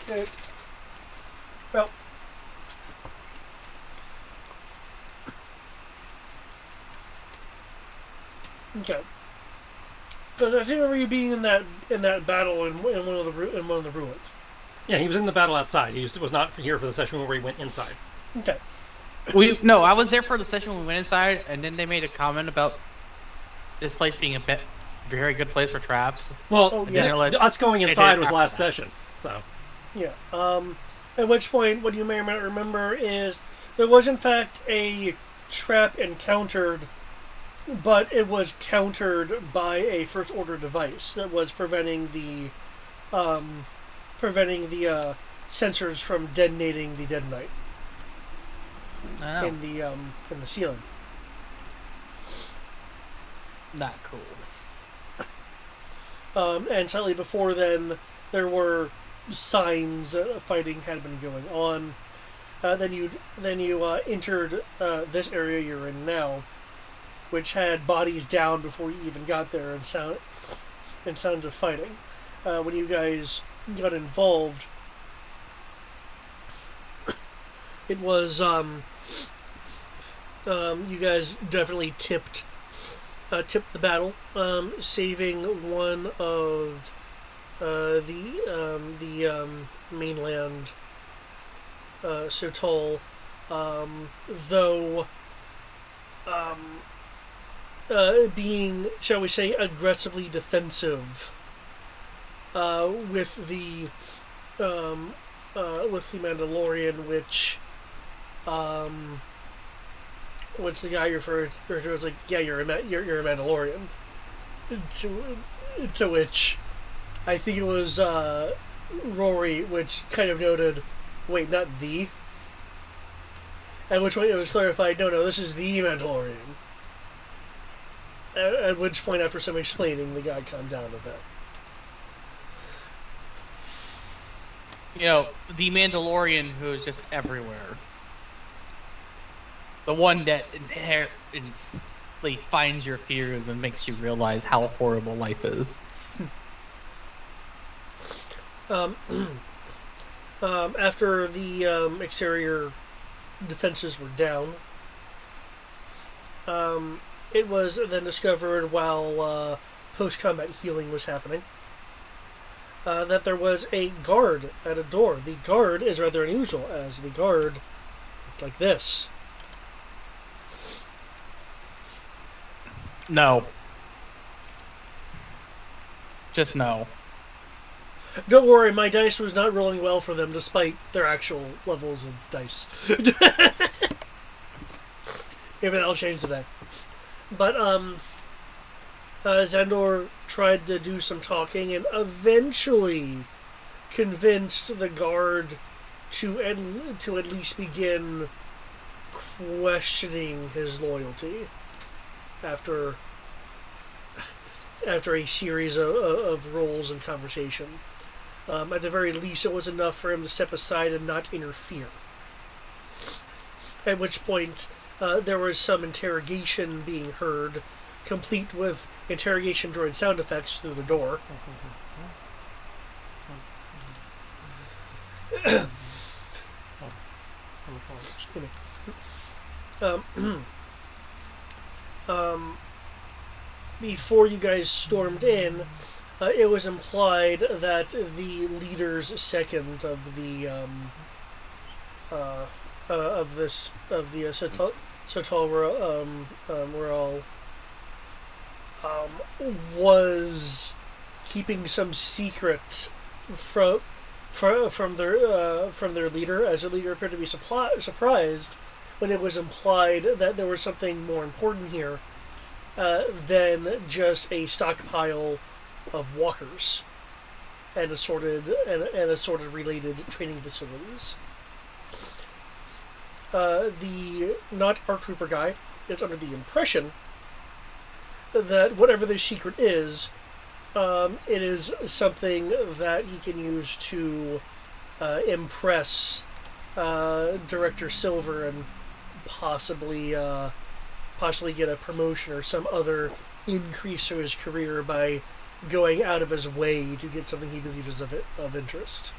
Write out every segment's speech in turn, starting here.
Okay. Well. Okay. Because I remember you being in that battle in one of the ruins. Yeah, he was in the battle outside. He was not here for the session where he went inside. Okay. No, I was there for the session when we went inside, and then they made a comment about this place being a very good place for traps. Well, us going inside was last session, so. Yeah. At which point, what you may or may not remember is there was in fact a trap encountered, but it was countered by a first order device that was preventing the sensors from detonating the detonite in the ceiling. Not cool. And slightly before then, there were signs fighting had been going on. Then you entered this area you're in now, which had bodies down before you even got there, and sounds of fighting. When you guys got involved, it was you guys definitely tipped the battle, saving one of the mainland Sotol, though being, shall we say, aggressively defensive with the Mandalorian, which the guy referred to as like, yeah, you're a Mandalorian. To which I think it was Rory, which kind of noted, wait, not the. At which point it was clarified, no, this is the Mandalorian. At which point, after some explaining, the guy calmed down a bit. You know, the Mandalorian who's just everywhere. The one that inherently finds your fears and makes you realize how horrible life is. After the exterior defenses were down, it was then discovered while post-combat healing was happening that there was a guard at a door. The guard is rather unusual, as the guard looked like this. No. Just no. Don't worry, my dice was not rolling well for them despite their actual levels of dice. Maybe that'll change today. But, Xandor tried to do some talking and eventually convinced the guard to at least begin questioning his loyalty after a series of rolls and conversation. At the very least, it was enough for him to step aside and not interfere. At which point, there was some interrogation being heard, complete with interrogation droid sound effects through the door. Before you guys stormed in, it was implied that the leader's second of the Sotal were all was keeping some secret from their leader, as their leader appeared to be surprised when it was implied that there was something more important here than just a stockpile of walkers and assorted related training facilities. The not ARC Trooper guy is under the impression that whatever the secret is, it is something that he can use to impress Director Silver and possibly get a promotion or some other increase to his career by going out of his way to get something he believes is of interest.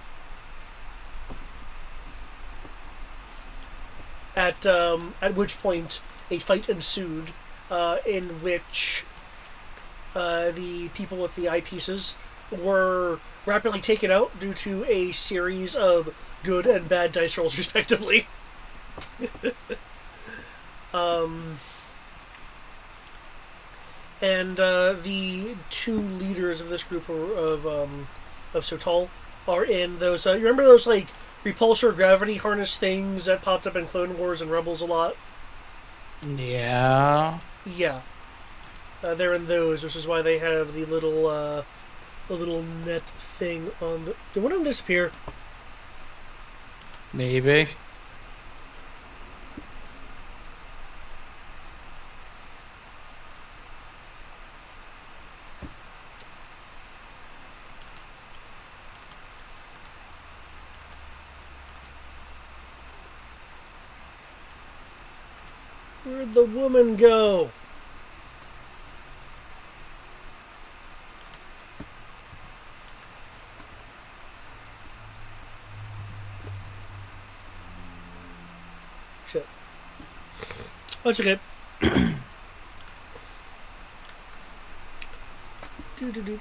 At which point a fight ensued, in which the people with the eyepieces were rapidly taken out due to a series of good and bad dice rolls, respectively. And the two leaders of this group of Sotal are in those. You remember those like repulsor gravity harness things that popped up in Clone Wars and Rebels a lot? Yeah. Yeah, they're in those, which is why they have the little net thing on the. Did one of them disappear? Maybe. Where'd the woman go? Shit. Oh, it's okay. Do.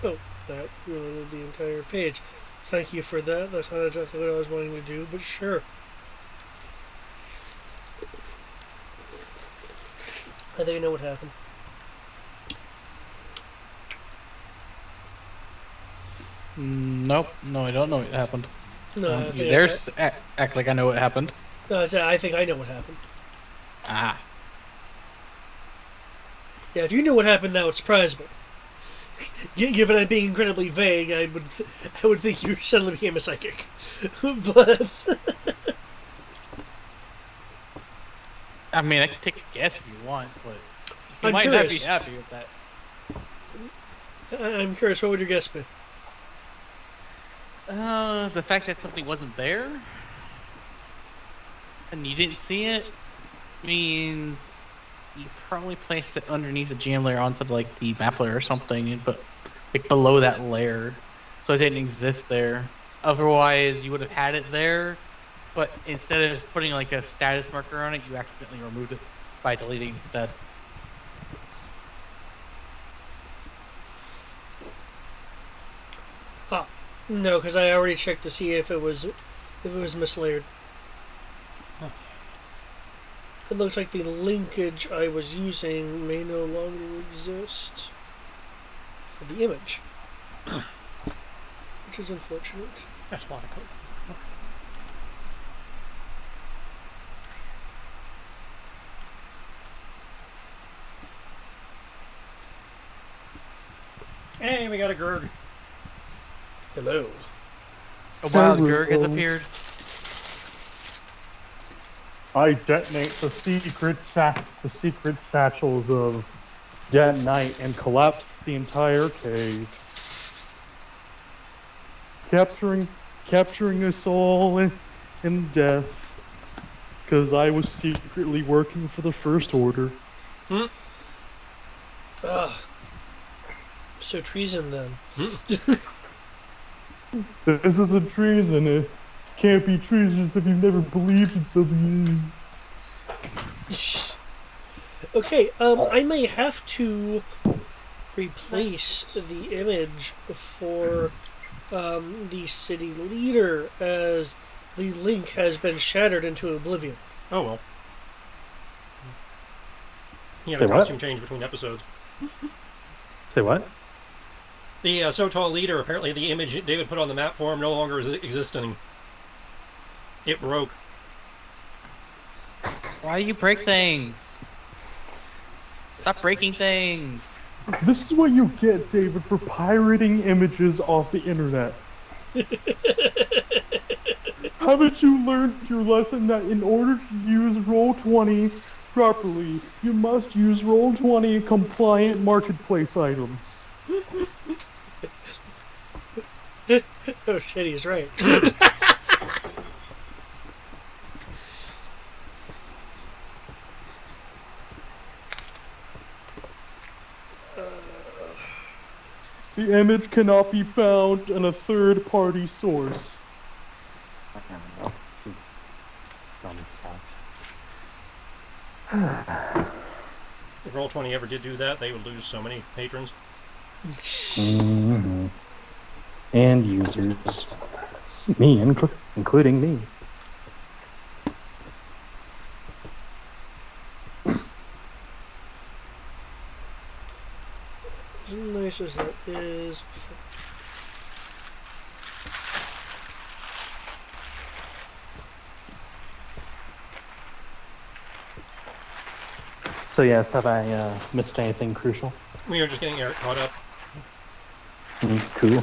Oh, that reloaded the entire page. Thank you for that. That's not exactly what I was wanting to do, but sure. I think I know what happened. Nope. No, I don't know what happened. No, I think There's act like I know what happened. No, I think I know what happened. Ah. Yeah, if you knew what happened, that would surprise me. Given I'm being incredibly vague, I would think you suddenly became a psychic. But I mean, I can take a guess if you want, but you I'm might curious. not be happy with that. I'm curious, what would your guess be? The fact that something wasn't there and you didn't see it means you probably placed it underneath the jam layer onto like the map layer or something, but like below that layer, so it didn't exist there. Otherwise, you would have had it there, but instead of putting like a status marker on it, you accidentally removed it by deleting instead. Ah, no, because I already checked to see if it was mislayered. Okay. It looks like the linkage I was using may no longer exist for the image, which is unfortunate. That's a lot of code. Hey, we got a Gurg. Hello. A wild Gurg has appeared. I detonate the secret satchels of Dead Knight and collapse the entire cave, capturing us all in death, because I was secretly working for the First Order. So treason then. This isn't treason. It can't be treason if you've never believed in something. Okay, I may have to replace the image for the city leader, as the link has been shattered into oblivion. Oh well. You had Say a what? costume change between episodes. Say what? The Sotal leader, apparently the image David put on the map for him no longer existing. It broke. Why you break things? Stop breaking things. This is what you get, David, for pirating images off the internet. Haven't you learned your lesson that in order to use Roll20 properly, you must use Roll20 compliant marketplace items? Oh shit, he's right. The image cannot be found in a third-party source. I don't know. Just dumb stuff. If Roll20 ever did do that, they would lose so many patrons. Mm-hmm. And users. Me, including me. As nice as that is. So yes, have I missed anything crucial? We are just getting Eric caught up. Cool.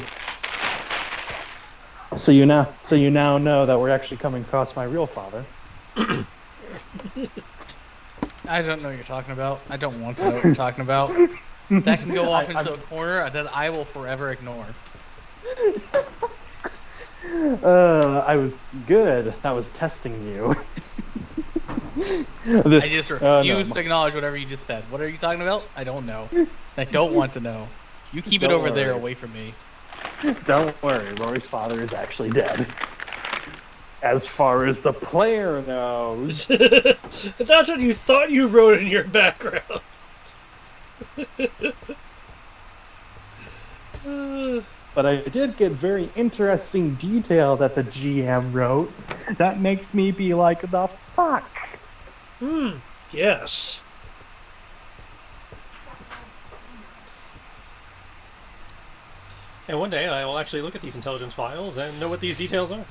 So you now know that we're actually coming across my real father. I don't know what you're talking about. I don't want to know what you're talking about. That can go off into a corner that I will forever ignore. I was good. I was testing you. I just refuse no. to acknowledge whatever you just said. What are you talking about? I don't know. I don't want to know. You keep it Don't over there worry. away from me. Don't worry, Rory's father is actually dead. As far as the player knows. That's what you thought you wrote in your background. But I did get very interesting detail that the GM wrote. That makes me be like, the fuck? Yes. And one day I will actually look at these intelligence files and know what these details are.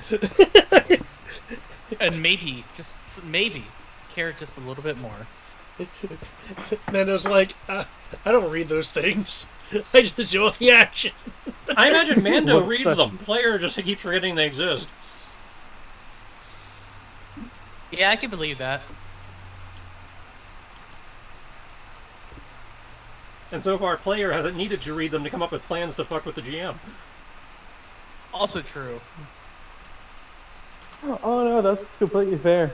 And maybe, just maybe, care just a little bit more. Nando's like, I don't read those things. I just do all the action. I imagine Mando What's reads that? them. Player just keeps forgetting they exist. Yeah, I can believe that. And so far, player hasn't needed to read them to come up with plans to fuck with the GM. Also true. Oh no, that's completely fair.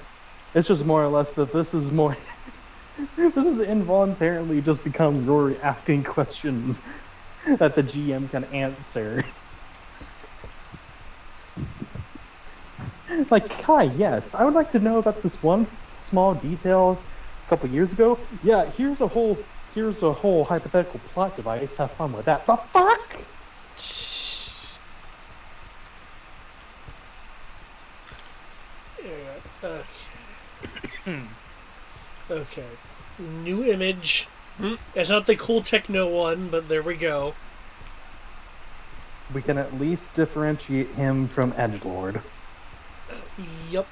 It's just more or less that this is more... this is involuntarily just become Rory asking questions that the GM can answer. Like, Kai, yes, I would like to know about this one small detail a couple years ago. Yeah, here's a whole hypothetical plot device. Have fun with that. The fuck? Yeah, okay. New image. It's not the cool techno one, but there we go. We can at least differentiate him from Edgelord. Yup.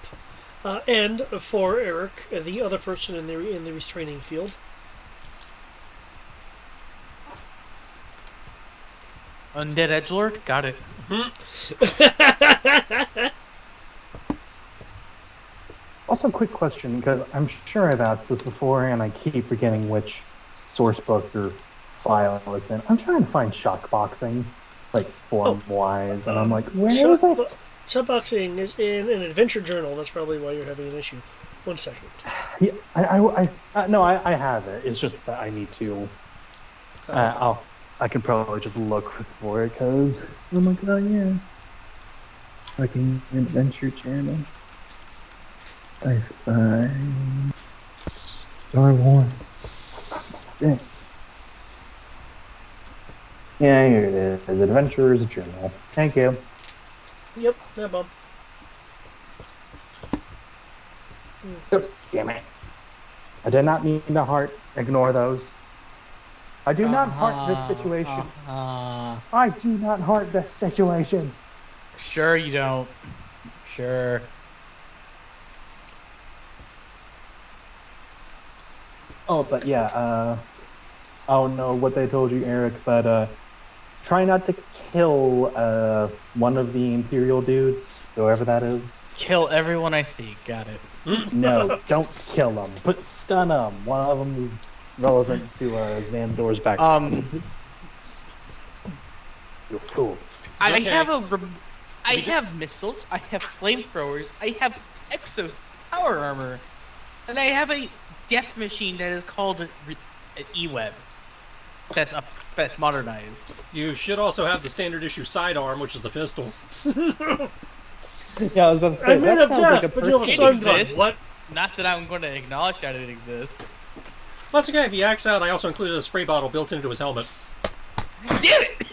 And for Eric, the other person in the restraining field. Undead Edgelord? Got it. Also, quick question, because I'm sure I've asked this before, and I keep forgetting which source book or file it's in. I'm trying to find shockboxing, like form-wise, and I'm like, where is it? Shotboxing is in an adventure journal. That's probably why you're having an issue. 1 second. Yeah, I have it. It's just that I need to. I can probably just look for it, because oh my god, yeah, fucking adventure channels. I find Star Wars. I'm sick. Yeah, here it is. Adventurer's Journal. Thank you. Yep, no bump. Damn it. I did not mean to heart. Ignore those. I do not heart this situation. I do not heart this situation. Sure you don't. Sure. Oh, but yeah, I don't know what they told you, Eric, but try not to kill one of the Imperial dudes, whoever that is. Kill everyone I see. Got it. No, don't kill them, but stun them. One of them is relevant to Xandor's background. You fool. I Okay. I have missiles. I have flamethrowers. I have exo power armor, and I have a death machine that is called an E-web. That's modernized. You should also have the standard issue sidearm, which is the pistol. Yeah, I was about to say, I made that up sounds death, like a but you have a person. stun It gun. exists. What? Not that I'm going to acknowledge that it exists. That's okay. If he acts out, I also included a spray bottle built into his helmet. Damn it!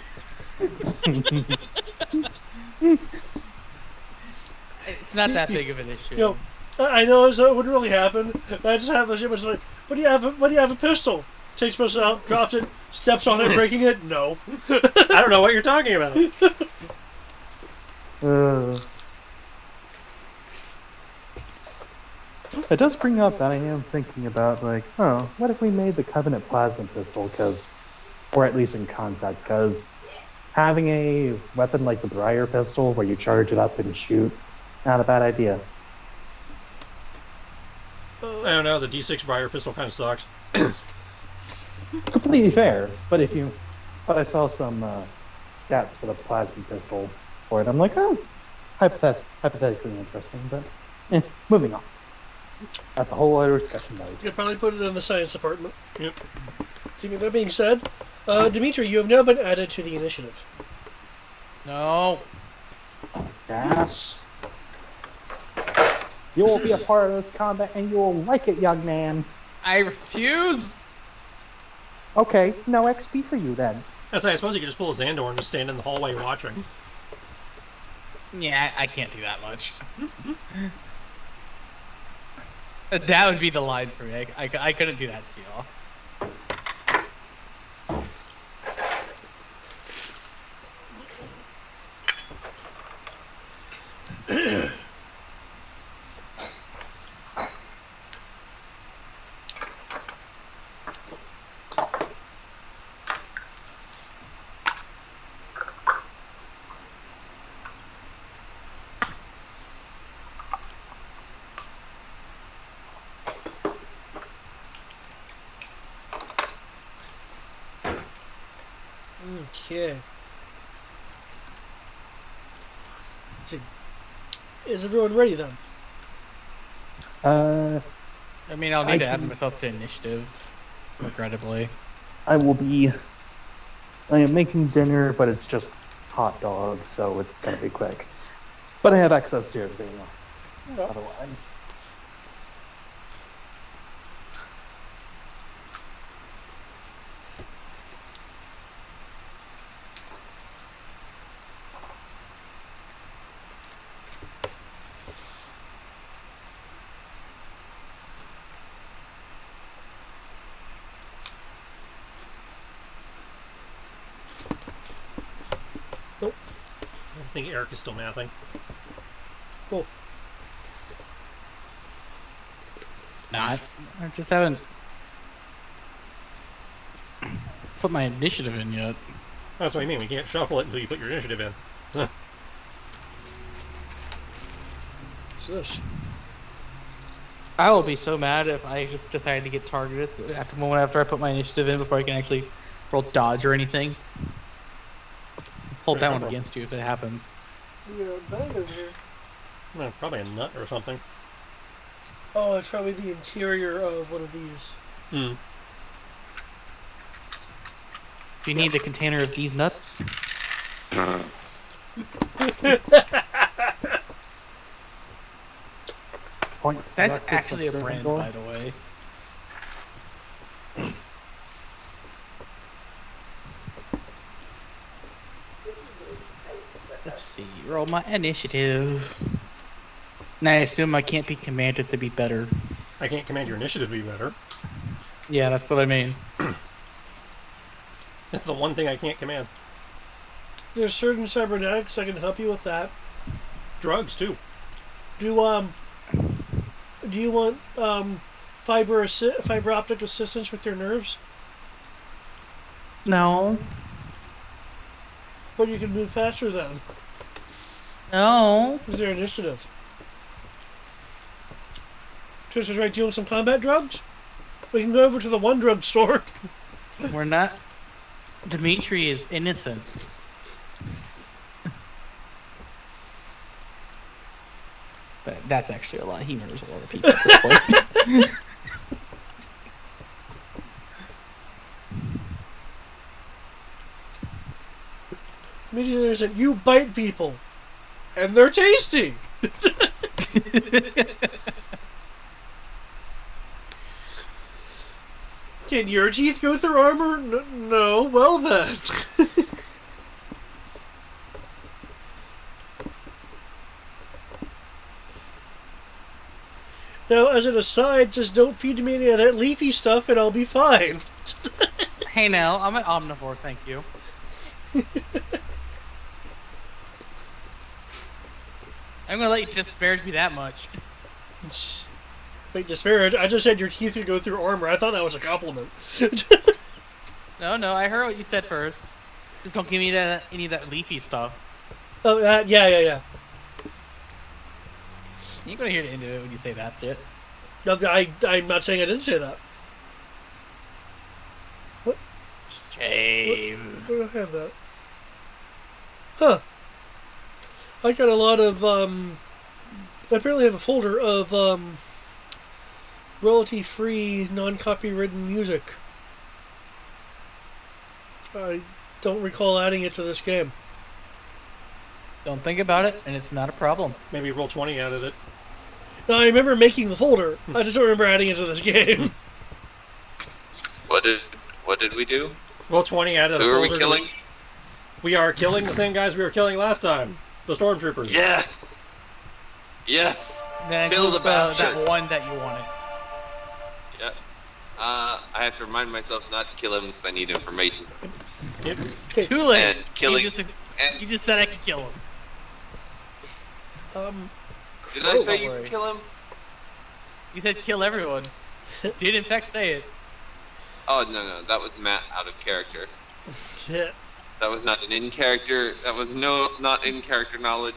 It's not that big of an issue. You know, I know it wouldn't really happen. I just have this image like, but do you have a pistol? Takes pistol out, drops it, steps on it, breaking it. No. I don't know what you're talking about. It does bring up that I am thinking about, like, oh, what if we made the Covenant plasma pistol? Or at least in concept, because having a weapon like the Briar pistol, where you charge it up and shoot, not a bad idea. I don't know. The D6 Briar pistol kind of sucks. Completely fair, but I saw some stats for the plasma pistol for it. I'm like, oh, hypothetically interesting, but moving on. That's a whole other discussion, though. You could probably put it in the science department. Yep. That being said, Dimitri, you have now been added to the initiative. No. Yes. You will be a part of this combat, and you will like it, young man. I refuse. Okay, no XP for you then. That's why I suppose you could just pull a Xandor and just stand in the hallway watching. Yeah, I can't do that much. That would be the line for me. I couldn't do that to y'all. Okay. Is everyone ready then? I mean, I'll I need to add can- myself to initiative, regrettably. I am making dinner, but it's just hot dogs, so it's gonna be quick. But I have access to everything otherwise. I think Eric is still mathing. Cool. Nah, I just haven't put my initiative in yet. That's what I mean. We can't shuffle it until you put your initiative in. What's this? I will be so mad if I just decided to get targeted at the moment after I put my initiative in before I can actually roll dodge or anything. Hold that one against you if it happens. Yeah, bag over here. Well, probably a nut or something. Oh, it's probably the interior of one of these. Hmm. Do you need a container of these nuts? Points That's deducted actually a from brand, Gryffindor. by the way. Let's see. Roll my initiative. And I assume I can't be commanded to be better. I can't command your initiative to be better. Yeah, that's what I mean. That's the one thing I can't command. There's certain cybernetics that can help you with that. Drugs, too. Do you want fiber optic assistance with your nerves? No. But you can move faster then. No. Is there initiative? Trish is right, doing some combat drugs? We can go over to the one drug store. We're not. Dimitri is innocent. But that's actually a lot. He murders a lot of people at this point. Dimitri is that you bite people. And they're tasty. Can your teeth go through armor? No. Well then. Now, as an aside, just don't feed me any of that leafy stuff and I'll be fine. Hey now, I'm an omnivore, thank you. I'm gonna let you disparage me that much. Wait, disparage? I just said your teeth could go through armor. I thought that was a compliment. No, I heard what you said first. Just don't give me any of that leafy stuff. Oh, yeah. You're gonna hear the end of it when you say that shit. No, I'm not saying I didn't say that. What? Shame. Where do I have that? Huh. I got a lot of, I apparently have a folder of, royalty-free, non-copywritten music. I don't recall adding it to this game. Don't think about it, and it's not a problem. Maybe Roll20 added it. No, I remember making the folder. I just don't remember adding it to this game. What did we do? Roll20 added a Who folder. are we killing? We are killing the same guys we were killing last time. The stormtroopers. Yes! Yes! Then Kill the bastard. that one that you wanted. Yeah. I have to remind myself not to kill him because I need information. Yep. Too late. And killing. You just said I could kill him. Did I say you could kill him? You said kill everyone. Did in fact say it. Oh no, that was Matt out of character. Yeah. That was not an in character. That was not in character knowledge.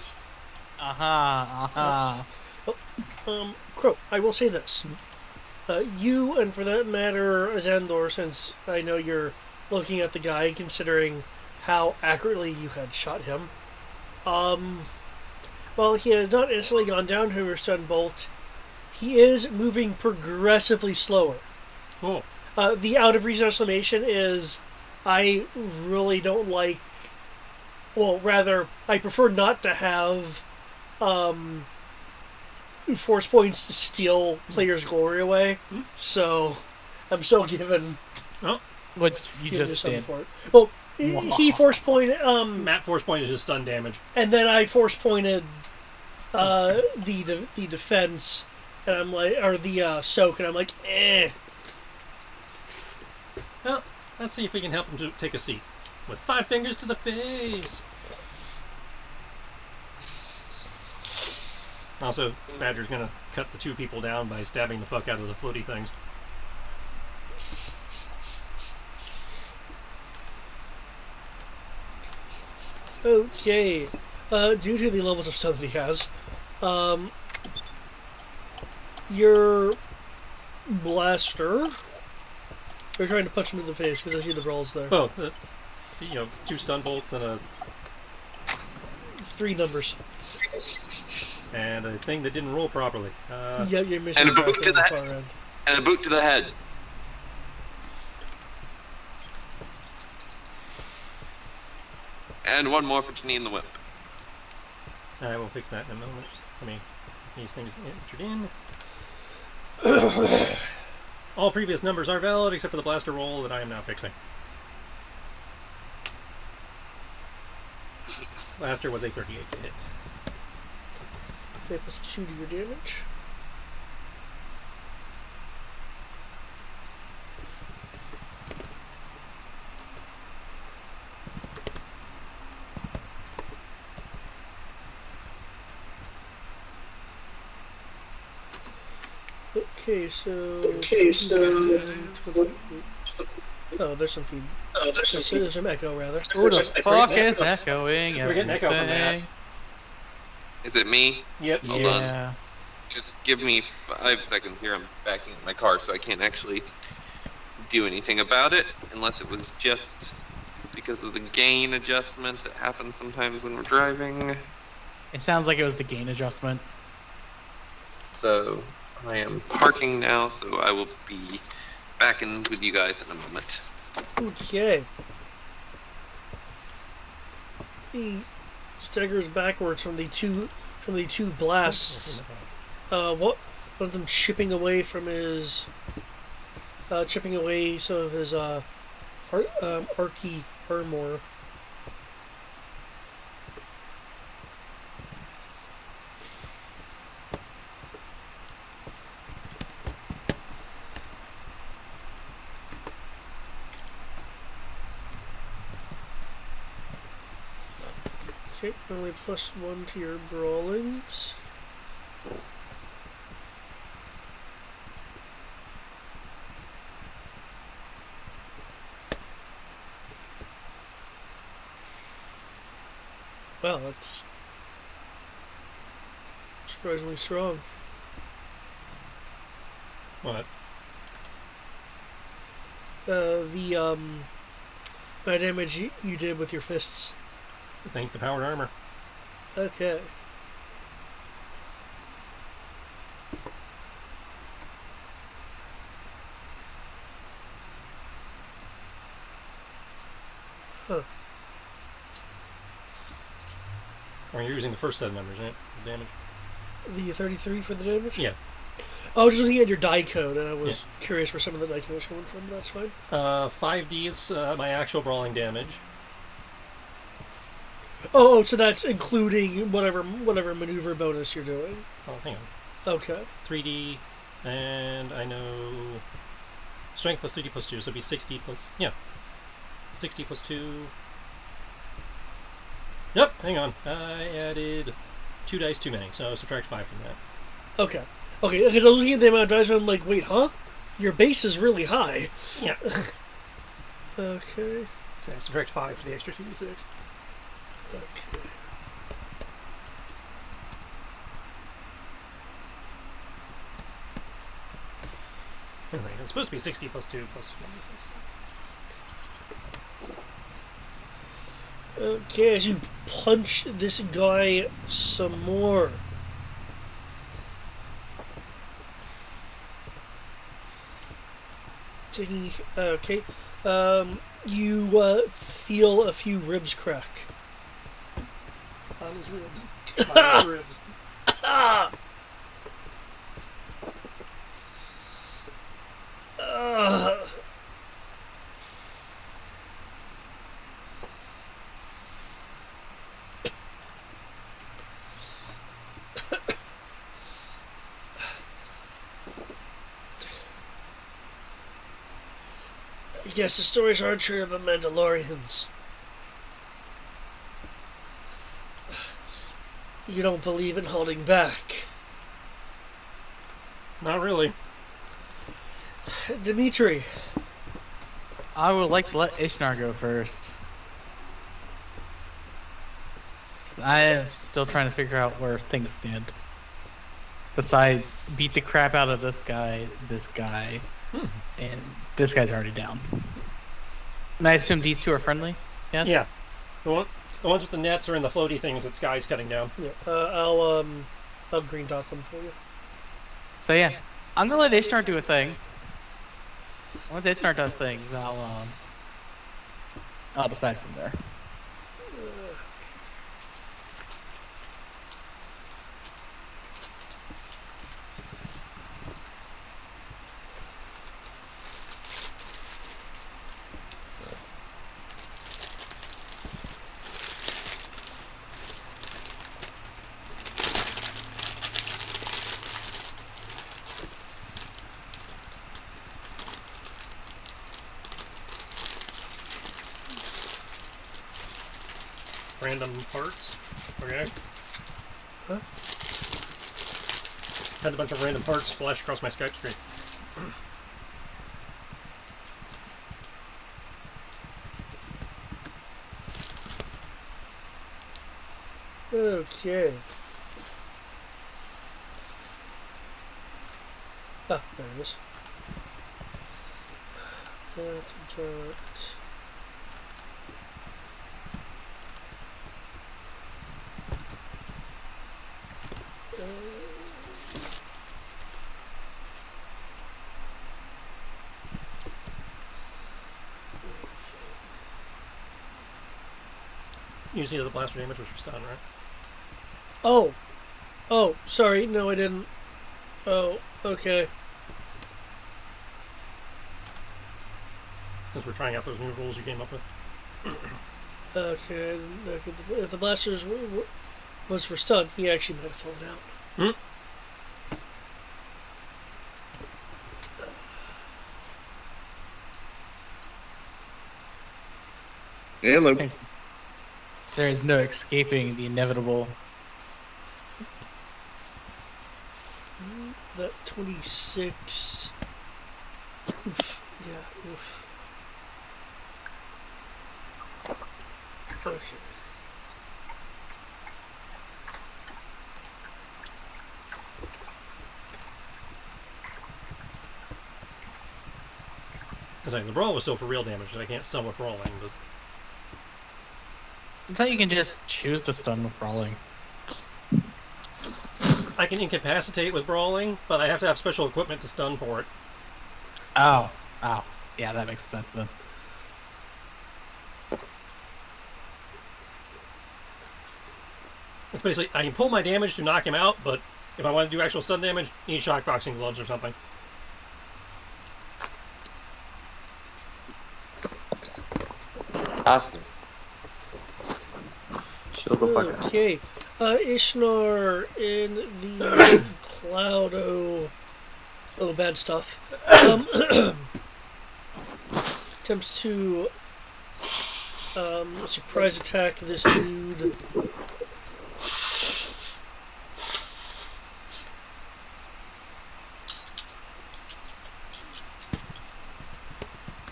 Crow, I will say this. You, and for that matter, Xandor, since I know you're looking at the guy, considering how accurately you had shot him, while he has not instantly gone down to her stun bolt, he is moving progressively slower. Cool. The out of reason exclamation is, I really don't like, well, rather, I prefer not to have force points to steal players' glory away. So, I'm still given. Oh, What you giving just something did. for it. Well, he force pointed. Matt force pointed his stun damage. And then I force pointed the defense, and I'm like, or the soak, and I'm like, eh. Well, let's see if we can help him to take a seat. With 5 fingers to the face. Also, Badger's gonna cut the 2 people down by stabbing the fuck out of the floaty things. Okay. Due to the levels of stun that he has, your blaster. We're trying to punch him in the face because I see the brawls there. Both. 2 stun bolts and 3 numbers. a thing that didn't roll properly. Yeah, you're missing And a the boot back to on the far head. end. And a boot to the head. And one more for Janine in the whip. I will fix that in a moment. Let me get these things entered in. All previous numbers are valid except for the blaster roll that I am now fixing. Blaster was a 38 to hit. Okay, plus 2 to your damage. Okay, so 28. Oh, there's some feed. There's some echo, rather. Who the fuck Great is echo. echoing We're getting echo from that. everything? Is it me? Yep. Hold on. Yeah. Give me 5 seconds here. I'm backing up my car, so I can't actually do anything about it unless it was just because of the gain adjustment that happens sometimes when we're driving. It sounds like it was the gain adjustment. So I am parking now, so I will be back in with you guys in a moment. Okay. He staggers backwards from the two blasts. One of them chipping away from his, chipping away some of his archy armor. Okay, only +1 to your brawlings. Well, that's surprisingly strong. What? The damage you did with your fists. Thank the powered armor. Okay. Huh. Or you're using the first set of numbers, right? The damage. The 33 for the damage? Yeah. I was just looking at your die code, and I was curious where some of the die code was coming from, but that's fine. 5D is my actual brawling damage. Oh, so that's including whatever maneuver bonus you're doing. Oh, hang on. Okay. 3D, and I know strength plus 3D plus 2, so it'd be 60 plus, yeah. 60 plus 2. Yep, hang on. I added 2 dice too many, so subtract 5 from that. Okay. Okay, because I was looking at the amount of dice, and I'm like, wait, huh? Your base is really high. Yeah. Okay. So subtract 5 for the extra 2d6. Okay. Anyway, it's supposed to be 60 plus 2 plus 1d6. Okay, as you punch this guy some more. Okay. You feel a few ribs crack. On his ribs. On his ribs. Ah! Yes, the stories are true about Mandalorians. You don't believe in holding back. Not really. Dimitri. I would like to let Ishnar go first. I am still trying to figure out where things stand. Besides, beat the crap out of this guy, and this guy's already down. And I assume these two are friendly? Yes? Yeah. The ones with the nets are in the floaty things that Sky's cutting down. Yeah, I'll green dot them for you. So yeah, I'm gonna let Ishnar do a thing. Once Ishnar does things, I'll decide from there. Random parts. Okay. Huh? Had a bunch of random parts flash across my Skype screen. Okay. Ah, there it is. That. You see the blaster damage was for stun, right? Oh. Oh, sorry. No, I didn't. Oh, okay. Since we're trying out those new rules you came up with. Okay. If the blasters was for stun, he actually might have fallen out. Hmm? Hello. There is no escaping the inevitable. That 26. Oof. Yeah, oof. Okay. Because the brawl was still for real damage, and I can't stun with brawling, but I thought you can just choose to stun with brawling. I can incapacitate with brawling, but I have to have special equipment to stun for it. Oh, yeah, that makes sense then. It's basically, I can pull my damage to knock him out, but if I want to do actual stun damage, I need shockboxing gloves or something. Awesome. Shut the fuck up. Okay. Ishnar in the cloud. Oh, bad stuff. Attempts to surprise attack this dude.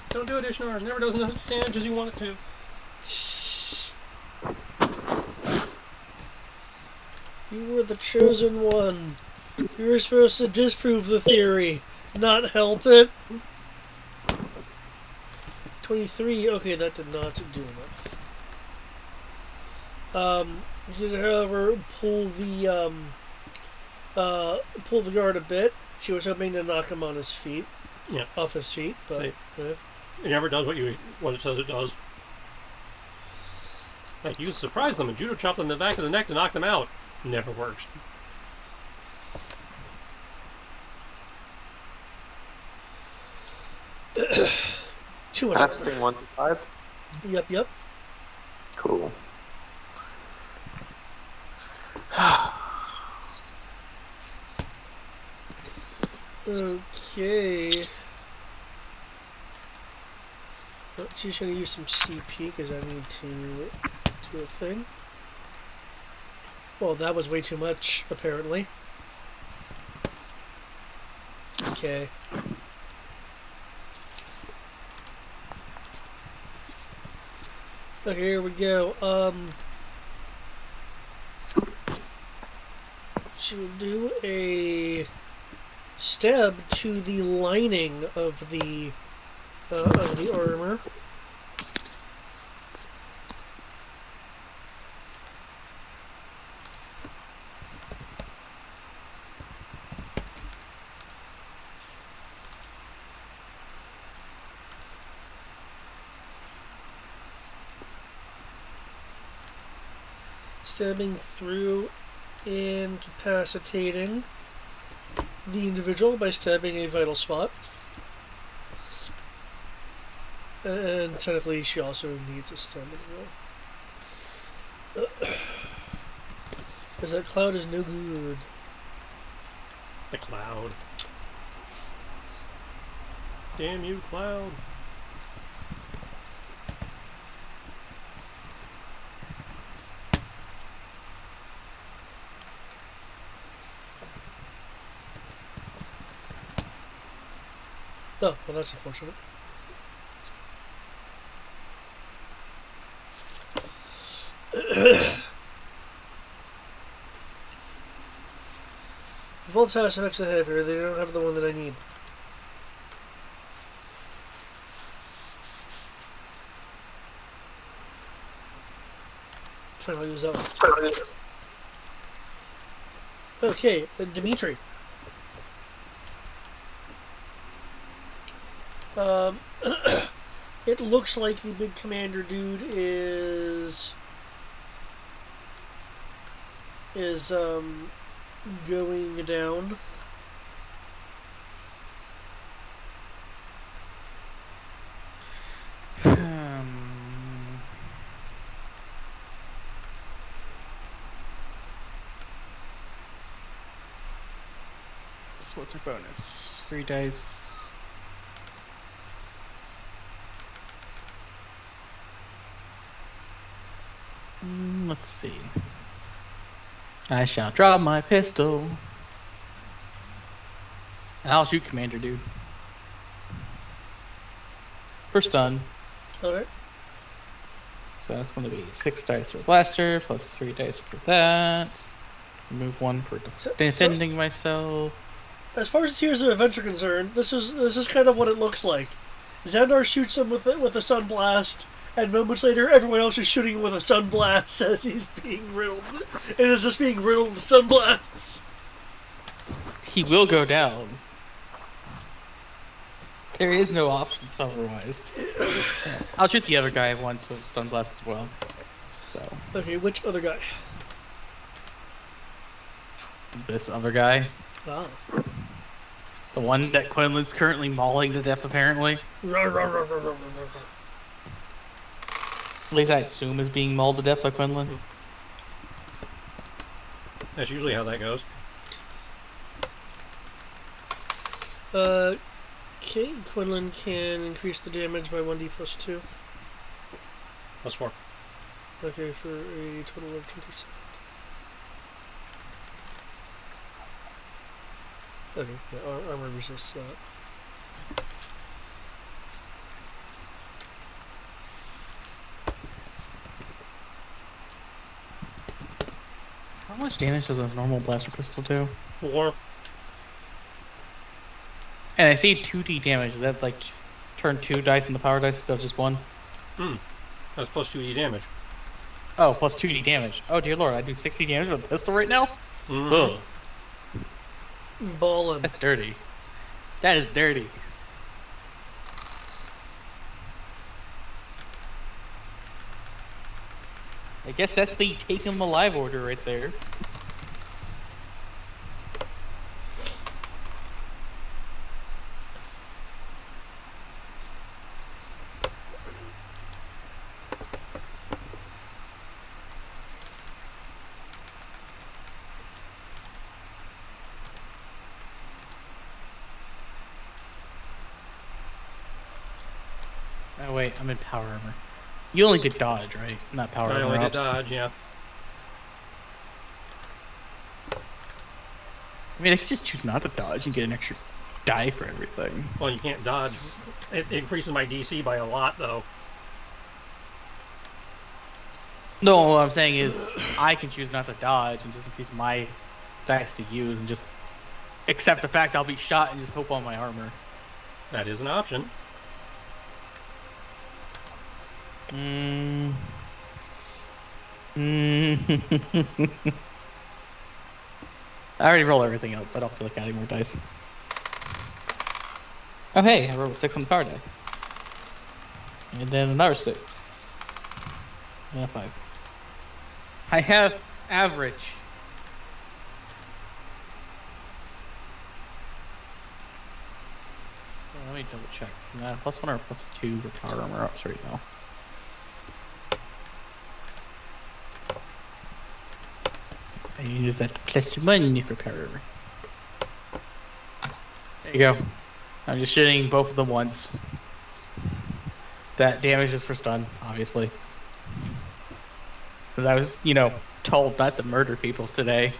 Don't do it, Ishnar. It never does as much damage as you want it to. You were the chosen one. You were supposed to disprove the theory, not help it. 23. Okay, that did not do enough. Did, however, pull the guard a bit. She was hoping to knock him on his feet. Yeah. Off his feet, but it never does what it says it does. Like, you surprise them and judo chop them in the back of the neck to knock them out. Never works. too much. Testing 1 to 5. Yep. Cool. Okay. Oh, she's gonna use some CP because I need to do a thing. Well, that was way too much, apparently. Okay. Okay, here we go. She will do a stab to the lining of the armor. Stabbing through, incapacitating the individual by stabbing a vital spot. And technically, she also needs a stab as well. Because that cloud is no good. The cloud. Damn you, cloud. Oh, well, that's unfortunate. both status effects I have here. They don't have the one that I need. Trying to use that one. Okay, Dimitri. It looks like the big commander dude is going down. So what's our bonus? 3 dice. Let's see. I shall draw my pistol. And I'll shoot Commander Dude. For stun. Okay. So that's going to be 6 dice for blaster, plus 3 dice for that. Remove 1 for defending myself. As far as Tears of Adventure concerned, this is kind of what it looks like. Xandar shoots him with a stun blast, and moments later, everyone else is shooting with a stun blast as he's being riddled, and is just being riddled with stun blasts. He will go down. There is no options otherwise. I'll shoot the other guy once with stun blast as well. So. Okay, which other guy? This other guy. Wow. The one that Quinlan's currently mauling to death, apparently. At least I assume is being mauled to death by Quinlan. That's usually how that goes. Okay, Quinlan can increase the damage by 1d plus 2. Plus 4. Okay, for a total of 27. Okay, yeah, armor resists that. How much damage does a normal blaster pistol do? 4. And I see 2d damage. Is that like turn 2 dice and the power dice instead of just 1? That's plus 2d damage. Oh, plus 2d damage. Oh dear lord, I do 60 damage with a pistol right now? Ugh. Ballin'. That's dirty. That is dirty. I guess that's the take him alive order right there. Oh wait, I'm in power armor. You only did dodge, right? Not power armor. I only did ops. dodge, yeah. I mean, I could just choose not to dodge and get an extra die for everything. Well, you can't dodge. It increases my DC by a lot, though. No, what I'm saying is I can choose not to dodge and just increase my dice to use and just accept the fact I'll be shot and just hope on my armor. That is an option. I already rolled everything else, so I don't feel like adding more dice. Oh hey, I rolled a 6 on the power die. And then another 6. And a 5. I have average. Let me double check. Plus 1 or plus 2 for power armor ups right now. I use that plus 1 for power armor. There you go. I'm just shooting both of them once. That damage is for stun, obviously. Since I was, told not to murder people today.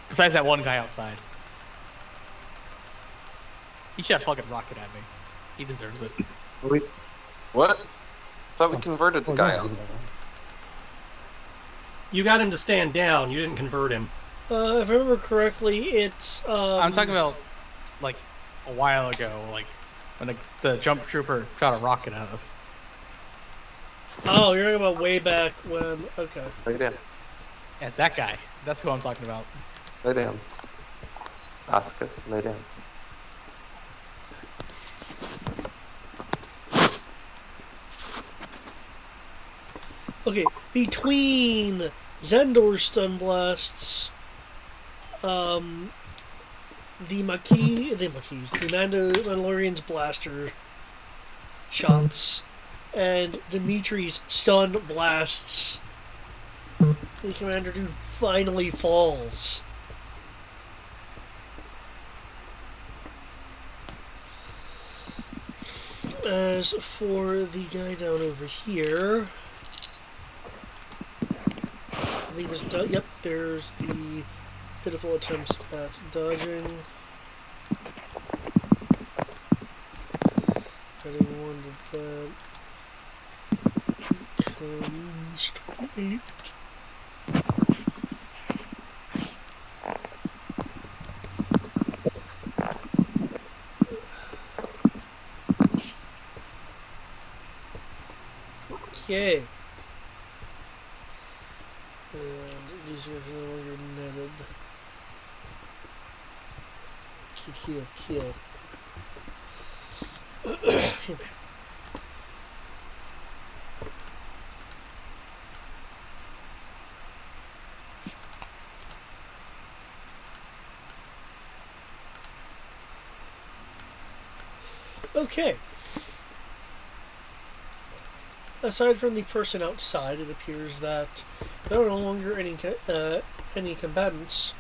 Besides that one guy outside. He shot a fucking rocket at me. He deserves it. Wait, what? Thought we converted the guy Oh, else. You got him to stand down. You didn't convert him. If I remember correctly, it's. I'm talking about like a while ago, like when the jump trooper shot a rocket at us. Oh, you're talking about way back when. Okay. Lay down. Yeah, that guy. That's who I'm talking about. Lay down. Asuka, lay down. Okay, between Zendor's stun blasts, the Mandalorian's blaster shots, and Dimitri's stun blasts, the Commander Dude finally falls. As for the guy down over here, I believe it's yep, there's the pitiful attempts at dodging. Heading one to that. Comes straight. Okay. And these are no longer netted. Kill. Okay. Aside from the person outside, it appears that there are no longer any combatants.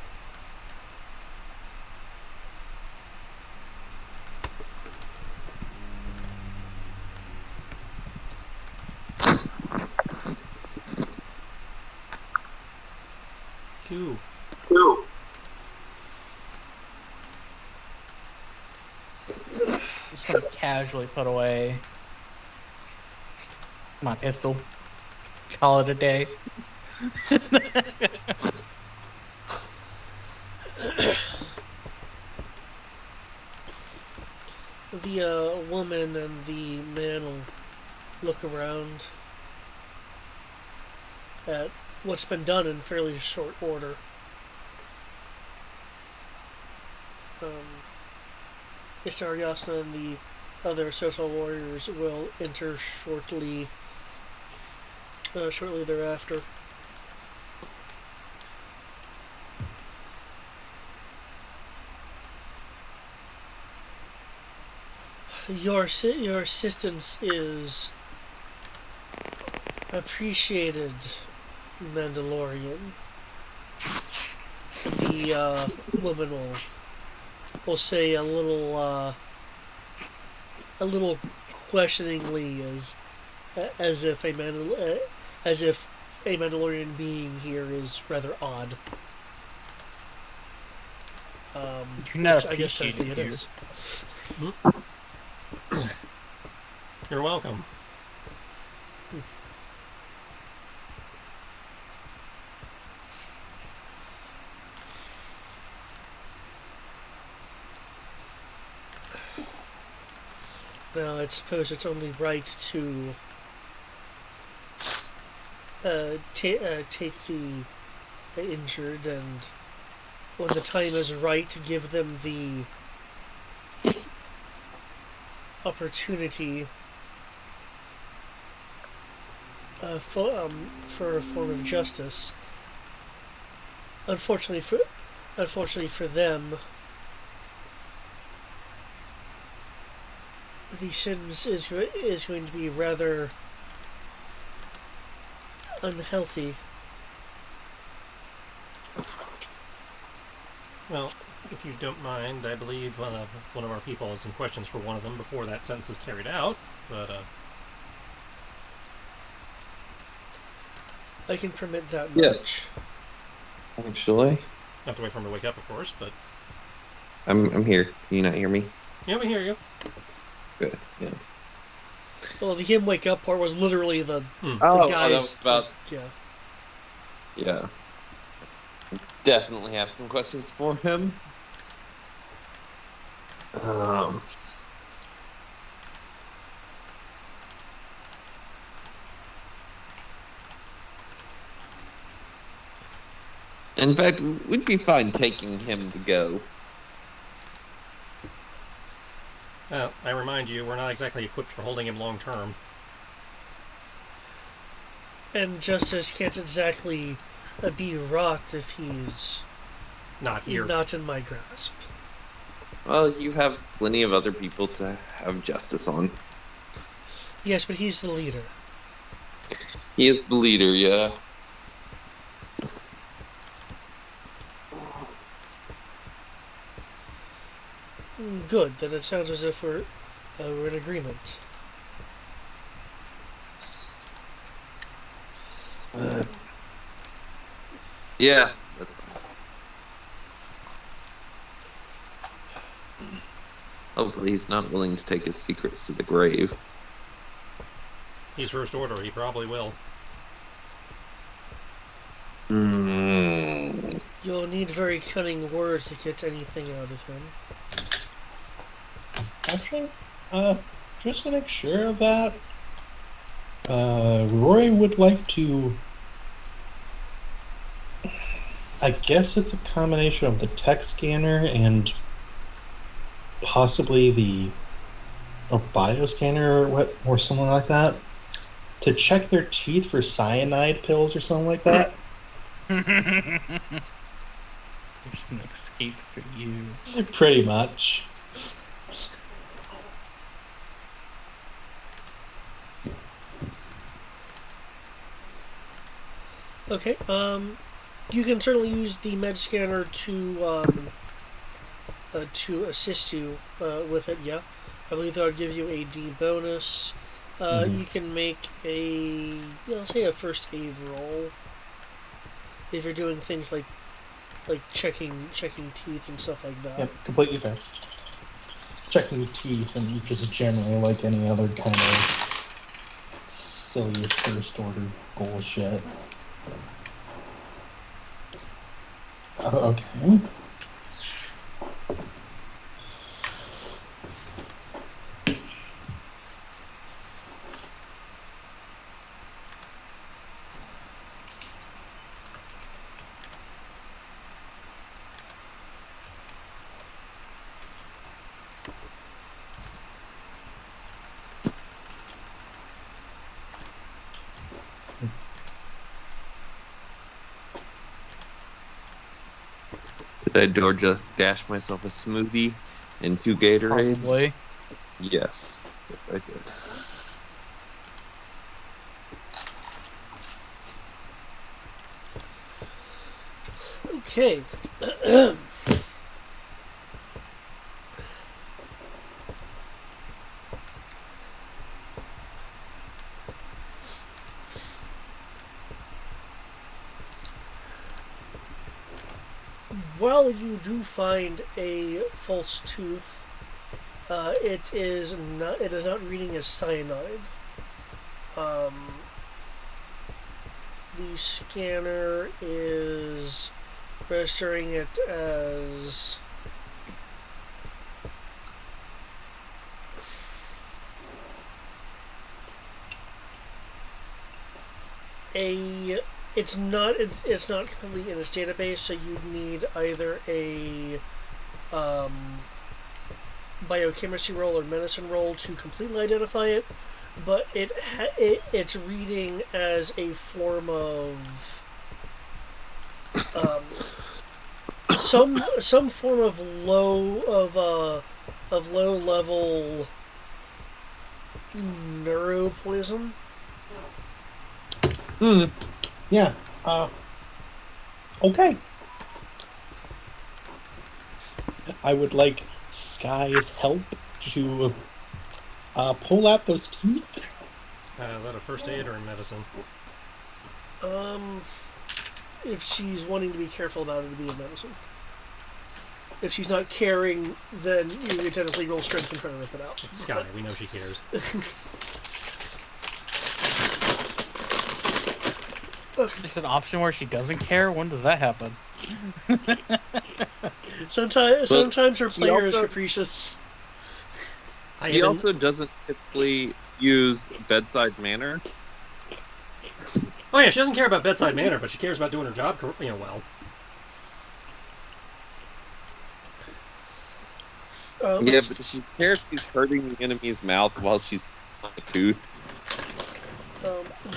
Cool. Just gonna casually put away my pistol. Call it a day. The woman and the man will look around at what's been done in fairly short order. Ishtar, Yasna, and the other social warriors will enter shortly thereafter. Your assistance is appreciated, Mandalorian. The woman will say a little questioningly, as if a Mandalorian being here is rather odd. You're not I guess appreciated it here. is. You're welcome. Now, I suppose it's only right to take the injured, and when the time is right, to give them the opportunity for a form of justice. Unfortunately for them, the sentence is going to be rather unhealthy. Well, if you don't mind, I believe one of our people has some questions for one of them before that sentence is carried out. But I can permit that Yeah. much. Actually, have to wait for him to wake up, of course. But I'm here. Can you not hear me? yeah, we hear you. Good. Yeah. Well, the him wake up part was literally the Oh, guys. that was about. Yeah. Yeah. Definitely have some questions for him. In fact, we'd be fine taking him to go. Well, I remind you, we're not exactly equipped for holding him long term. And Justice can't exactly be rocked if he's Not here. not in my grasp. Well, you have plenty of other people to have justice on. Yes, but he's the leader. He is the leader, yeah. Good, then it sounds as if we're in agreement. Yeah, that's fine. Hopefully he's not willing to take his secrets to the grave. He's First Order, he probably will. You'll need very cunning words to get anything out of him. Actually, just to make sure of that, Roy would like to. I guess it's a combination of the tech scanner and possibly the bioscanner or something like that to check their teeth for cyanide pills or something like that. There's an escape for you. Pretty much. Okay, you can certainly use the med scanner to assist you with it, yeah. I believe that would give you a D bonus. You can make let's say a first aid roll. If you're doing things like checking teeth and stuff like that. Yep, completely fair. Checking teeth and just generally like any other kind of silly first order bullshit. Okay. Did I just dash myself a smoothie and 2 Gatorades? Probably. Yes. Yes, I did. Okay. While you do find a false tooth, it is not reading as cyanide. The scanner is registering it as it's not completely in its database, so you'd need either a biochemistry roll or medicine roll to completely identify it, but it's reading as a form of some form of low level neuropoison. Yeah. Okay. I would like Sky's help to pull out those teeth. Is that a first aid or a medicine? If she's wanting to be careful about it, it'd be a medicine. If she's not caring, then you can technically roll strength and try to rip it out. It's Sky, we know she cares. Just an option where she doesn't care? When does that happen? Sometimes her she player is also- capricious. He also doesn't typically use bedside manner. Oh yeah, she doesn't care about bedside manner, but she cares about doing her job, well. Yeah, but she cares she's hurting the enemy's mouth while she's on a tooth.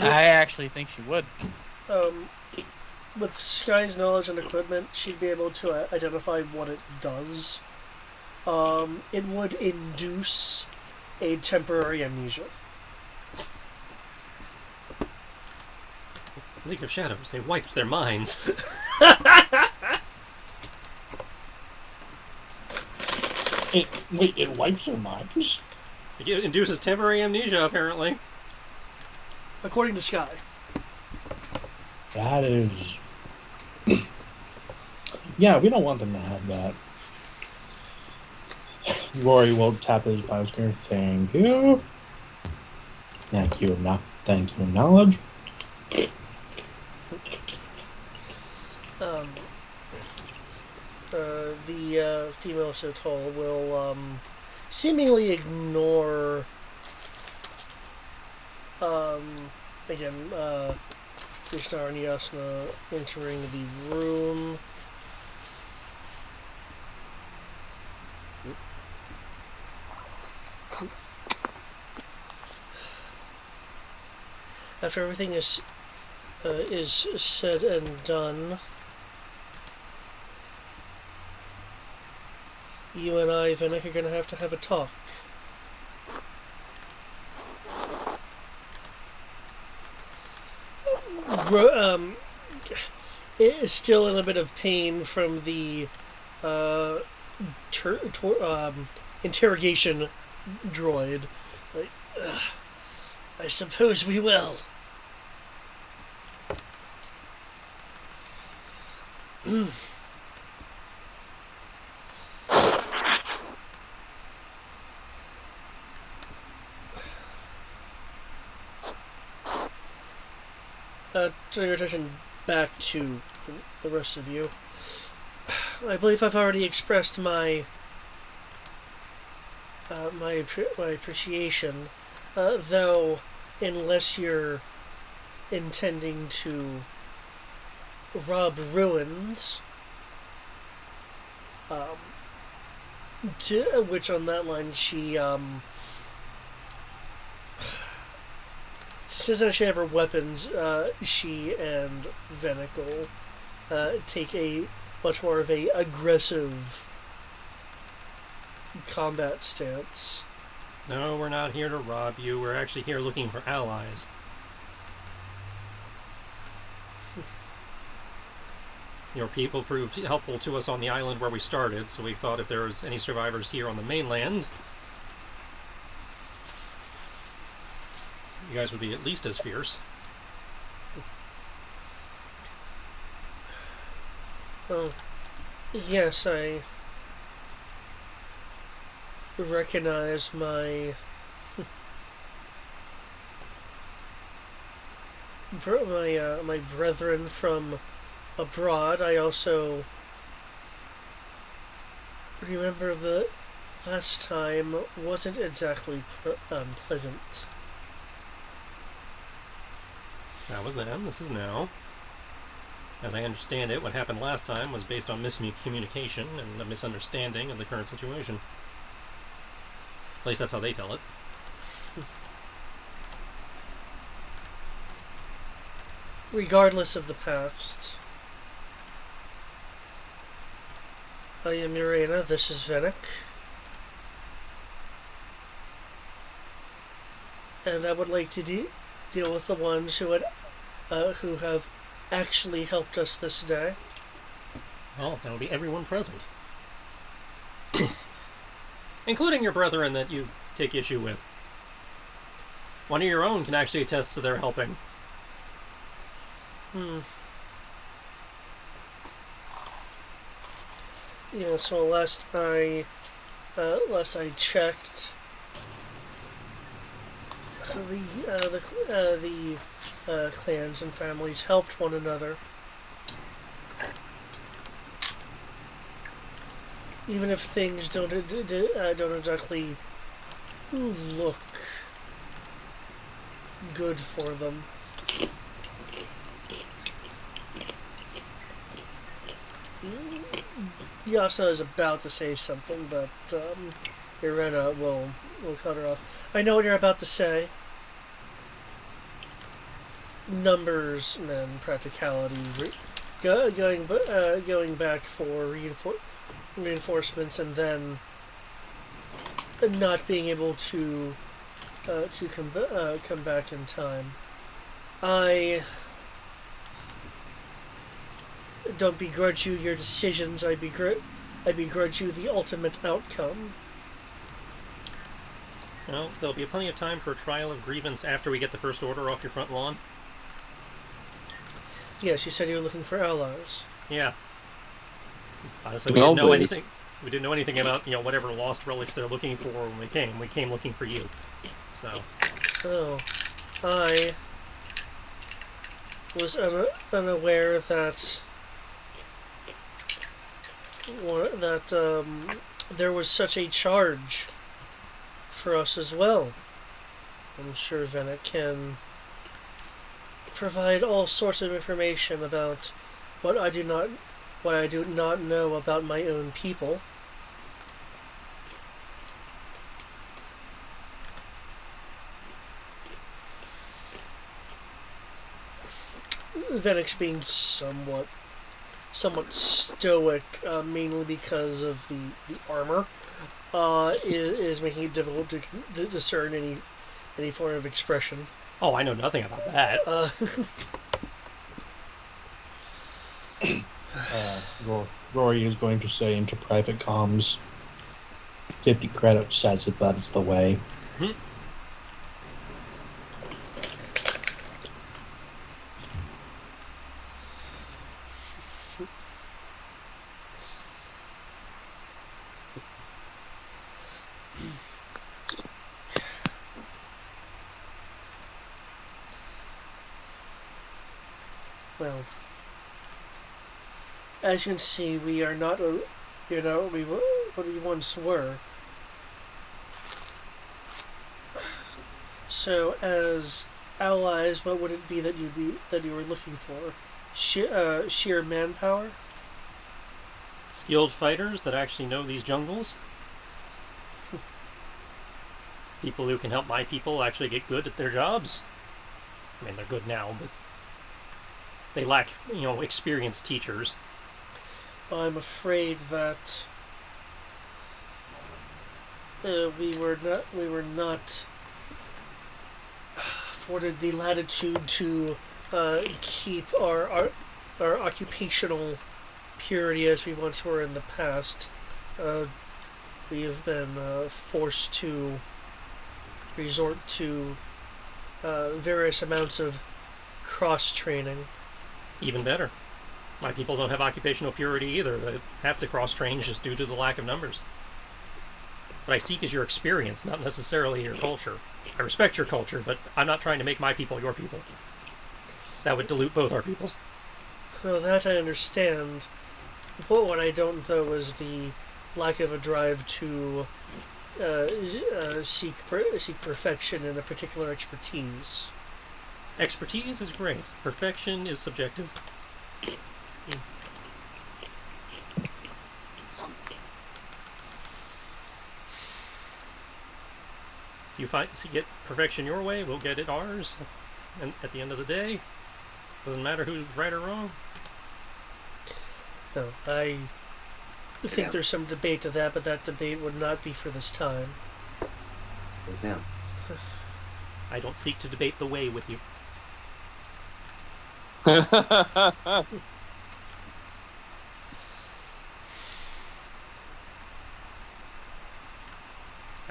I actually think she would. With Sky's knowledge and equipment, she'd be able to identify what it does. It would induce a temporary amnesia. League of Shadows, they wiped their minds. It wipes your minds? It induces temporary amnesia, apparently. According to Sky. That is... Yeah, we don't want them to have that. Rory will tap his Biosphere. Thank you. Thank you, knowledge. The female Sotol will seemingly ignore again Krishna and Yasna entering the room. After everything is said and done, you and I, Vinnick, are going to have a talk. Is still in a bit of pain from the interrogation droid. Like, I suppose we will. Turn your attention back to the rest of you. I believe I've already expressed my appreciation, though, unless you're intending to rob ruins, which on that line she doesn't actually have her weapons. She and Venical take a much more of a aggressive combat stance. No, we're not here to rob you. We're actually here looking for allies. Your people proved helpful to us on the island where we started, so we thought if there was any survivors here on the mainland, you guys would be at least as fierce. Oh, yes, I recognize my my brethren from abroad. I also remember the last time wasn't exactly pleasant. That was then. This is now. As I understand it, what happened last time was based on miscommunication and a misunderstanding of the current situation. At least that's how they tell it. Regardless of the past, I am Urena, this is Venick. And I would like to deal with the ones who have actually helped us this day. Well, that'll be everyone present. Including your brethren that you take issue with. One of your own can actually attest to their helping. Yeah, so last I checked, the clans and families helped one another, even if things don't exactly look good for them. Yasa is about to say something, but Irena will cut her off. I know what you're about to say. Numbers and practicality. Going back for reinforcements, and then not being able to come back in time. I don't begrudge you your decisions. I begrudge you the ultimate outcome. Well, there'll be plenty of time for a trial of grievance after we get the First Order off your front lawn. Yes, you said you were looking for allies. Yeah. Honestly, we didn't know anything. We didn't know anything about, whatever lost relics they're looking for when we came. We came looking for you. So. Oh, I was unaware that there was such a charge for us as well. I'm sure Venet can provide all sorts of information about what I do not know about my own people. Venix being somewhat stoic, mainly because of the armor, is making it difficult to discern any form of expression. Oh, I know nothing about that. Rory is going to say into private comms, 50 credits says that that is the way. Hmm. Well, as you can see, we are not, what we once were. So, as allies, what would it be that you were looking for? Sheer manpower? Skilled fighters that actually know these jungles. People who can help my people actually get good at their jobs. I mean, they're good now, but they lack, experienced teachers. I'm afraid that we were not afforded the latitude to keep our occupational purity as we once were in the past. We have been forced to resort to various amounts of cross-training. Even better. My people don't have occupational purity either. They have to cross-train just due to the lack of numbers. What I seek is your experience, not necessarily your culture. I respect your culture, but I'm not trying to make my people your people. That would dilute both our peoples. Well, that I understand. But what I don't, though, is the lack of a drive to seek perfection in a particular expertise. Expertise is great. Perfection is subjective. You get perfection your way, we'll get it ours. And at the end of the day, doesn't matter who's right or wrong. No, I think there's some debate to that, but that debate would not be for this time. Yeah. I don't seek to debate the way with you. I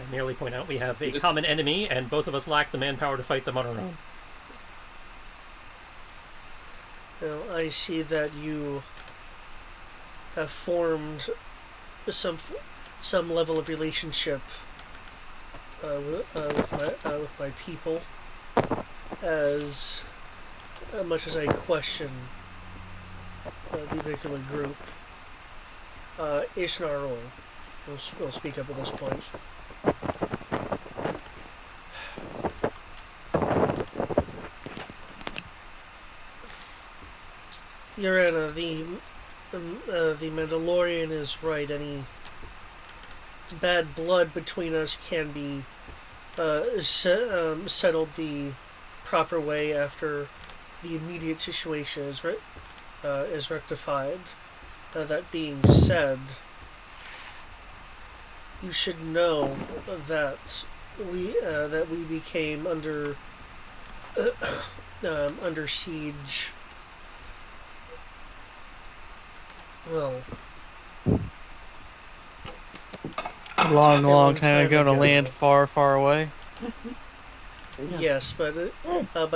merely point out we have a common enemy, and both of us lack the manpower to fight them on our own. Well, I see that you have formed some level of relationship with my people, as much as I question the particular group. Ishnar will speak up at this point. Yorana, the Mandalorian is right. Any bad blood between us can be settled the proper way after the immediate situation is rectified. That being said, you should know that we became under siege. Well, A long time ago in a land far, far away. Yes, but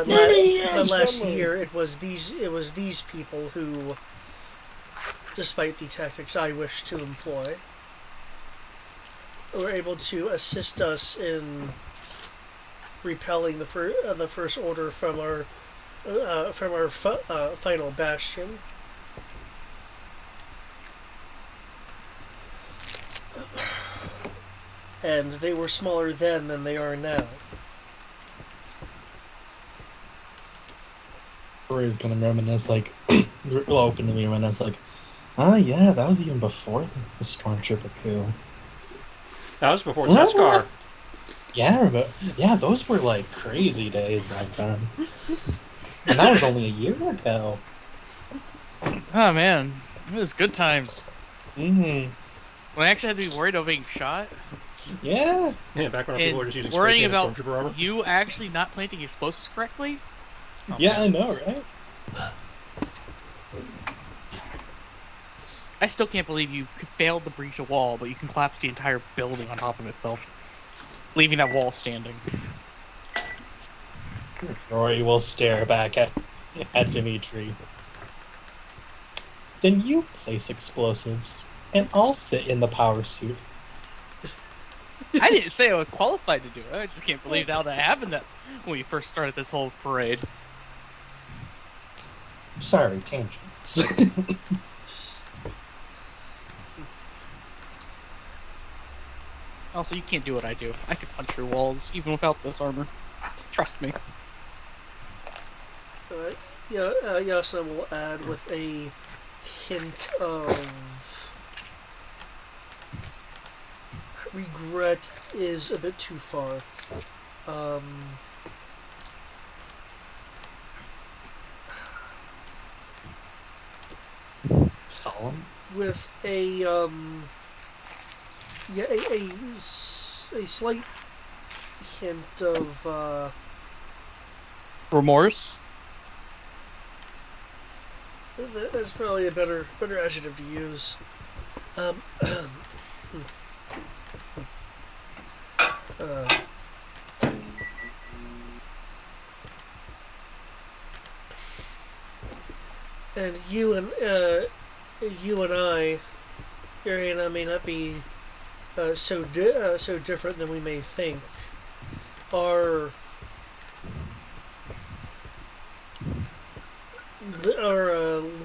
last year it was these people who, despite the tactics I wish to employ, were able to assist us in repelling the First Order from our final bastion. And they were smaller then than they are now. Corey's gonna reminisce, like, openly reminisce, like, oh yeah, that was even before the Stormtrooper coup. That was before Teskar. Yeah, yeah, those were like crazy days back then. And that was only a year ago. Oh man, it was good times. Mm-hmm. When I actually had to be worried about being shot. Yeah. Yeah, back when people were just using worrying spray about Stormtrooper armor. you actually not planting explosives correctly. Oh, yeah, man. I know, right? I still can't believe you failed to breach a wall, but you can collapse the entire building on top of itself, leaving that wall standing. Rory will stare back at Dimitri. Then you place explosives, and I'll sit in the power suit. I didn't say I was qualified to do it. I just can't believe how that happened when we first started this whole parade. Sorry, tangents. Also, you can't do what I do. I can punch through walls even without this armor. Trust me. Yasna will add with a hint of regret is a bit too far. Solemn? With a slight hint of remorse. That's probably a better adjective to use. And you and I, Ariana, may not be so different than we may think. Our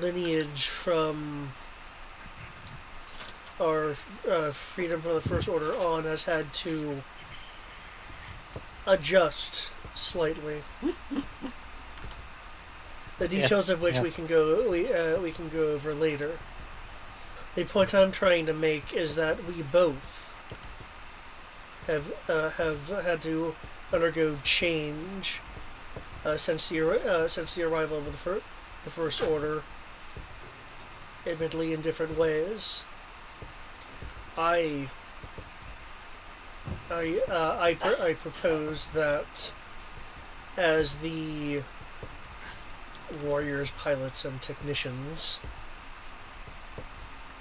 lineage from our freedom from the First Order on has had to adjust slightly. The details of which we can go over later. The point I'm trying to make is that we both have had to undergo change since the arrival of the First Order, admittedly in different ways. I propose that as the warriors, pilots, and technicians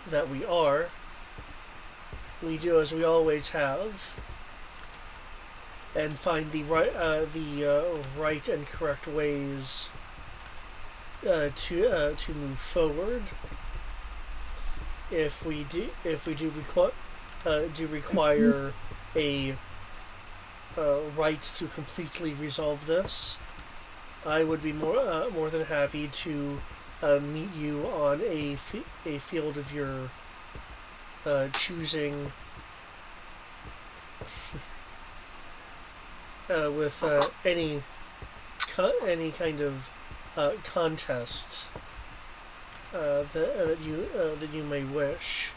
that we are, we do as we always have, and find the right and correct ways to move forward. If we do require a right to completely resolve this, I would be more than happy to meet you on a field of your choosing, with any kind of contest that you may wish.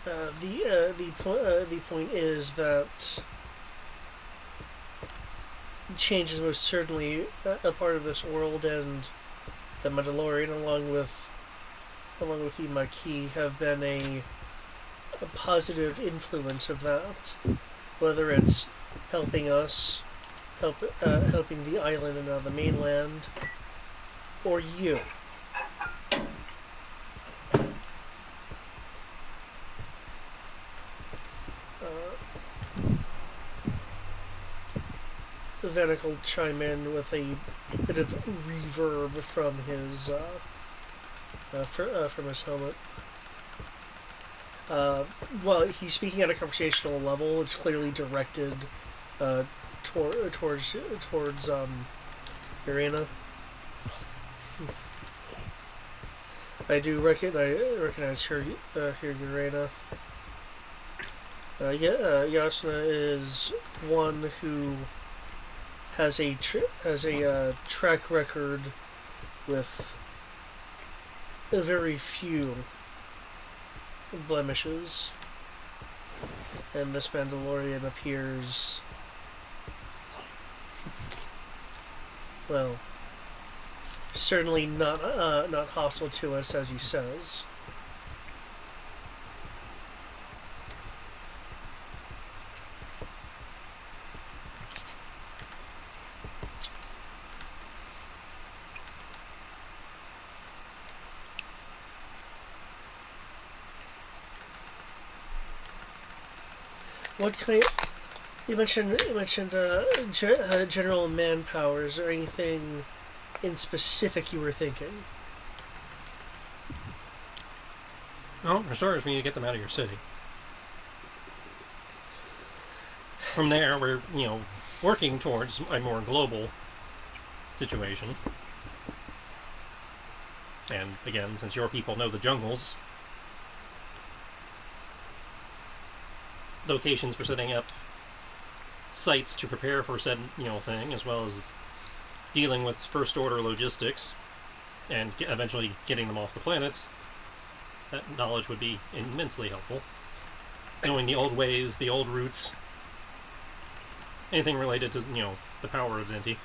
The point is that change is most certainly a part of this world, and the Mandalorian, along with the Maquis, have been a positive influence of that. Whether it's helping us, helping the island and the mainland, or you. Vanek will chime in with a bit of reverb from his from his helmet. While he's speaking at a conversational level, it's clearly directed towards Irina. I do recognize her, Irina. Yasna is one who has a track record with very few blemishes, and Miss Mandalorian appears, well, certainly not hostile to us, as he says. What kind? You mentioned general manpower. Is there anything in specific you were thinking? Well, for starters, we need to get them out of your city. From there, we're working towards a more global situation. And again, since your people know the jungles, locations for setting up sites to prepare for said thing, as well as dealing with first order logistics and eventually getting them off the planet, that knowledge would be immensely helpful. Knowing the old ways, the old routes, anything related to the power of Zinti.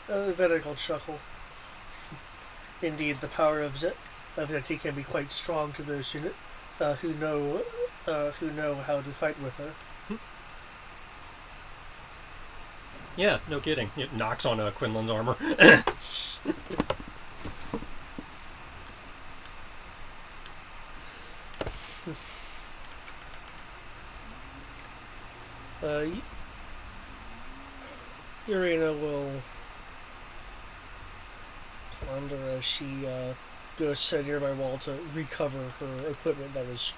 Vanek will chuckle. Indeed, the power of Zinti can be quite strong to those who know how to fight with her. Yeah, no kidding. It knocks on Quinlan's armor. Irina will plunder as she goes to a nearby wall to recover her equipment that was,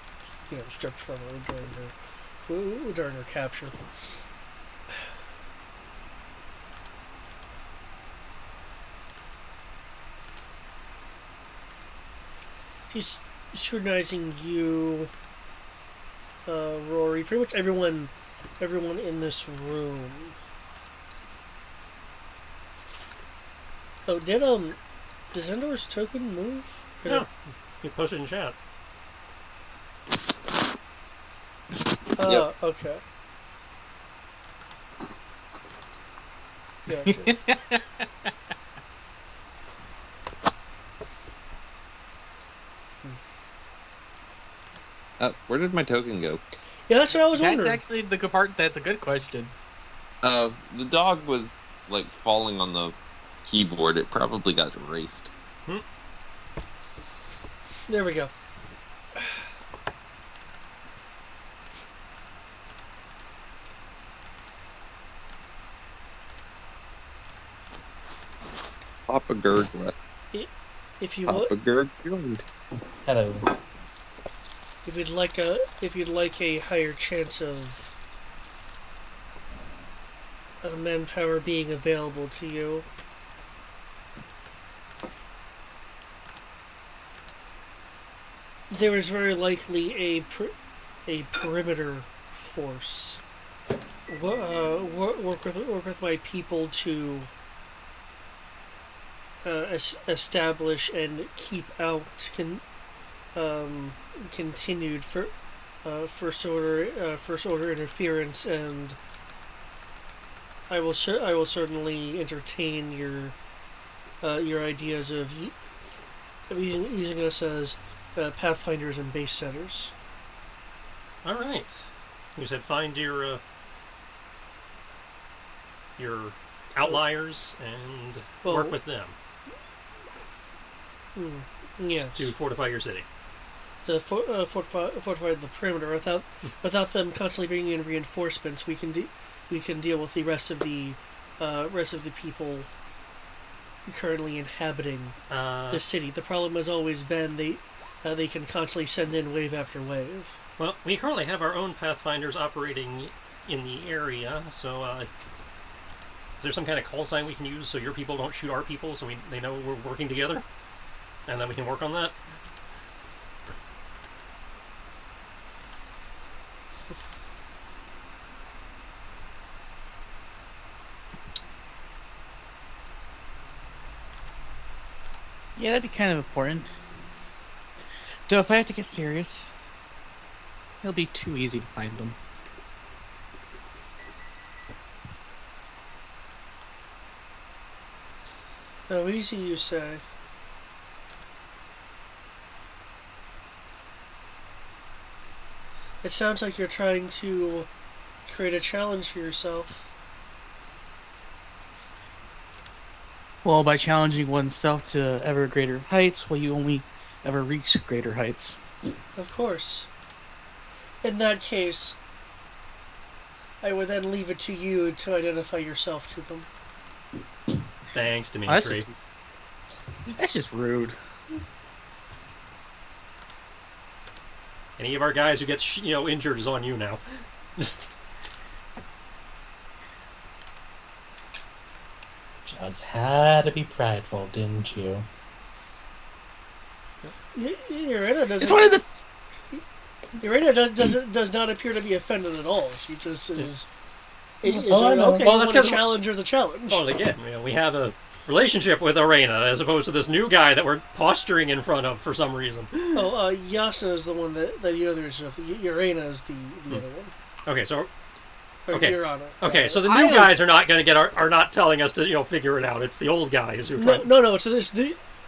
stripped from her during her capture. She's scrutinizing you, Rory. Pretty much everyone in this room. Oh, does Endor's token move? Yeah, you post it in chat. Oh, okay. Gotcha. Where did my token go? Yeah, that's what I was wondering. That's actually the good part. That's a good question. The dog was like falling on the keyboard. It probably got erased. There we go. Papa Gurgla. If you Papa Gurgla. Hello. if you'd like a higher chance of manpower being available to you, there is very likely a perimeter force. Work with my people to establish and keep out continued first order interference, and I will certainly entertain your ideas of using us as pathfinders and base setters. All right. You said find your outliers and work with them Yes. to fortify your city. To fortify the perimeter. Without them constantly bringing in reinforcements, we can deal with the rest of the people currently inhabiting the city. The problem has always been they can constantly send in wave after wave. Well, we currently have our own pathfinders operating in the area, so is there some kind of call sign we can use so your people don't shoot our people, so they know we're working together, and then we can work on that? Yeah, that'd be kind of important. Though if I have to get serious, it'll be too easy to find them. Oh, easy you say. It sounds like you're trying to create a challenge for yourself. Well, by challenging oneself to ever greater heights, will you only ever reach greater heights? Of course. In that case, I would then leave it to you to identify yourself to them. Thanks, Dimitri. That's just rude. Any of our guys who gets injured is on you now. Just had to be prideful, didn't you? Irena doesn't. It's one of the. Irena does not appear to be offended at all. She just is. I know. Okay, Well, that's the 'cause- challenge or the challenge. Well, again, we have a relationship with Arena as opposed to this new guy that we're posturing in front of for some reason. Oh, Yasna is the one that the others. Irena is the other one. Okay, so Or Okay. Urana. okay, so the new guys are not going to get are not telling us to figure it out. It's the old guys who are trying. No. So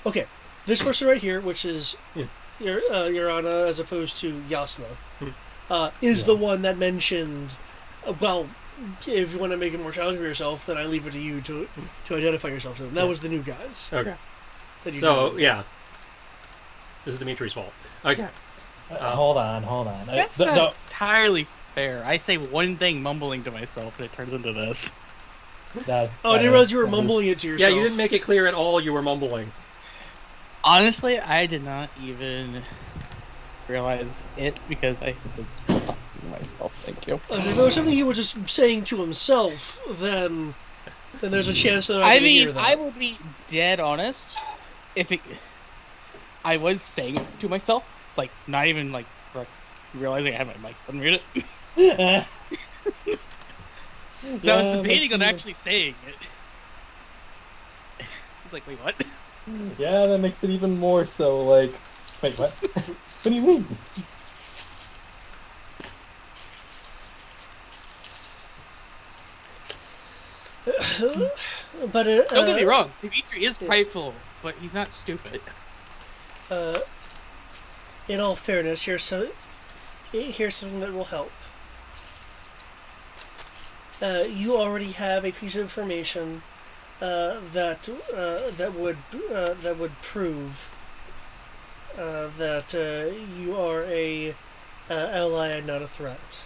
okay, this person right here, which is Yeah. Urana as opposed to Yasna, Hmm. is Yeah. the one that mentioned. Well, if you want to make it more challenging for yourself, then I leave it to you to identify yourself to them. That was the new guys. Okay. That you So did. yeah, this is Dimitri's fault. Okay. Hold on. That's No, not entirely fair. I say one thing mumbling to myself, and it turns into this. that- Oh, I that didn't realize is- you were that is- mumbling it to Yeah, yourself. you didn't make it clear at all. You were mumbling. Honestly, I did not even realize it because I was talking to myself. Thank you. If it was something he was just saying to himself, then there's a chance that I I hear mean, that. I will be dead honest. I was saying it to myself, like not even realizing I had my mic unmuted. So I was debating on actually saying it. I was like, wait, what? Yeah, that makes it even more so. Like, wait, what? What do you mean? But Don't get me wrong, Dimitri is prideful, but he's not stupid. In all fairness, here's something that will help. You already have a piece of information that would prove that you are a ally and not a threat.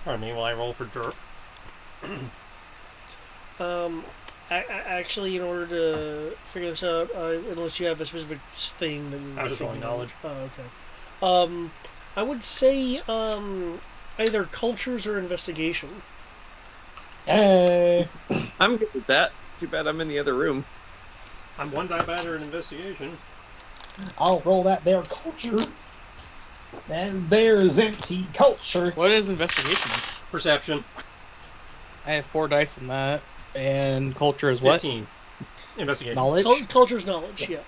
Pardon me, while I roll for derp. Actually, in order to figure this out, unless you have a specific thing that you're I was just rolling thinking of. knowledge. Oh, okay. I would say either cultures or investigation. Hey, I'm good with that. Too bad I'm in the other room. I'm one die better in investigation. I'll roll that there culture. And there's empty culture. What is investigation? Perception. I have 4 dice in that. And culture is what? 15. Investigation. Knowledge? Culture's knowledge, yeah.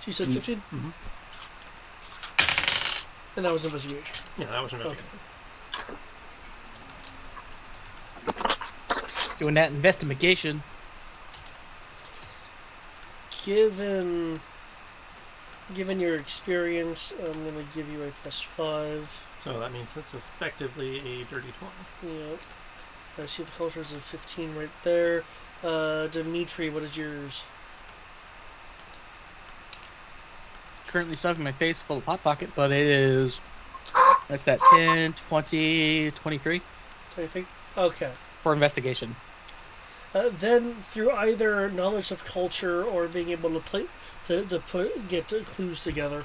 So you said 15? Mm-hmm. And that was investigation. Yeah, that was investigation. Doing that investigation. Given your experience, I'm going to give you a +5. So that means it's effectively a dirty 20. Yep. I see the cultures of 15 right there. Dimitri, what is yours? Currently stuffing my face full of Hot Pocket, but it is... What's that? 10, 20, 23? 23? Okay. For investigation. Then, through either knowledge of culture or being able to play, get clues together,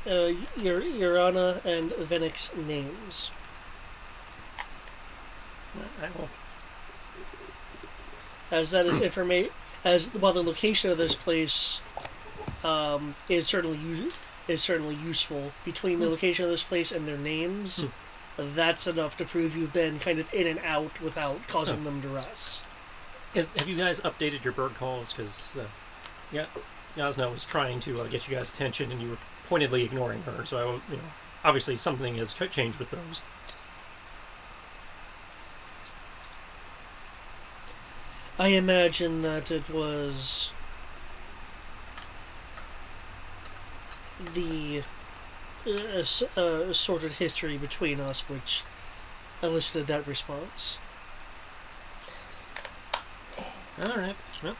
Urana and Venix's names. I will. As that is while the location of this place is certainly useful, between the location of this place and their names, that's enough to prove you've been kind of in and out without causing them duress. Have you guys updated your bird calls? Because Yasna was trying to get you guys' attention, and you were pointedly ignoring her. So obviously something has changed with those. I imagine that it was the sordid history between us which elicited that response. All right. Well,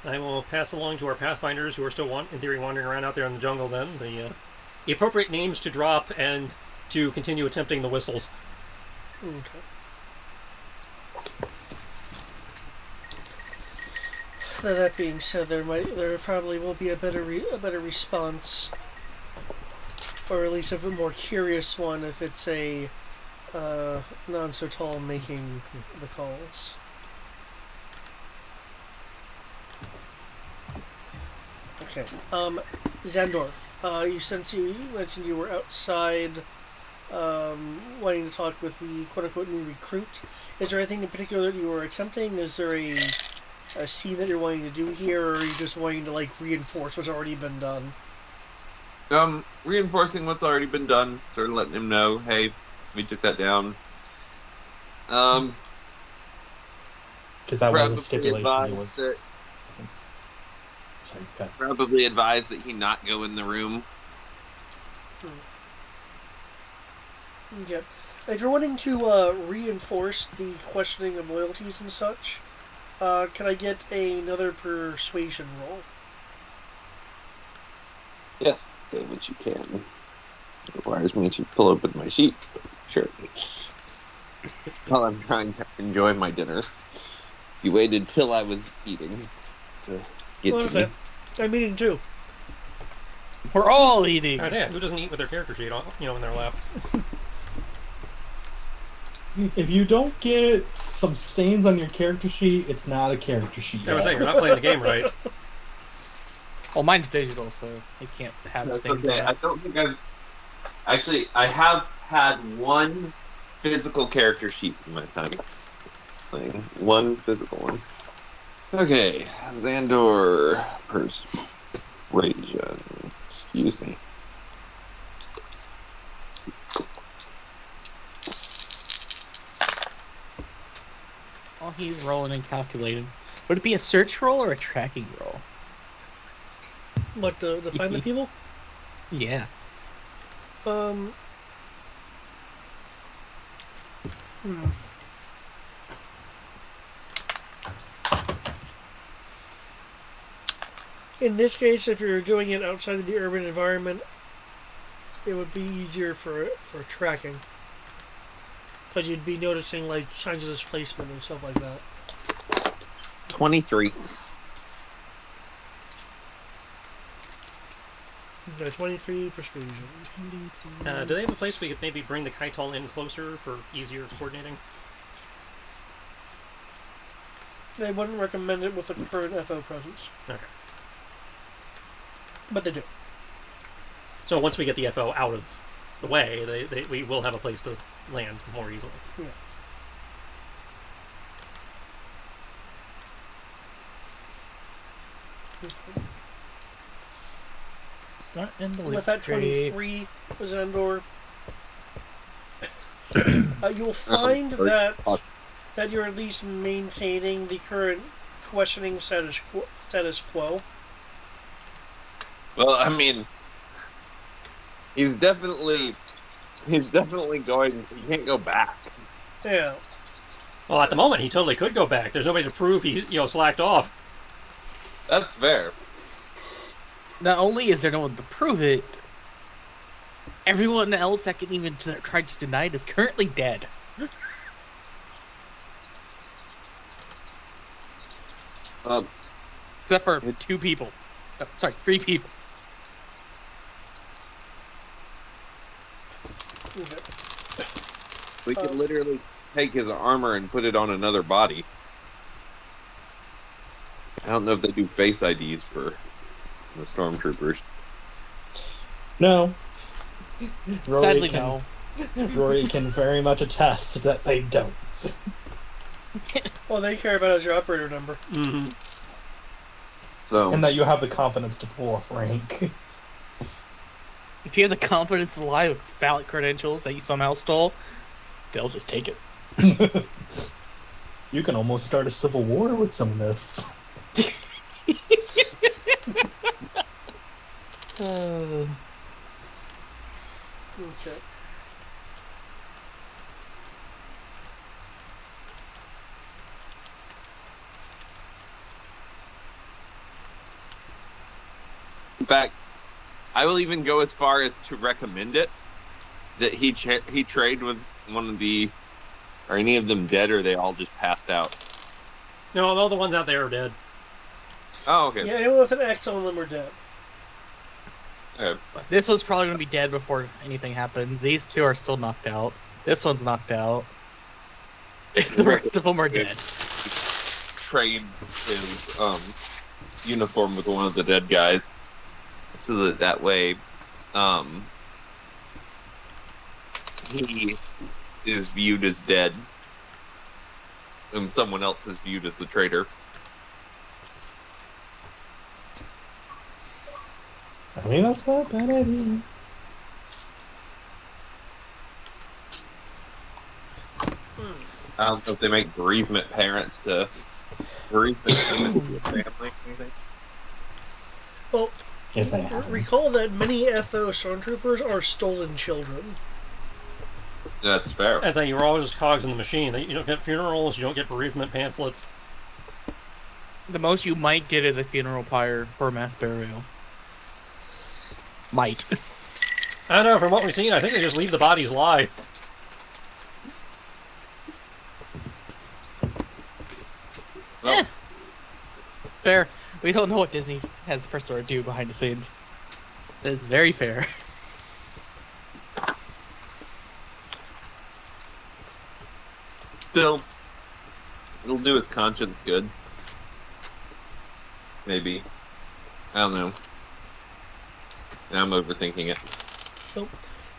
I will pass along to our pathfinders who are still, in theory, wandering around out there in the jungle. Then the appropriate names to drop and to continue attempting the whistles. Okay. That being said, there probably will be a better response, or at least a more curious one if it's a non so tall making the calls. Okay. Xandor, since you mentioned you were outside, wanting to talk with the quote-unquote new recruit, is there anything in particular that you were attempting? Is there a scene that you're wanting to do here, or are you just wanting to reinforce what's already been done? Reinforcing what's already been done, sort of letting him know, hey, we took that down. Because that was a stipulation. Probably advise that he not go in the room. Okay. If you're wanting to reinforce the questioning of loyalties and such, can I get another persuasion roll? Yes, David, you can. It requires me to pull open my sheet. Sure. While I'm trying to enjoy my dinner. You waited till I was eating to get to me. I'm eating too. We're all eating. Yeah, who doesn't eat with their character sheet, in their lap? If you don't get some stains on your character sheet, it's not a character sheet. I was saying, you're not playing the game right. Well, mine's digital, so it can't have stains. Okay. I don't think I have had one physical character sheet in my time playing. One physical one. Okay, Xandor Persuasion. Excuse me. Oh, he's rolling and calculating. Would it be a search roll or a tracking roll? What, to find the people? Yeah. In this case, if you're doing it outside of the urban environment, it would be easier for tracking. Because you'd be noticing like signs of displacement and stuff like that. 23. No, 23 persuasion. Do they have a place we could maybe bring the Kaitol in closer for easier coordinating? They wouldn't recommend it with the current FO presence. Okay. But they do. So once we get the FO out of the way, we will have a place to land more easily. Yeah. It's not Endor. With that 23 was Endor. You'll find that you're at least maintaining the current questioning status quo. Well, I mean, he's definitely going. He can't go back. Yeah. Well, at the moment, he totally could go back. There's nobody to prove he, slacked off. That's fair. Not only is there no one to prove it, everyone else that can even try to deny it is currently dead. Except for 2 people. Oh, sorry, 3 people. Okay. We could literally take his armor and put it on another body. I don't know if they do face IDs for the stormtroopers. No. Sadly, no. Rory can very much attest that they don't. Well, they care about is your operator number. Mm-hmm. So, And that you have the confidence to pull off rank. If you have the confidence to lie with ballot credentials that you somehow stole, they'll just take it. You can almost start a civil war with some of this. Okay. in fact, I will even go as far as to recommend it that he trade with one of the. Are any of them dead, or are they all just passed out? No, all the ones out there are dead. Oh, okay. Yeah, anyone with an X on them are dead. Okay. This one's probably going to be dead before anything happens. These 2 are still knocked out. This one's knocked out. The rest of them are dead. Trade his uniform with one of the dead guys, so that way, he is viewed as dead, and someone else is viewed as the traitor. I mean, that's not a bad idea. I don't know if they make bereavement parents to bereavement family. Anything. Well, If they have. recall that many FO stormtroopers are stolen children. That's fair. That's how you're all just cogs in the machine. You don't get funerals, you don't get bereavement pamphlets. The most you might get is a funeral pyre or mass burial. Might. I don't know, from what we've seen, I think they just leave the bodies lie. Well, Fair. We don't know what Disney has the first order do behind the scenes. It's very fair. still, it'll do his conscience good. Maybe. I don't know. Now I'm overthinking it. So,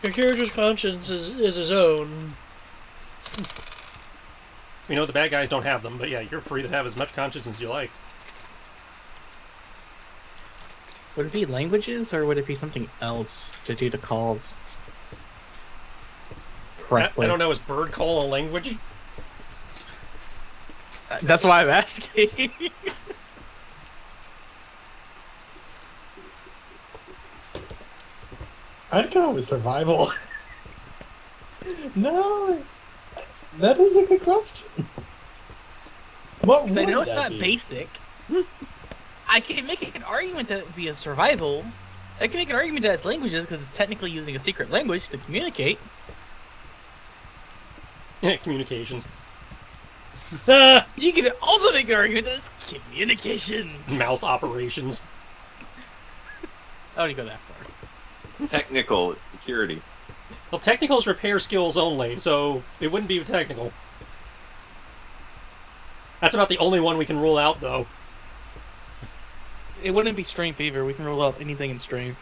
your character's conscience is his own. We know the bad guys don't have them, but yeah, you're free to have as much conscience as you like. Would it be languages, or would it be something else to do the calls correctly? I don't know, is bird call a language? That's why I'm asking. I'd go with survival. No, that is a good question. What would I know it's that not be? basic. I can make an argument that it would be a survival. I can make an argument that it's languages because it's technically using a secret language to communicate. Communications. You can also make an argument that it's communication. Mouth operations. I wouldn't go that far. Technical security. Well, technical is repair skills only, so it wouldn't be technical. That's about the only one we can rule out, though. It wouldn't be strength either. We can rule out anything in strength.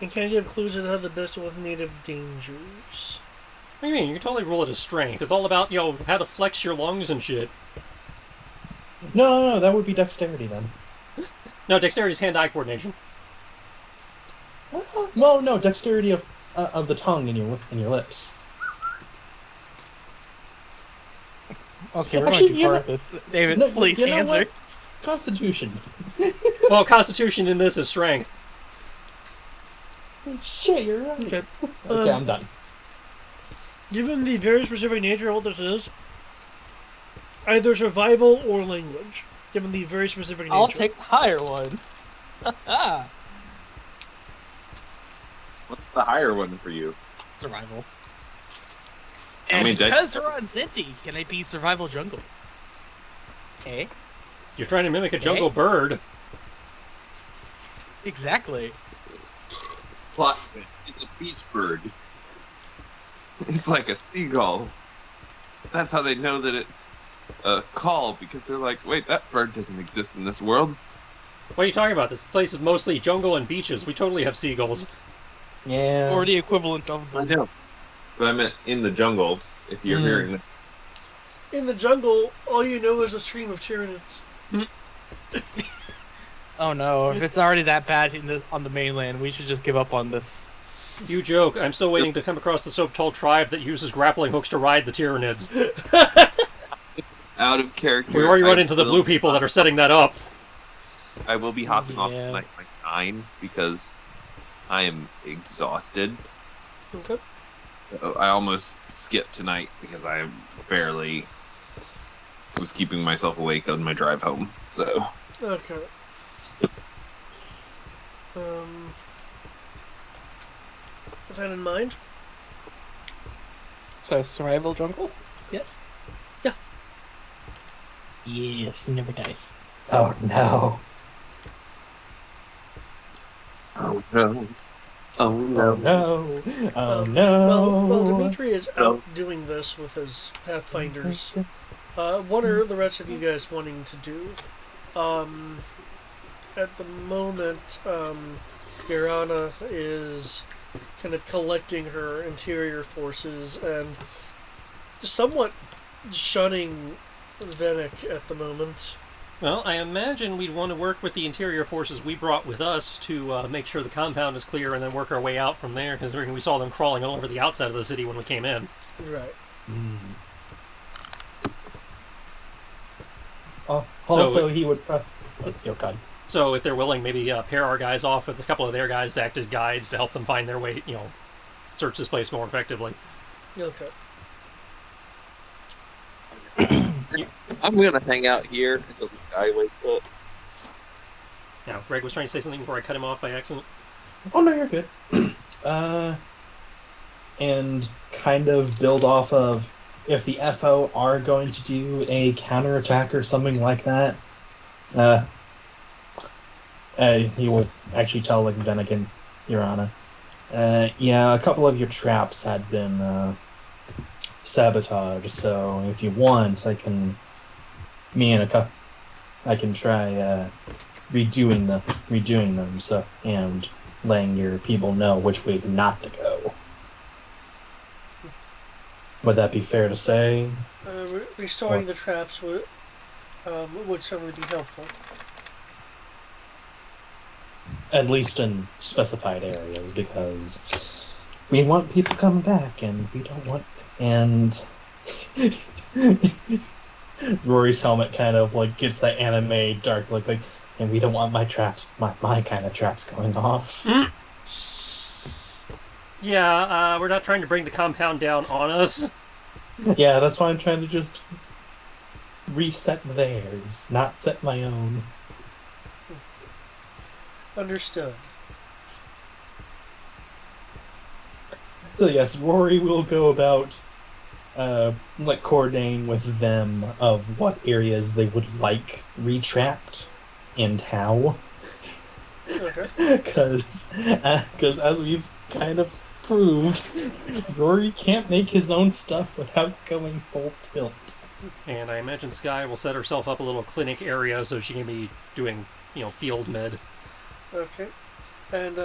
And can you give clues as to how the best with native dangers? What do you mean? You can totally rule it as strength. It's all about, how to flex your lungs and shit. No, that would be dexterity then. No, dexterity is hand-eye coordination. Well, no, dexterity of the tongue in your lips. Okay, we're Actually, going too far with this. David, No, please you know answer. what? Constitution. Well, Constitution in this is strength. Shit, you're right. Okay. Okay, I'm done. Given the very specific nature of what this is, either survival or language. Given the very specific nature. I'll take the higher one. What's the higher one for you? Survival. I And mean, because we're on Zinti, can it be survival jungle? Eh? You're trying to mimic a jungle Okay. bird. Exactly. Plot twist. It's a beach bird. It's like a seagull. That's how they know that it's a call, because they're like, wait, that bird doesn't exist in this world. What are you talking about? This place is mostly jungle and beaches. We totally have seagulls. Yeah. Or the equivalent of I the... know. But I meant in the jungle, if you're hearing that. In the jungle, all you know is a stream of Tyranids. Oh no, if it's already that bad on the mainland, we should just give up on this. You joke. I'm still waiting to come across the Soaptol tribe that uses grappling hooks to ride the Tyranids. Out of character. We already run I into the will- blue people that are setting that up. I will be hopping off Yeah. tonight by 9 because I am exhausted. Okay. I almost skipped tonight because I barely was keeping myself awake on my drive home. So Okay. With that in mind, So, survival jungle? Yes? Yeah. Yes, never dies. Oh no. oh no, oh Oh no. no. Oh well, no. Dimitri is out doing this with his Pathfinders. What are the rest of you guys wanting to do? At the moment, Irana is kind of collecting her interior forces and somewhat shunning Venek at the moment. Well, I imagine we'd want to work with the interior forces we brought with us to make sure the compound is clear and then work our way out from there, because we saw them crawling all over the outside of the city when we came in. Right. Also, he would. Oh god. So if they're willing, maybe pair our guys off with a couple of their guys to act as guides to help them find their way, search this place more effectively. Okay. I'm gonna hang out here until the guy wakes up. Now, Greg was trying to say something before I cut him off by accident. Oh no, you're good. And kind of build off of if the FO are going to do a counterattack or something like that. He would actually tell like Venek and Irana. Yeah, a couple of your traps had been sabotaged. So if you want, I can try redoing them. So and letting your people know which ways not to go. Would that be fair to say? Restoring the traps would certainly be helpful. At least in specified areas, because we want people coming back, and we don't want. And Rory's helmet kind of like gets that anime dark look, like, and we don't want my traps, my kind of traps going off. Yeah, we're not trying to bring the compound down on us. Yeah, that's why I'm trying to just reset theirs, not set my own. Understood. So yes, Rory will go about like coordinating with them of what areas they would like retrapped and how. Okay. Because as we've kind of proved, Rory can't make his own stuff without going full tilt. And I imagine Sky will set herself up a little clinic area so she can be doing, field med. Okay. And,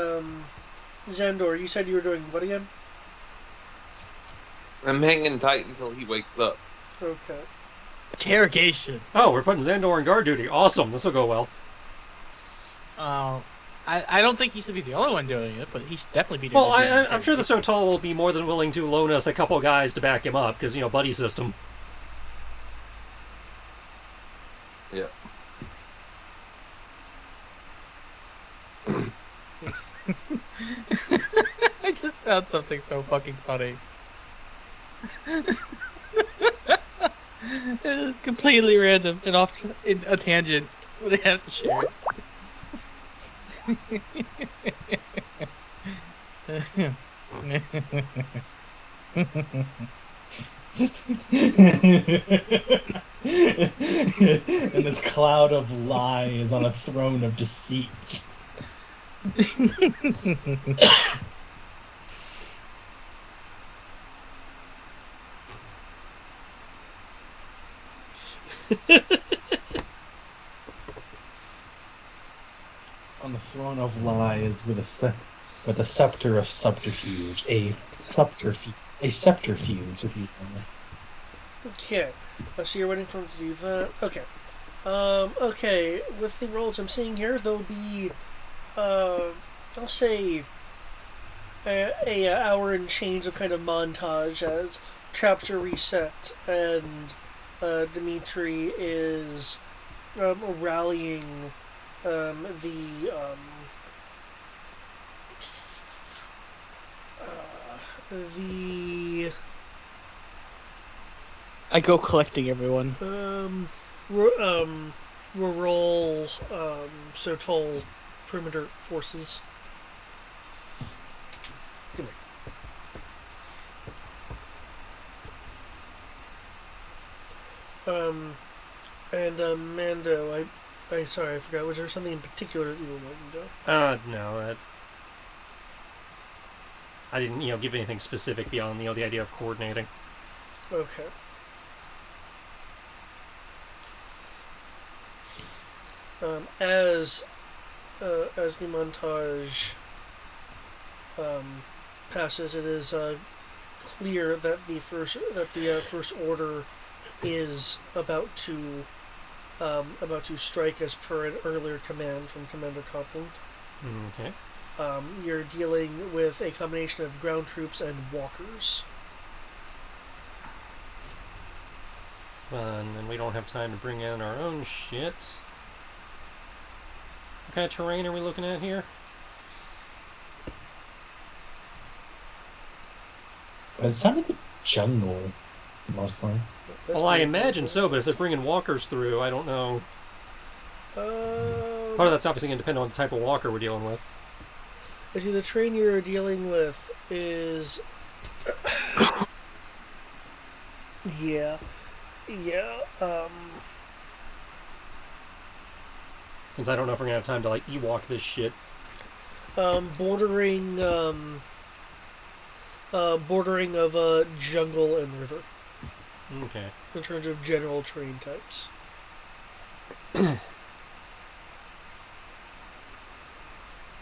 Xandor, you said you were doing what again? I'm hanging tight until he wakes up. Okay. Interrogation. Oh, we're putting Xandor on guard duty. Awesome. This will go well. I don't think he should be the only one doing it, but he should definitely be doing Well, it. I'm sure the Sotal will be more than willing to loan us a couple guys to back him up, because, buddy system. Yeah. I just found something so fucking funny. It is completely random and off in a tangent, but I have to share And this cloud of lies on a throne of deceit. On the throne of lies with a scepter of subterfuge, a subterfuge, if you will. Okay. So you're waiting for him to do that. Okay. Okay. With the rolls I'm seeing here, there'll be, I'll say, a hour and change of kind of montage as traps are reset and Dimitri is rallying the I go collecting everyone. rural Sotal perimeter forces. Come here. And Mando, I sorry, I forgot. Was there something in particular that you were wanting to do? No, I didn't, give anything specific beyond, the idea of coordinating. Okay. As the montage passes, it is clear that the first order is about to strike as per an earlier command from Commander Copland. Okay. You're dealing with a combination of ground troops and walkers. Fun, and we don't have time to bring in our own shit. What kind of terrain are we looking at here? It sounded like jungle, mostly. That's Well, I the- imagine so, but if they're bringing walkers through, I don't know. Part of that's obviously going to depend on the type of walker we're dealing with. I see the terrain you're dealing with is yeah. Since I don't know if we're going to have time to, Ewok this shit. Bordering of jungle and river Okay. in terms of general terrain types.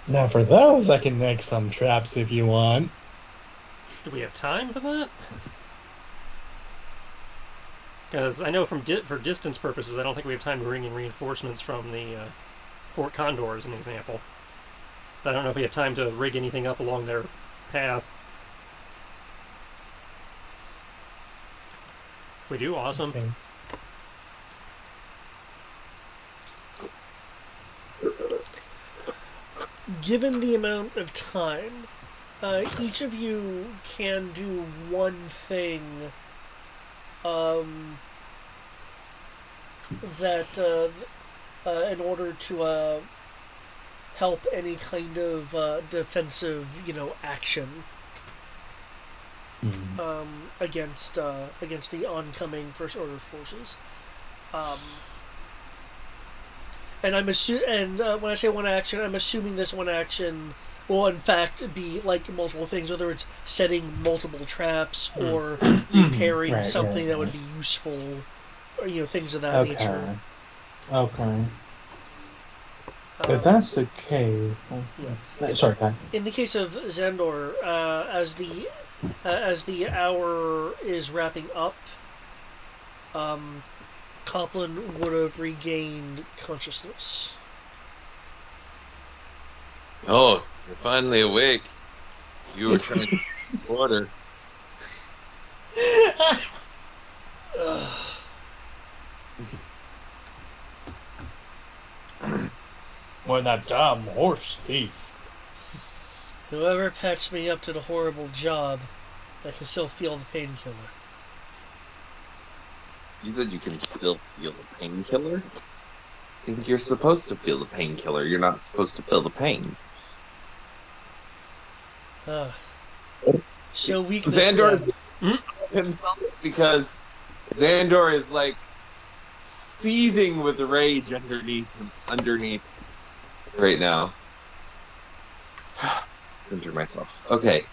Now for those, I can make some traps if you want. Do we have time for that? Because I know for distance purposes, I don't think we have time to bring in reinforcements from the Fort Condor as an example. But I don't know if we have time to rig anything up along their path. If we do, awesome. Okay. Given the amount of time, each of you can do one thing that in order to help any kind of defensive, action against the oncoming First Order forces. And when I say one action, I'm assuming this one action will in fact be like multiple things, whether it's setting multiple traps or repairing Right, something right, that would right. be useful, or things of that nature. Okay. If that's the case, sorry, Pat. In the case of Xandor, as the hour is wrapping up, Copland would have regained consciousness. Oh, you're finally awake. You were trying to order. When that damn horse thief. Whoever patched me up did a horrible job. I can still feel the painkiller. You said you can still feel the painkiller? I think you're supposed to feel the painkiller. You're not supposed to feel the pain. So weakness. Xandor himself, because Xandor is like seething with rage underneath right now. Center myself. Okay.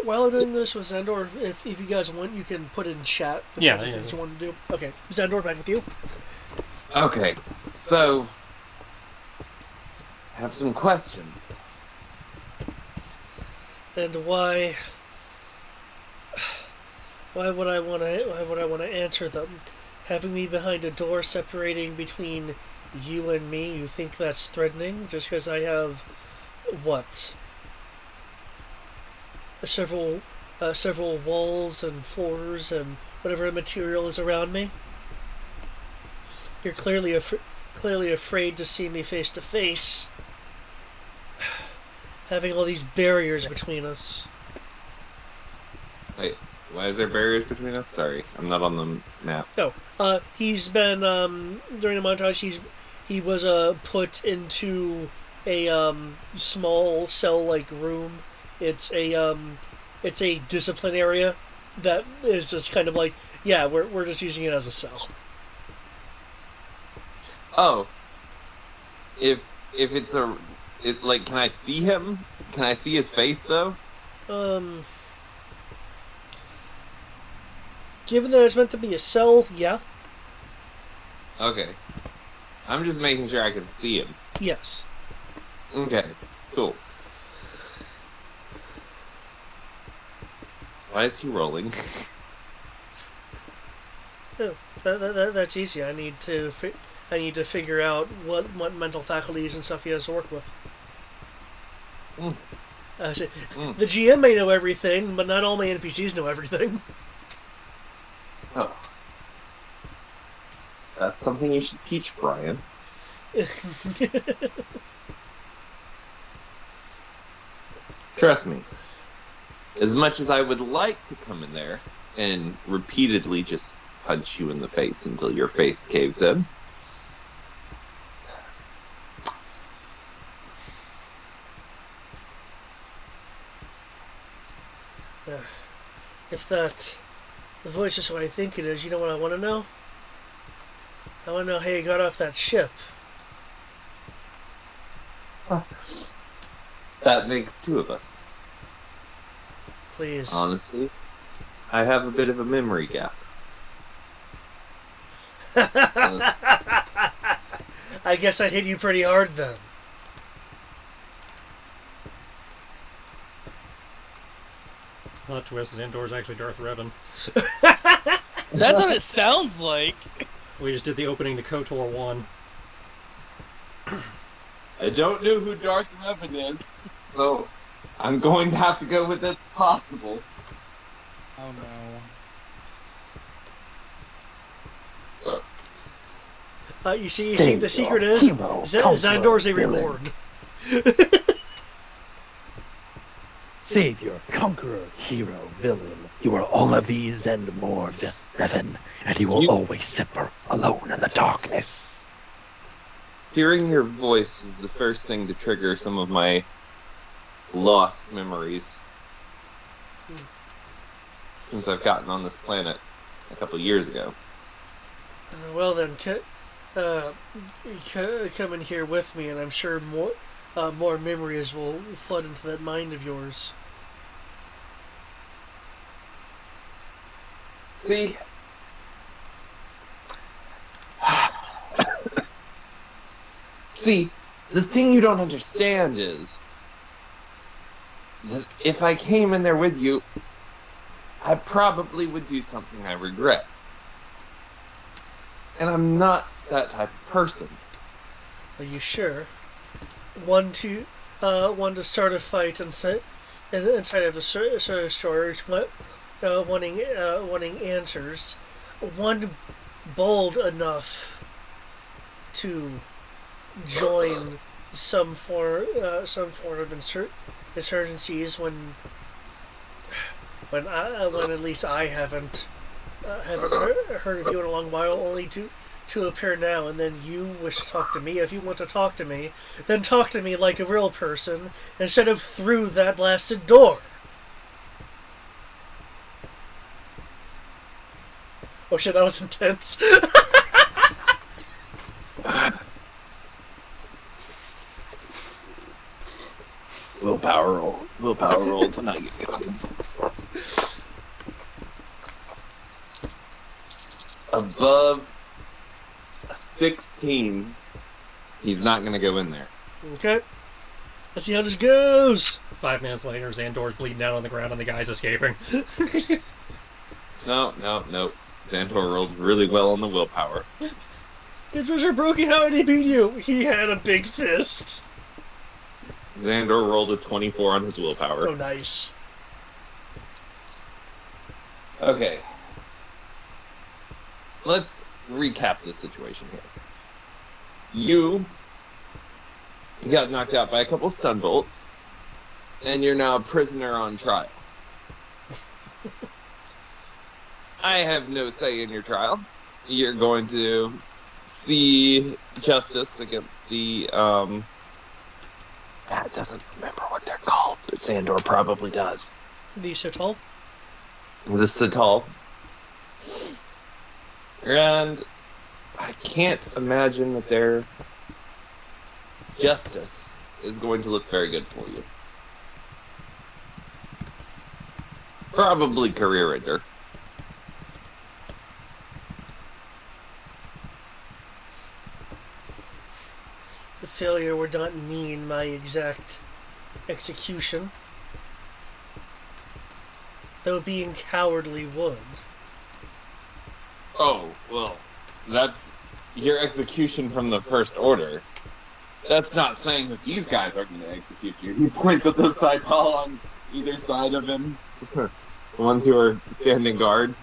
While I'm doing this with Xandor, if you guys want, you can put in chat the things you want to do. Okay, Xandor, back with you. Okay, so I have some questions. And why would I want to answer them? Having me behind a door separating between you and me, you think that's threatening? Just because I have several walls and floors and whatever material is around me? You're clearly afraid to see me face to face, having all these barriers between us. Wait, why is there barriers between us? Sorry, I'm not on the map. No, he's been during the montage. He was put into a small cell-like room. It's a discipline area that is just kind of like, yeah, we're just using it as a cell. Oh, if it's like, can I see him? Can I see his face though? Given that it's meant to be a cell, yeah. Okay, I'm just making sure I can see him. Yes. Okay, cool. Why is he rolling? Oh, that's easy. I need to figure out what mental faculties and stuff he has to work with. The GM may know everything, but not all my NPCs know everything. Oh. That's something you should teach, Brian. Trust me. As much as I would like to come in there and repeatedly just punch you in the face until your face caves in, if the voice is what I think it is, you know what I want to know? I want to know how you got off that ship. that makes two of us. Please. Honestly, I have a bit of a memory gap. I guess I hit you pretty hard then. Plot twist, Xandor's actually Darth Revan. That's what it sounds like. We just did the opening to KOTOR 1. I don't know who Darth Revan is, so I'm going to have to go with this possible. Oh no. You see, the secret is Xandor's a reborn. Savior, conqueror, hero, villain. You are all of these and more, Revan, and you will always suffer alone in the darkness. Hearing your voice was the first thing to trigger some of my lost memories. Since I've gotten on this planet a couple years ago. Well then, come in here with me, and I'm sure more memories will flood into that mind of yours. See? See, the thing you don't understand is that if I came in there with you, I probably would do something I regret. And I'm not that type of person. Are you sure? One to start a fight inside of the storage, wanting answers. One bold enough to join some form of insurgencies when at least I haven't heard of you in a long while, only to appear now, and then you wish to talk to me. If you want to talk to me, then talk to me like a real person instead of through that blasted door. Oh shit, that was intense. Willpower roll to not get going. Above a 16, he's not going to go in there. Okay. Let's see how this goes. 5 minutes later, Xandor's bleeding out on the ground and the guy's escaping. No. Xandor rolled really well on the willpower. It was broken. How did he beat you? He had a big fist. Xandor rolled a 24 on his willpower. Oh, nice. Okay. Let's recap the situation here. You got knocked out by a couple stun bolts, and you're now a prisoner on trial. I have no say in your trial. You're going to see justice against the, Matt doesn't remember what they're called, but Xandor probably does. The Sital? The Sital. And I can't imagine that their justice is going to look very good for you. Probably career ender. The failure would not mean my exact execution, though being cowardly would. Oh, well, that's your execution from the First Order. That's not saying that these guys are going to execute you. He points at the Sital on either side of him. The ones who are standing guard.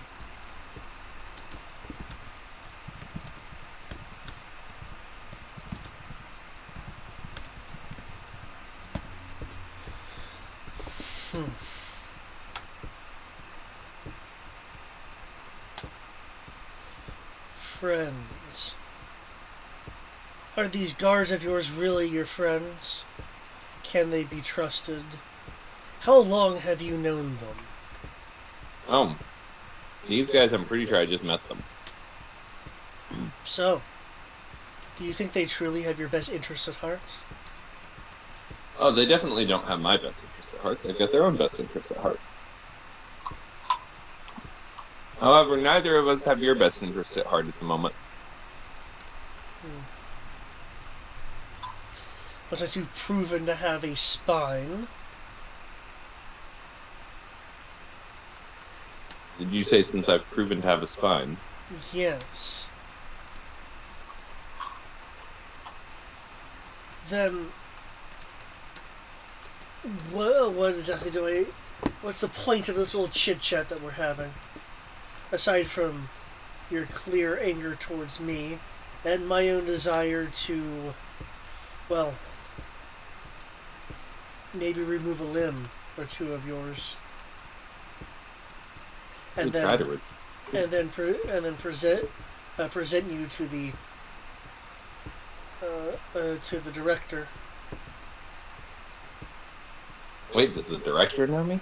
Friends. Are these guards of yours really your friends? Can they be trusted? How long have you known them? Oh, these guys, I'm pretty sure I just met them. So, do you think they truly have your best interests at heart? Oh, they definitely don't have my best interests at heart. They've got their own best interests at heart. However, neither of us have your best interests at heart at the moment. But as you've proven to have a spine. Did you say since I've proven to have a spine? Yes. Then, what exactly what's the point of this little chit-chat that we're having? Aside from your clear anger towards me, and my own desire to, well, maybe remove a limb or two of yours. And then present you to the to the director. Wait, does the director know me?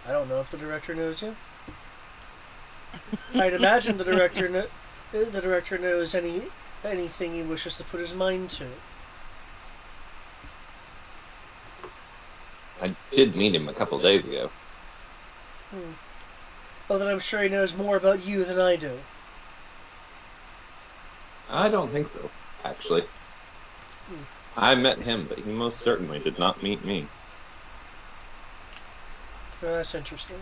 I don't know if the director knows you. I'd imagine the director knows anything he wishes to put his mind to. I did meet him a couple days ago. Well, then I'm sure he knows more about you than I do. I don't think so, actually. I met him, but he most certainly did not meet me. Well, that's interesting.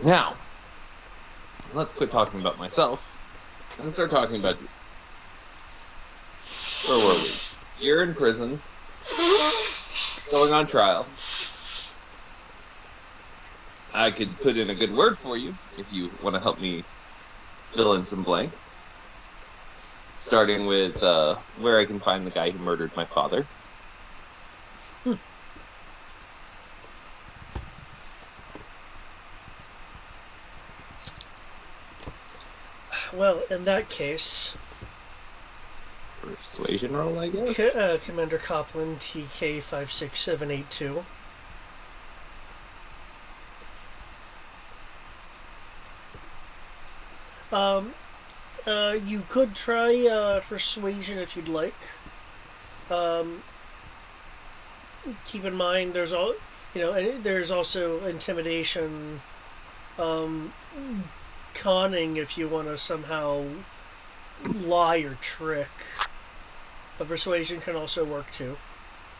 Now, let's quit talking about myself and start talking about you. Where were we? You're in prison, going on trial. I could put in a good word for you if you want to help me fill in some blanks. Starting with where I can find the guy who murdered my father. Well, in that case, Persuasion roll, I guess? Commander Copland, TK 56782. You could try persuasion if you'd like. Keep in mind, there's there's also intimidation, conning if you want to somehow lie or trick. But persuasion can also work too,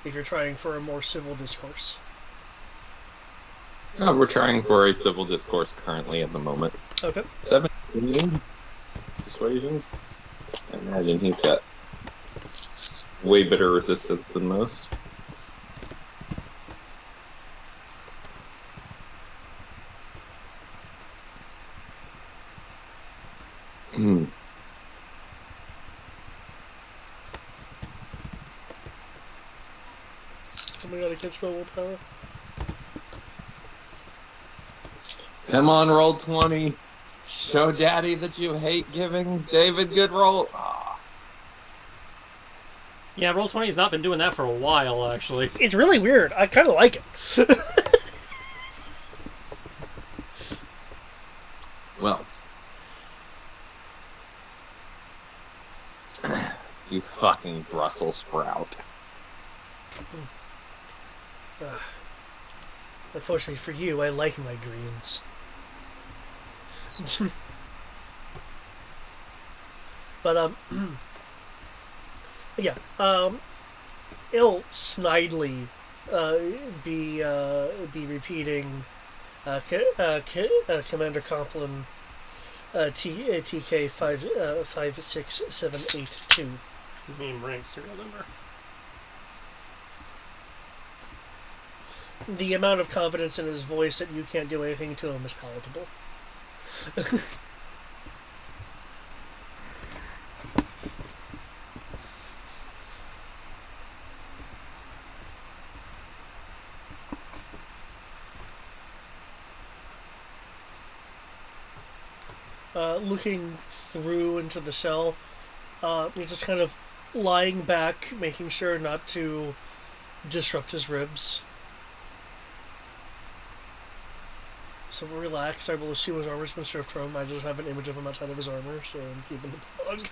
if you're trying for a more civil discourse. We're trying for a civil discourse currently at the moment. Okay. 17 persuasion. I imagine he's got way better resistance than most. Oh my god, I can't spell willpower. Come on, roll 20. Show Daddy that you hate giving David good roll. Yeah, Roll20 has not been doing that for a while, actually. It's really weird. I kind of like it. Well, you fucking Brussels sprout. Unfortunately for you, I like my greens. But yeah, it'll snidely be repeating Commander Compline TK 56782. You mean rank serial number? The amount of confidence in his voice that you can't do anything to him is palatable. Looking through into the cell, he's just kind of lying back, making sure not to disrupt his ribs. So relax. I will assume his armor's been stripped from him. I just have an image of him outside of his armor, so I'm keeping the bug.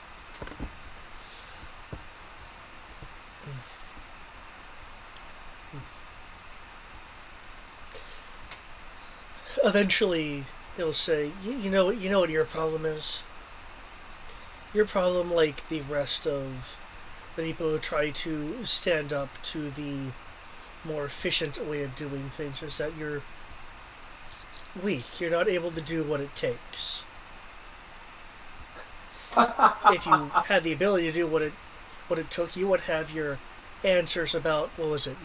Eventually, he'll say, "You know what your problem is. Your problem, like the rest of the people who try to stand up to the more efficient way of doing things, is that you're weak. You're not able to do what it takes. If you had the ability to do what it took, you would have your answers about, what was it,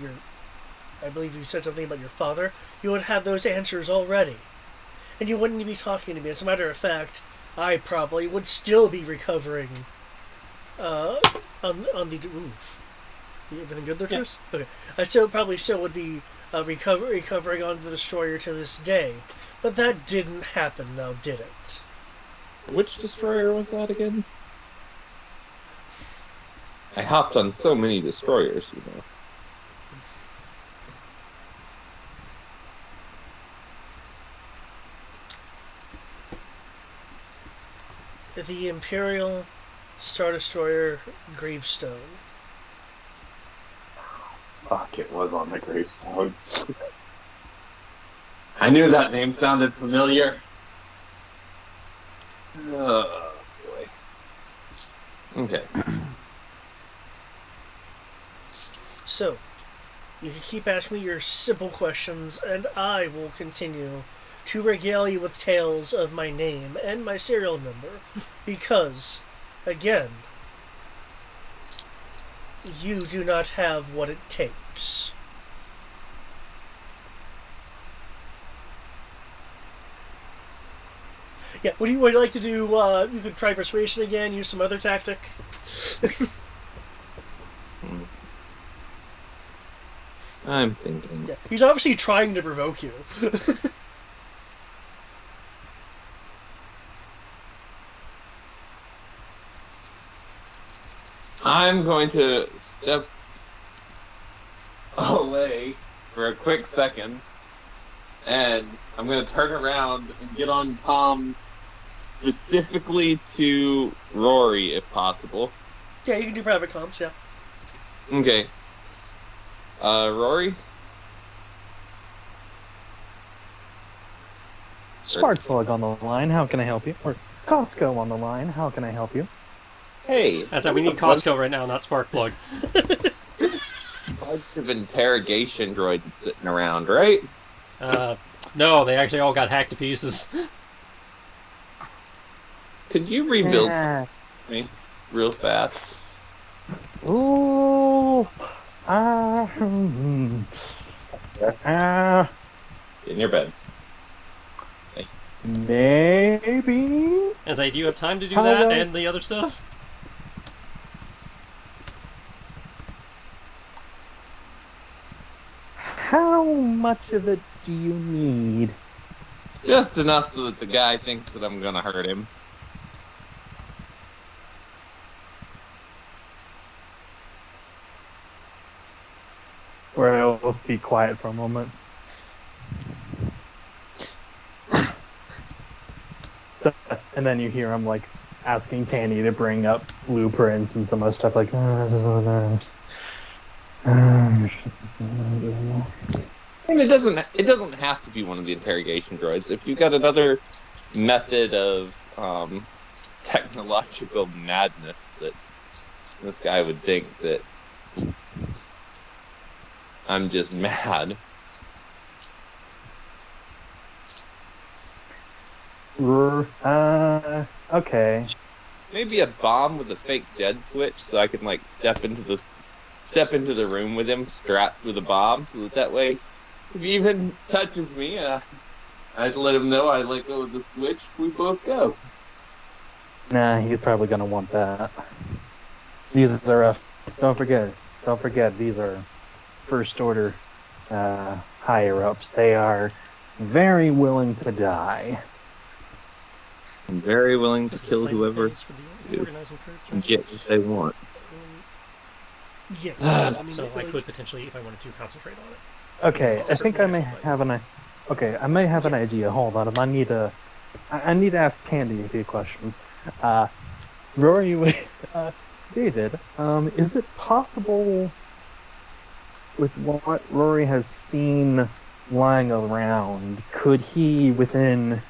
I believe you said something about your father. You would have those answers already. And you wouldn't be talking to me. As a matter of fact, I probably would still be recovering on the roof. Everything good there, Chris? Yeah. Okay. I probably still would be recovering on the destroyer to this day. But that didn't happen, now did it? Which destroyer was that again? I hopped on so many destroyers, you know. The Imperial Star Destroyer Gravestone. Fuck, it was on the gravestone. I knew that name sounded familiar. Oh, boy. Okay. So, you can keep asking me your simple questions, and I will continue to regale you with tales of my name and my serial number, because, again, you do not have what it takes. Yeah, would you like to do, you could try persuasion again, use some other tactic? I'm thinking. Yeah, he's obviously trying to provoke you. I'm going to step away for a quick second, and I'm going to turn around and get on comms specifically to Rory, if possible. Yeah, you can do private comms, yeah. Okay. Rory? Sparkplug on the line, how can I help you? Or Costco on the line, how can I help you? Hey. That's how we need Costco right now, not Sparkplug. Bunch of interrogation droids sitting around, right? No, they actually all got hacked to pieces. Could you rebuild me real fast? Ooh. In your bed. Maybe. And say, do you have time to do How that about- and the other stuff? How much of it do you need? Just enough so that the guy thinks that I'm gonna hurt him. Or I'll be quiet for a moment. So, and then you hear him like asking Tanny to bring up blueprints and some other stuff like. And it doesn't have to be one of the interrogation droids. If you've got another method of technological madness that this guy would think that I'm just mad. Okay. Maybe a bomb with a fake Jed switch, so I can like step into the room with him strapped with a bomb, so that way, if he even touches me, I'd let him know I let go of the switch. We both go. Nah, he's probably gonna want that. These are don't forget, these are first order higher ups. They are very willing to die. I'm very willing to Is the kill plan whoever phase for the organizing troops? and get what they want. Yeah, I mean, So I like, could potentially, if I wanted to, concentrate on it. Okay, I think I may have an idea. Hold on, I need to ask Tandy a few questions. Rory, David, is it possible with what Rory has seen lying around, could he within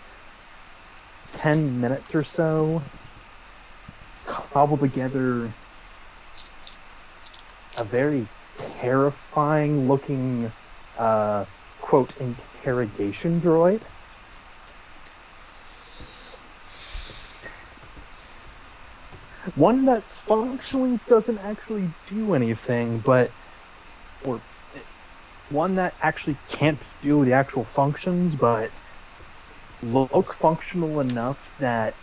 10 minutes or so cobble together a very terrifying looking quote interrogation droid? One that functionally doesn't actually do anything, or one that actually can't do the actual functions, but look functional enough that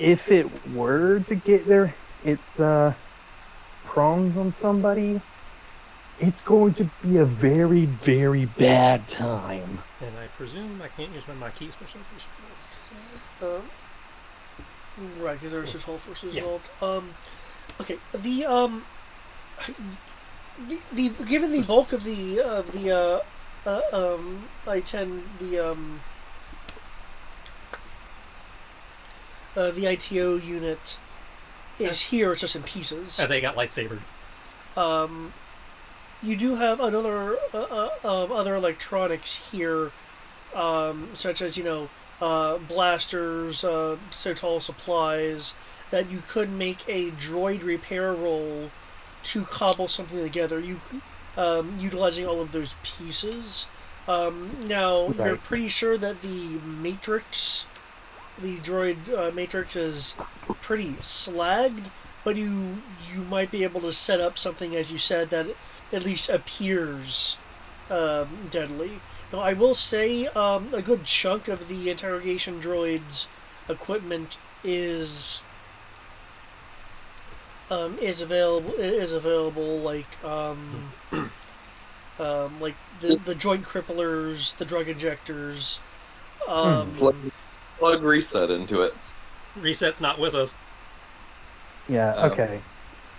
if it were to get its prongs on somebody, it's going to be a very, very bad time. And I presume I can't use my Maquis specialization for this. Right, because there's his whole forces Yeah. involved. Okay. The given the bulk of the I-10 the ITO unit is here. It's just in pieces. As they got lightsabered. You do have another other electronics here, such as blasters, Sotal supplies that you could make a droid repair roll to cobble something together. You utilizing all of those pieces. Now you're Right. pretty sure that the matrix, the droid matrix, is pretty slagged, but you might be able to set up something, as you said, that at least appears deadly. Now, I will say a good chunk of the interrogation droid's equipment is available, like the joint cripplers, the drug injectors. Plug reset into it. Reset's not with us. Yeah, Oh. okay.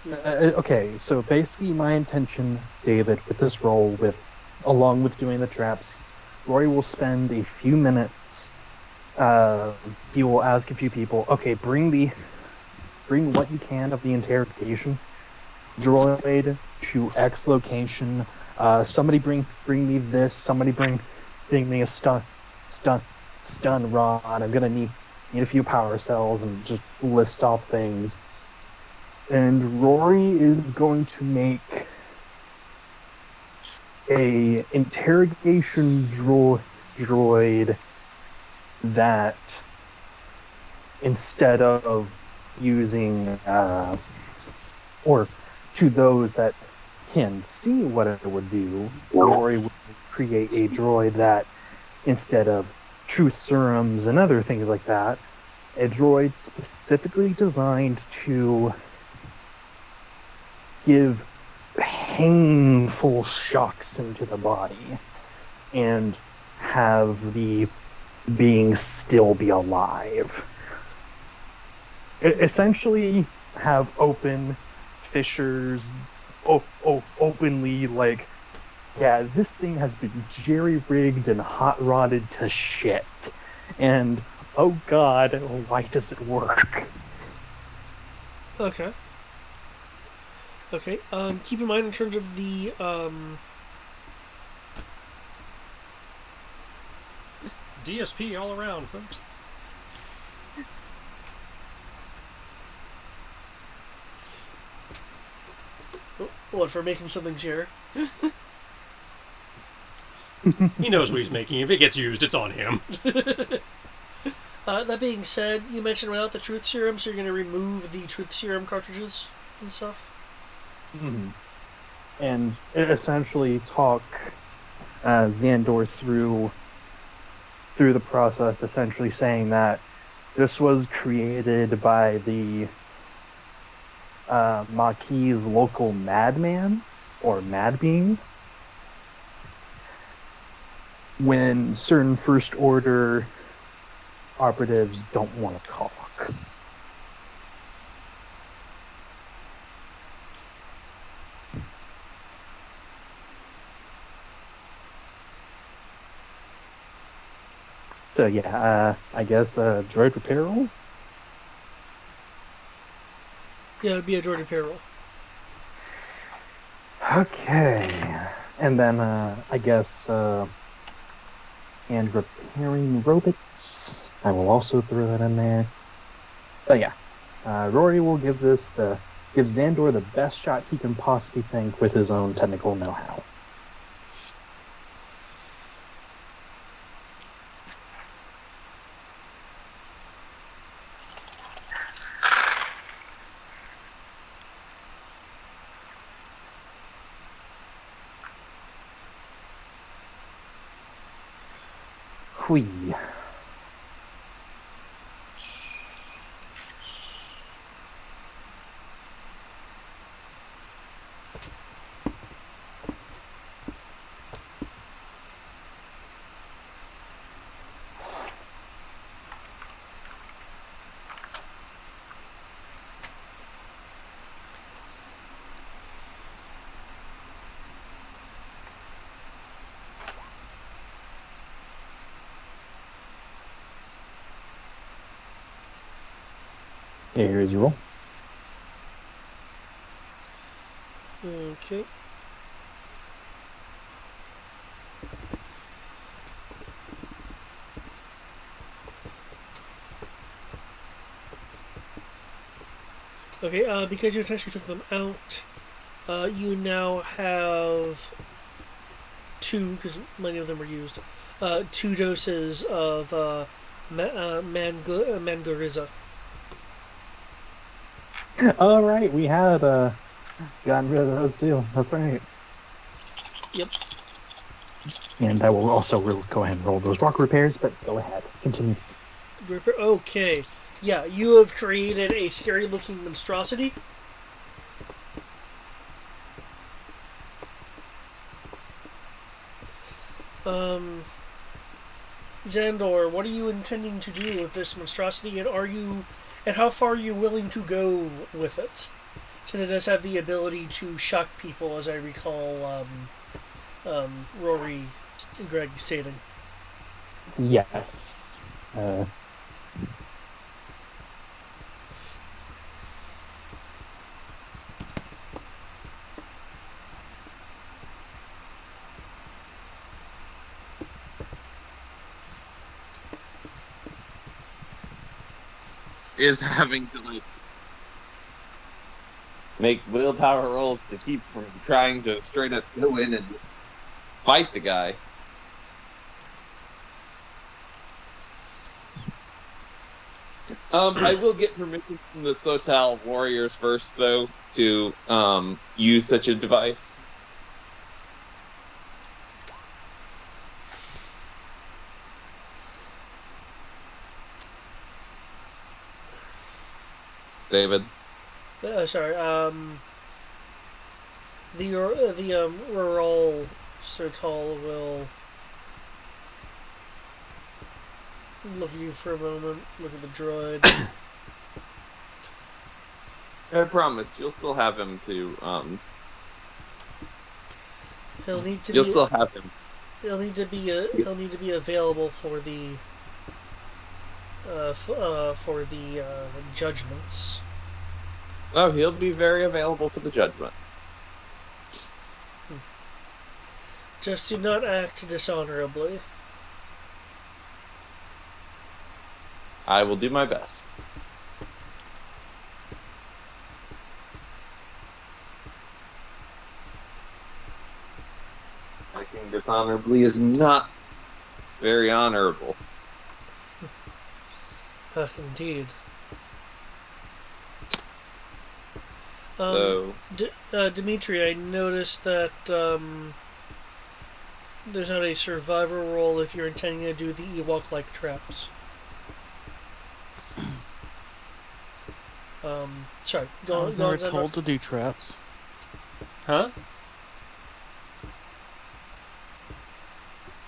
Okay, so basically my intention, David, with this role, along with doing the traps, Rory will spend a few minutes. He will ask a few people, okay, bring what you can of the interrogation droid to X location. Somebody bring me this. Somebody bring me a stun rod. I'm gonna need a few power cells, and just list off things. And Rory is going to make a interrogation droid that, instead of using or to those that can see what it would do, Rory would create a droid that, instead of truth serums and other things like that, a droid specifically designed to give painful shocks into the body and have the being still be alive. Essentially have open fissures, openly, like, yeah, this thing has been jerry-rigged and hot-rodded to shit. And, oh god, why does it work? Okay. Okay. Keep in mind, in terms of the DSP all around, folks. what, for making something here? He knows what he's making. If it gets used, it's on him. That being said, you mentioned without the truth serum, so you're going to remove the truth serum cartridges and stuff. Mm-hmm. And essentially talk Xandor through the process, essentially saying that this was created by the Maquis' local madman, or mad being, when certain First Order operatives don't want to talk. So yeah, I guess droid repair roll? Yeah, it'd be a droid repair roll. Okay. And then I guess and repairing robots. I will also throw that in there. But yeah, Rory will give Xandor the best shot he can possibly think with his own technical know-how. Hui. Here's your roll. Okay. Okay, because you intentionally took them out, you now have two, because many of them were used, 2 doses of Mangoriza. All right, we had gotten rid of those too. That's right. Yep. And I will also go ahead and roll those rock repairs, but go ahead. Continue. Okay. Yeah, you have created a scary-looking monstrosity. Xandor, what are you intending to do with this monstrosity, and how far are you willing to go with it? Since it does have the ability to shock people, as I recall, Rory Greg stating. Yes. Is having to make willpower rolls to keep from trying to straight up go in and fight the guy. I will get permission from the Sotal warriors first, though, to use such a device. David. Sorry. The rural Sotal will look at you for a moment. Look at the droid. I promise, you'll still have him to. He'll need to. You'll still have him. He'll need to be. He'll need to be available for the. For the judgments. Oh, he'll be very available for the judgments. Just do not act dishonorably. I will do my best. Acting dishonorably is not very honorable. Indeed. So, Dimitri, I noticed that there's not a survivor roll if you're intending to do the Ewok-like traps. Sorry. I was never told to do traps. Huh?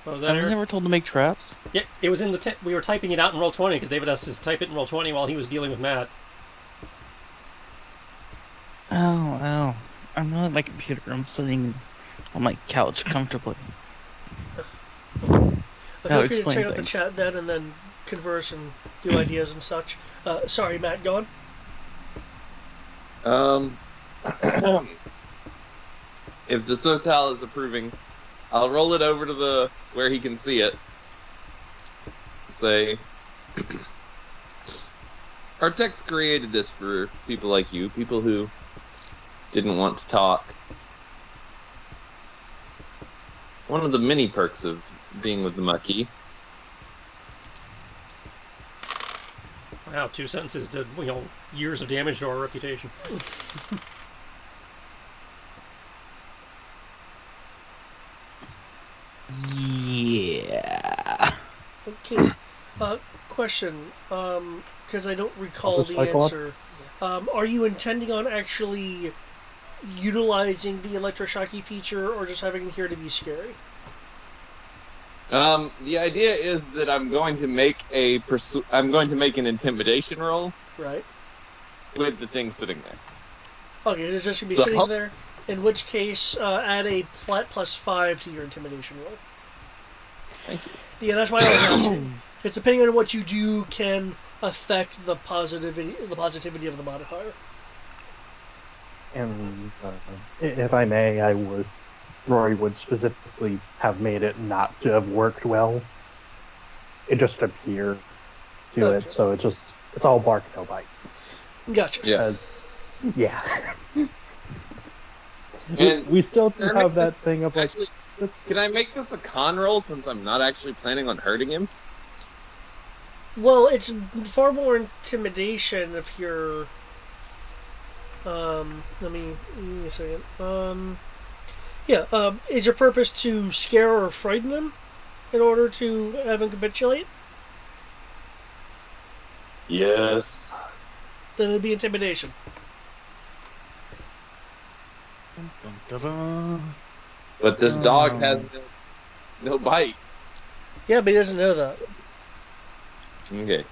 What was that, I was Eric? never told to make traps. Yeah, it was in the we were typing it out in Roll20 because David asked us to type it in Roll20 while he was dealing with Matt. Oh. I'm not at my computer. I'm sitting on my couch comfortably. Feel free to explain check out the things. chat then and then converse and do ideas and such. Sorry, Matt, go on. if the Sotal is approving, I'll roll it over to where he can see it. Say, our text created this for people like you, people who didn't want to talk. One of the many perks of being with the Maquis. Wow, 2 sentences did years of damage to our reputation. Yeah. Okay. Question. Because I don't recall the cycle up. answer. Are you intending on actually utilizing the electroshocky feature, or just having it here to be scary? The idea is that I'm going to make an intimidation roll. Right. With the thing sitting there. Okay, it's just gonna be sitting there. In which case, add a +5 to your intimidation roll. Thank you. Yeah, that's why I was asking. It's depending on what you do can affect the positivity of the modifier. And if I may, Rory would specifically have made it not to have worked well. It just appeared to Okay. it, so it's all bark, no bite. Gotcha. Yeah. Because, yeah. And we still can I do make have that this- thing of like, Actually, can I make this a con roll since I'm not actually planning on hurting him? Well, it's far more intimidation if you're. Let me give me a second. Yeah. Is your purpose to scare or frighten him in order to have him capitulate? Yes. Then it'd be intimidation. Dun, dun, dun. But this dog has no bite. Yeah, but he doesn't know that. Okay.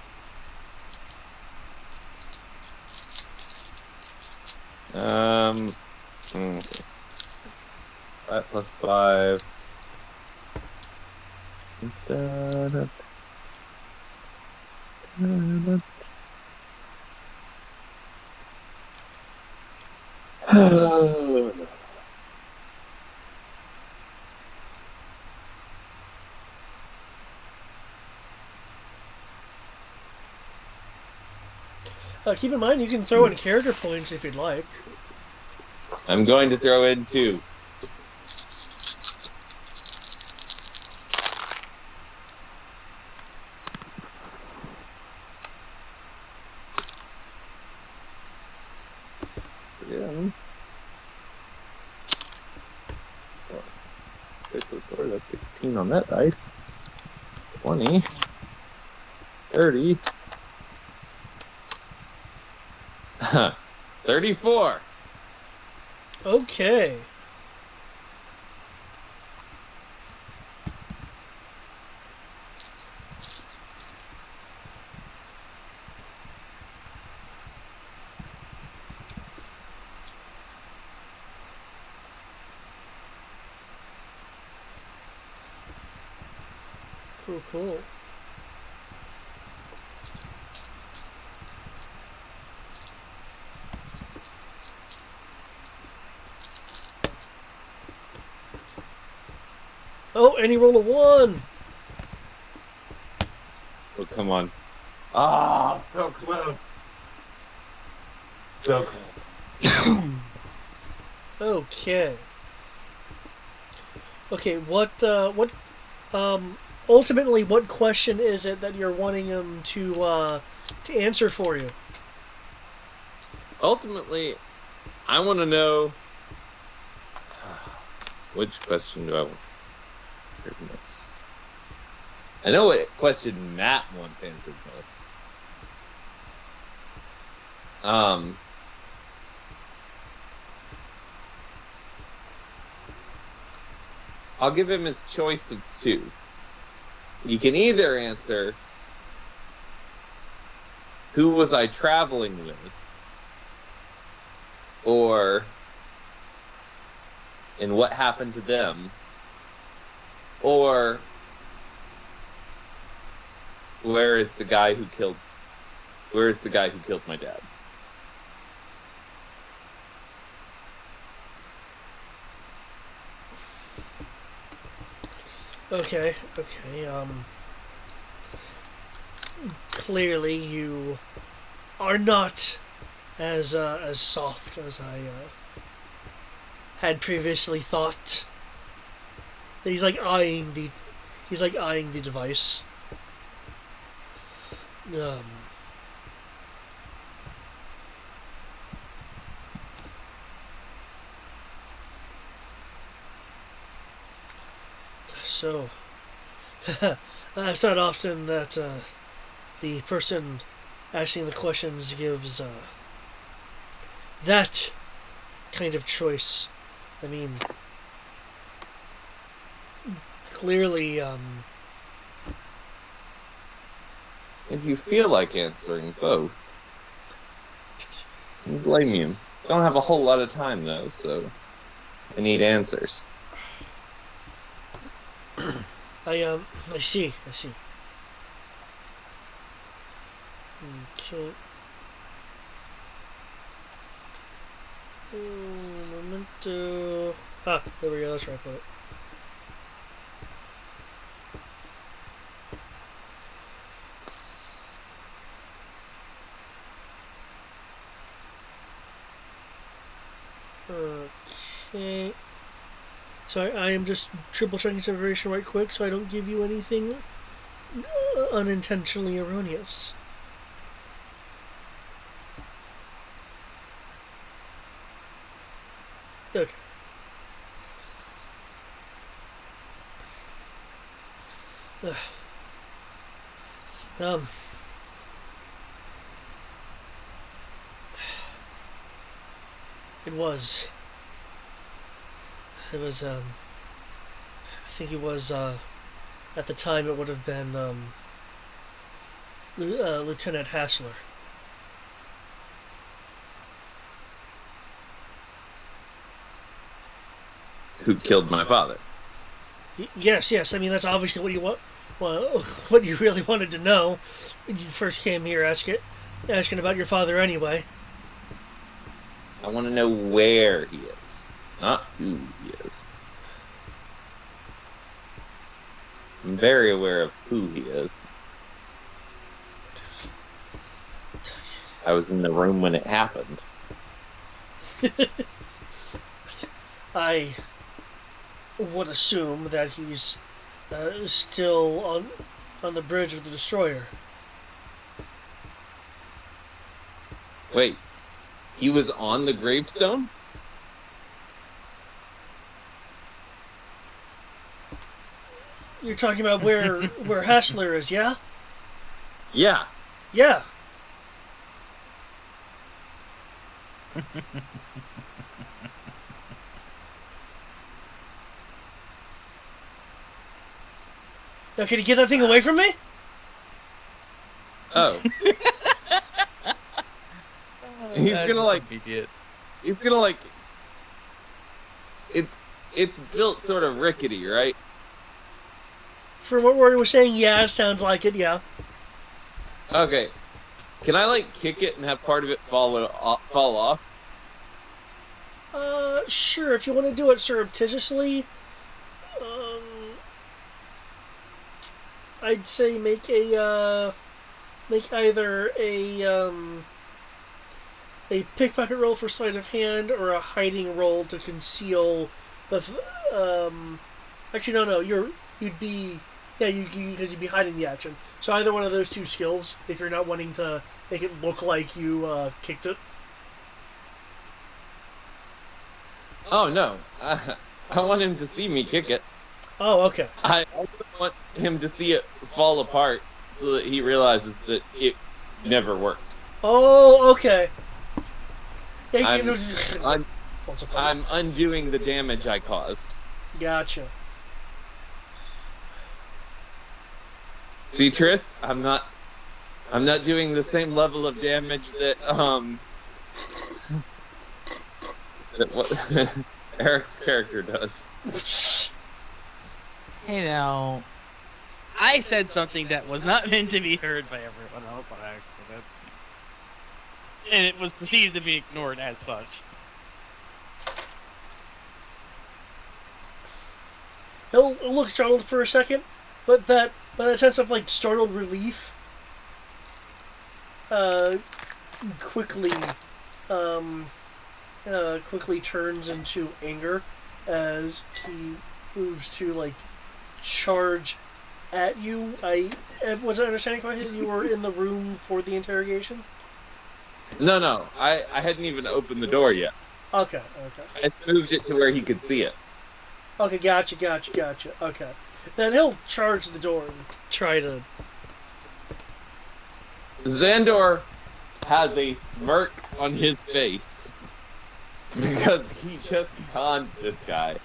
Okay. 5 plus 5. Keep in mind, you can throw in character points if you'd like. I'm going to throw in 2. Yeah. 6 with 4, that's 16 on that dice. 20. 30. 34. Okay. Cool. Oh, and he rolled a 1. Oh, come on. Ah, so close. So close. Okay. Okay, ultimately, what question is it that you're wanting him to answer for you? Ultimately, I want to know which question do I want answered most. I know what question Matt wants answered most. I'll give him his choice of 2. You can either answer, who was I traveling with? Or, and what happened to them? Or, where is the guy who killed my dad? Okay. Clearly, you are not as soft as I had previously thought. He's like eyeing the device. So, it's not often that the person asking the questions gives that kind of choice. I mean, clearly, If you feel like answering both, I don't blame you. Don't have a whole lot of time though, so I need answers. I see. Okay. Memento. Ah, there we go. That's where I put it. Okay. So I am just triple checking this information right quick so I don't give you anything unintentionally erroneous. Okay. Um. It was. I think it was, at the time it would have been, Lieutenant Hassler. Who killed my father? Yes. I mean, that's obviously what you want. Well, what you really wanted to know when you first came here asking about your father anyway. I want to know where he is, not who he is. I'm very aware of who he is. I was in the room when it happened. I would assume that he's still on the bridge of the destroyer. Wait, he was on the gravestone? You're talking about where Hassler is, yeah? Yeah. Yeah. Now, can you get that thing away from me? Oh. He's gonna like. He's gonna like. It's built sort of rickety, right? For what we were saying, yeah, it sounds like it, yeah. Okay. Can I like kick it and have part of it fall off? Sure. If you want to do it surreptitiously, I'd say make either a pickpocket roll for sleight of hand or a hiding roll to conceal the. Actually, no. You'd be. Yeah, because you'd be hiding the action. So either one of those two skills, if you're not wanting to make it look like you kicked it. Oh no, I want him to see me kick it. Oh, okay. I also want him to see it fall apart so that he realizes that it never worked. Oh, okay. Yeah, I'm undoing the damage I caused. Gotcha. See, Triss, I'm not doing the same level of damage that what Eric's character does. Hey now, I said something that was not meant to be heard by everyone else on accident, and it was perceived to be ignored as such. He'll look startled for a second, but that sense of like startled relief quickly turns into anger as he moves to like charge at you. Was I understanding correctly that you were in the room for the interrogation? No, I hadn't even opened the door yet. Okay. I moved it to where he could see it. Okay, gotcha. Okay. Then he'll charge the door and try to... Xandor has a smirk on his face because he just conned this guy.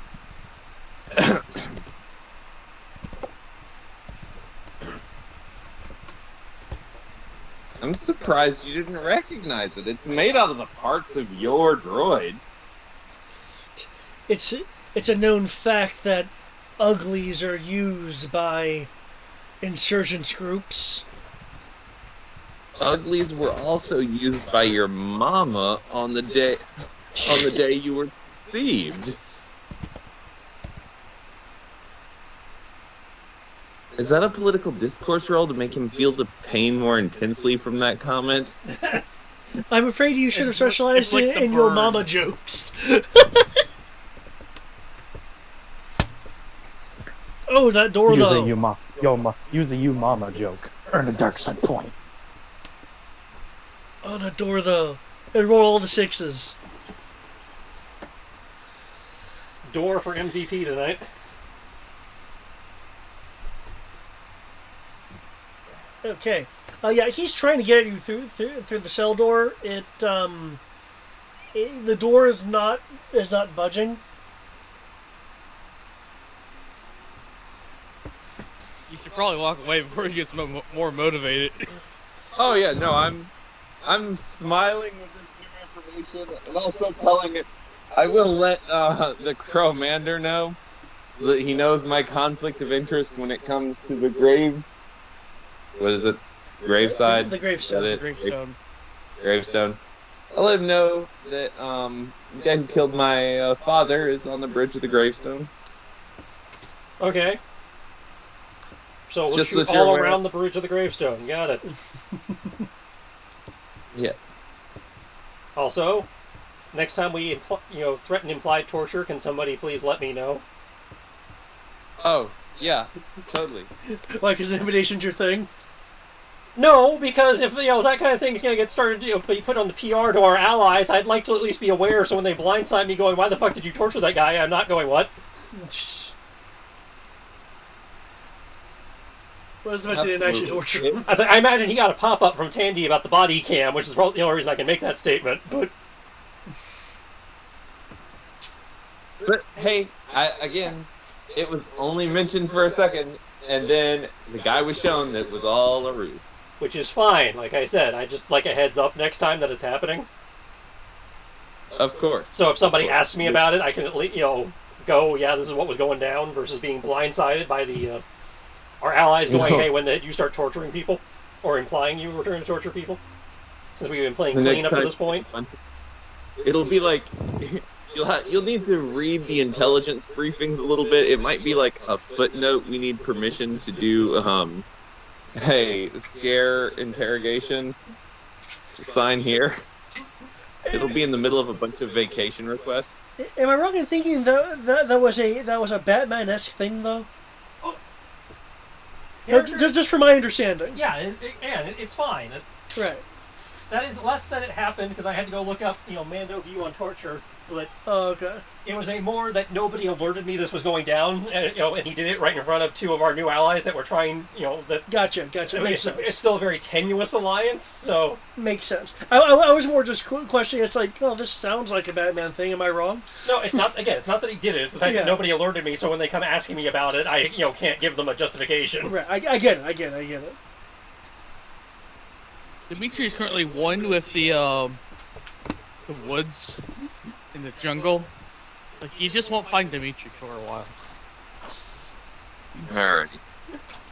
I'm surprised you didn't recognize it. It's made out of the parts of your droid. It's a known fact that uglies are used by insurgents groups. Uglies were also used by your mama on the day you were thieved. Is that a political discourse role to make him feel the pain more intensely from that comment? I'm afraid you should have specialized like the in your bird. mama jokes. Oh, that door Use a though. use a you mama joke. Earn a dark side point. Oh, that door though. And roll all the 6s. Door for MVP tonight. Okay. Yeah, he's trying to get you through the cell door. The door is not budging. You should probably walk away before he gets more motivated. Oh yeah, no, I'm smiling with this new information and also telling it. I will let the Crowmander know that he knows my conflict of interest when it comes to the grave. What is it? Graveside? The gravestone. Is that it? Gravestone. Gravestone. I'll let him know that the guy who killed my father is on the bridge of the gravestone. Okay. So we'll Just shoot that you're all aware. around the bridge of the gravestone. Got it. Yeah. Also, next time we threaten implied torture, can somebody please let me know? Oh, yeah, totally. Like his invitation's your thing. No, because if that kind of thing's gonna get started, be put on the PR to our allies, I'd like to at least be aware. So when they blindside me, going, "Why the fuck did you torture that guy?" I'm not going, "What?" Well, as much as he didn't actually torture him. I was like, I imagine he got a pop up from Tandy about the body cam, which is probably the only reason I can make that statement. But hey, again, it was only mentioned for a second, and then the guy was shown that it was all a ruse. which is fine. Like I said, I just like a heads up next time that it's happening. Of course. So if somebody asks me about it, I can at least go, yeah, this is what was going down, versus being blindsided by the our allies going, hey, when you start torturing people, or implying you were trying to torture people, since we've been playing The clean next up to time- this point. It'll be like you'll need to read the intelligence briefings a little bit. It might be like a footnote. We need permission to do hey, scare interrogation. Just sign here. It'll be in the middle of a bunch of vacation requests. Am I wrong in thinking that was a Batman-esque thing though? No, just from my understanding. Yeah, it's fine. Right. That is less that it happened because I had to go look up, Mando view on torture. But Oh, okay. it was a more that nobody alerted me this was going down, and he did it right in front of two of our new allies that were trying, that. Gotcha. I mean, Makes sense. it's still a very tenuous alliance, so. Makes sense. I was more just questioning. It's like, oh, this sounds like a Batman thing. Am I wrong? No, it's not. Again, it's not that he did it. It's the fact Yeah. that nobody alerted me. So when they come asking me about it, I can't give them a justification. Right. I get it. Dimitri is currently one with the woods in the jungle. Like, you just won't find Dimitri for a while. Alrighty.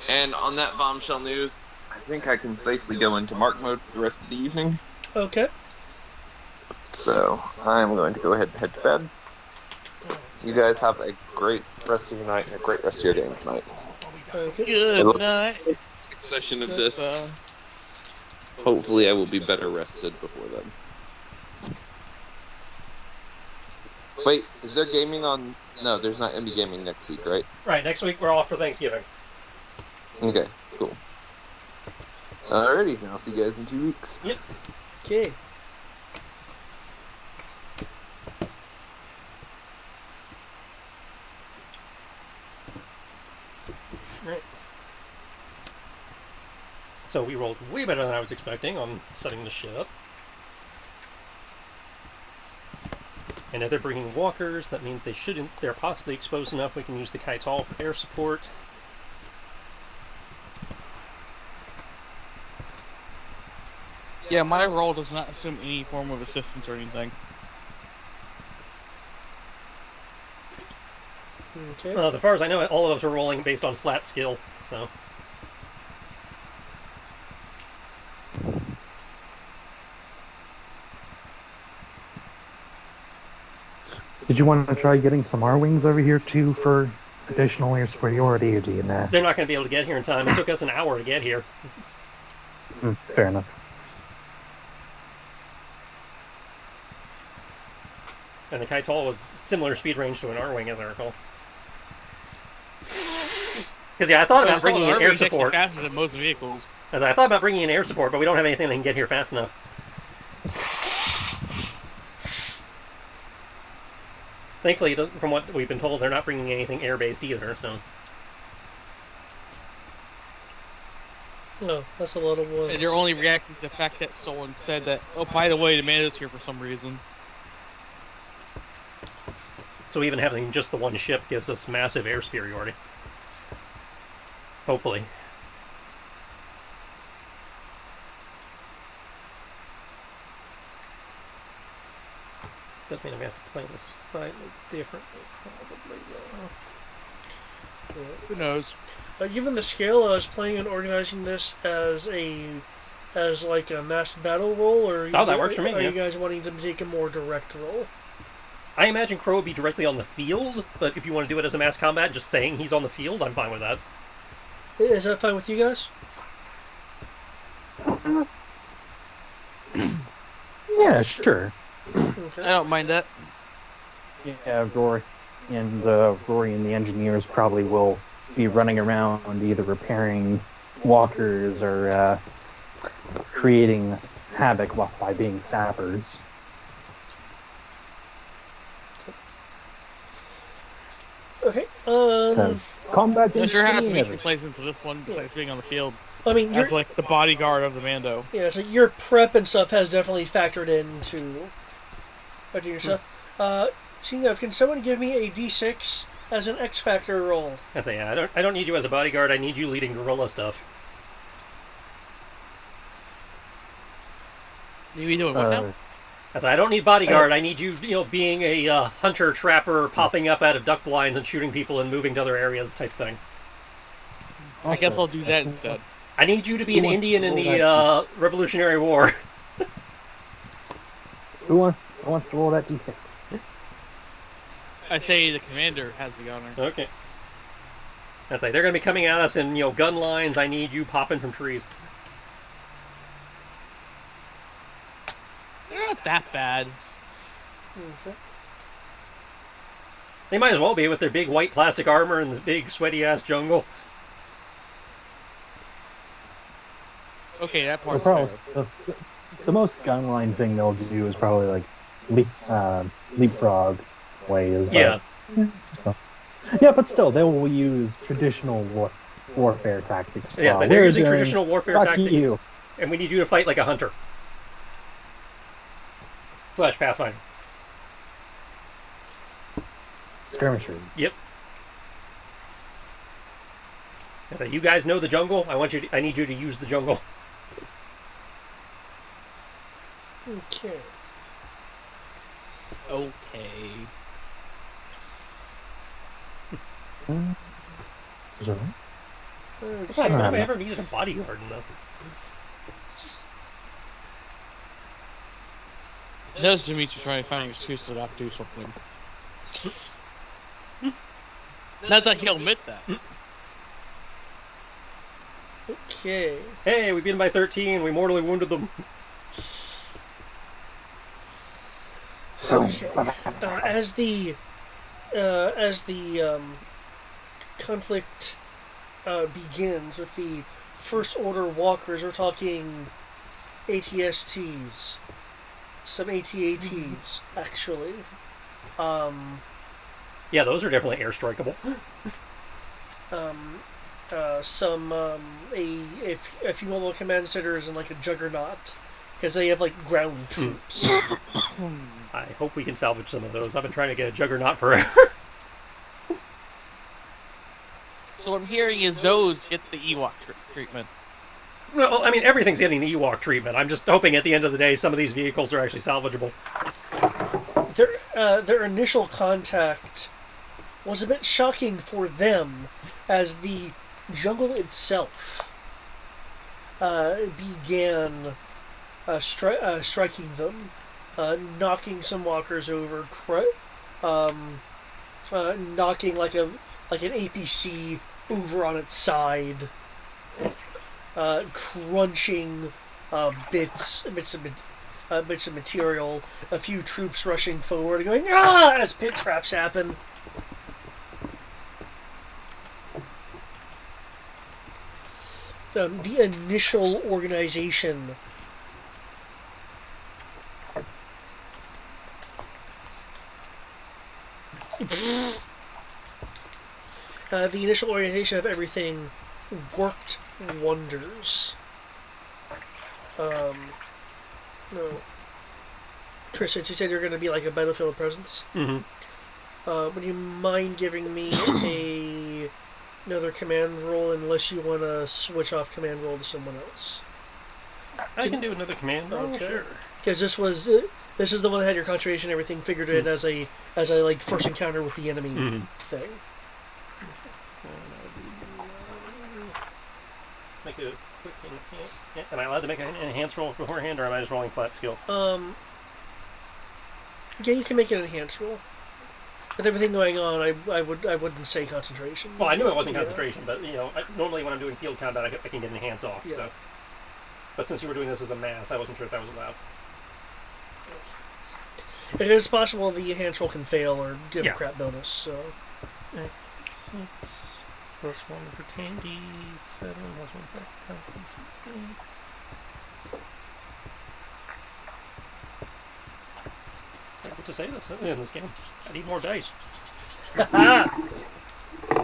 And on that bombshell news, I think I can safely go into mark mode for the rest of the evening. Okay. So I'm going to go ahead and head to bed. You guys have a great rest of your night and a great rest of your game tonight. Okay. Good night. Next session of this. Hopefully I will be better rested before then. Wait, is there gaming on... No, there's not going to be gaming next week, right? Right. Next week we're off for Thanksgiving. Okay, cool. Alrighty, then I'll see you guys in 2 weeks. Yep. Okay. Right. So we rolled way better than I was expecting on setting the shit up. And if they're bringing walkers, that means they're possibly exposed enough we can use the Kaital for air support. Yeah, my role does not assume any form of assistance or anything. Okay. Well, as far as I know, all of us are rolling based on flat skill, so... Did you want to try getting some R-Wings over here, too, for additional air superiority, or do you not? They're not going to be able to get here in time. It took us an hour to get here. Fair enough. And the Kaitol was similar speed range to an R-Wing, as I recall. Because, yeah, I thought about bringing in air support. Faster than most vehicles. As I thought about bringing in air support, but we don't have anything that can get here fast enough. Thankfully, from what we've been told, they're not bringing anything air-based either, so... No, that's a lot of wood. And their only reaction to the fact that someone said that, oh, by the way, the Mando's here for some reason. So even having just the one ship gives us massive air superiority. Hopefully. Does mean I'm going to have to play this slightly differently, probably, though. Who knows? Given the scale, I was planning on organizing this as like a mass battle roll, or that works for me, Are yeah. you guys wanting to take a more direct roll? I imagine Crow would be directly on the field, but if you want to do it as a mass combat, just saying he's on the field, I'm fine with that. Is that fine with you guys? Yeah, sure. Okay. I don't mind that. Yeah, Rory and the engineers probably will be running around either repairing walkers or creating havoc by being sappers. Okay. Because combat You is sure have to pretty make nervous. plays into this one besides being on the field. I mean, As like the bodyguard of the Mando. yeah, so your prep and stuff has definitely factored into your stuff. Shingo, can someone give me a D6 as an X Factor roll? I'd say, yeah, I don't need you as a bodyguard, I need you leading guerrilla stuff. You be doing what now? As I don't need bodyguard, I need you, being a hunter, trapper, popping up out of duck blinds and shooting people and moving to other areas type thing. I guess I'll do that instead. I need you to be Who an wants Indian to in roll the that Revolutionary War. Who wants to roll that D6? I say the commander has the honor. Okay. That's like, they're going to be coming at us in, gun lines. I need you popping from trees. They're not that bad. Okay. They might as well be with their big white plastic armor in the big sweaty-ass jungle. Okay, that Well, part's fair. the most gunline thing they'll do is probably like leapfrog ways. But, Yeah. So, yeah, but still, they will use traditional warfare tactics. Yeah, so while they're we're using doing, traditional warfare "Fuck tactics. you." And we need you to fight like a hunter. / Pathfinder. Skirmishers. Yep. I say, you guys know the jungle. I need you to use the jungle. Okay. Okay. Is that right? Besides, when have I no. ever needed a bodyguard in this? It does to me to try and find an excuse to not do something. Not that he'll admit that. Okay. Hey, we beat them by 13. We mortally wounded them. Okay. As the conflict begins with the First Order walkers, we're talking ATSTs, some ATATs actually. Yeah, those are definitely airstrikeable. A few mobile command centers and like a juggernaut, because they have like ground troops. I hope we can salvage some of those. I've been trying to get a juggernaut forever. So what I'm hearing is those get the Ewok treatment. Well, I mean, everything's getting the Ewok treatment. I'm just hoping at the end of the day some of these vehicles are actually salvageable. Their initial contact was a bit shocking for them, as the jungle itself began striking them, knocking some walkers over, knocking like an APC over on its side, crunching bits of material. A few troops rushing forward, going ah as pit traps happen. The initial organization of everything worked wonders. No, Tristan, you said you're going to be like a battlefield presence. Mm-hmm. Would you mind giving me another command roll, unless you want to switch off command roll to someone else? I can do another command roll, Okay. sure. Because this is the one that had your concentration and everything figured in as a like first encounter with the enemy Mhm. thing. So that would be, make a quick enhance. Am I allowed to make an enhanced roll beforehand, or am I just rolling flat skill? Yeah, you can make an enhanced roll. With everything going on, I wouldn't say concentration. Well, I knew it wasn't Yeah. concentration, but normally when I'm doing field combat, I can get an enhance off. Yeah. So, but since you were doing this as a mass, I wasn't sure if that was allowed. It is possible the enhanced roll can fail or give Yeah. a crap bonus. So 6 plus 1 for 10d7 plus 1 for competency. What to say this in this game? I need more dice.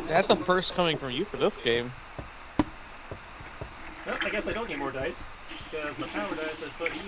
That's a first coming from you for this game. Well, I guess I don't need more dice, because the power dice is put you.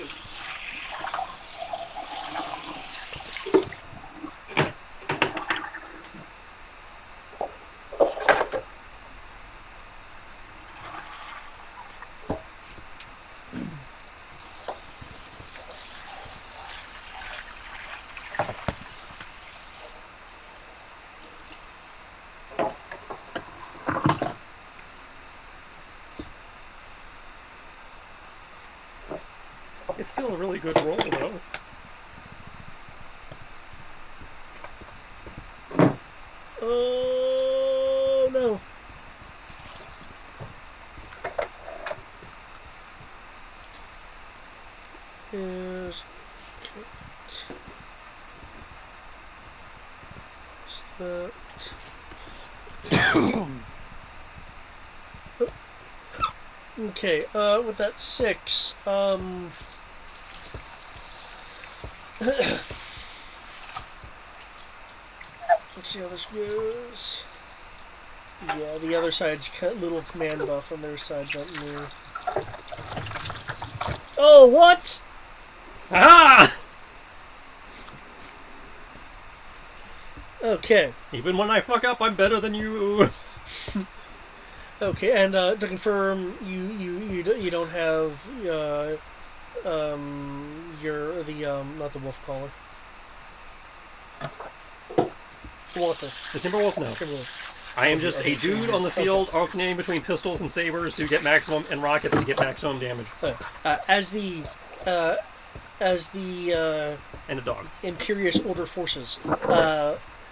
It's still a really good roll, though. oh no. Is that? Okay, with that 6, let's see how this goes. Yeah, the other side's got little command buff on their side, don't move. Oh, what? Ah! Okay. Even when I fuck up, I'm better than you. Okay, and to confirm, you don't have not the wolf caller. The Walker. The Timberwolf, no. Timberwolf. I am just a dude on the field alternating between pistols and sabers to get maximum, and rockets to get maximum damage. As the And a dog. Imperious Order forces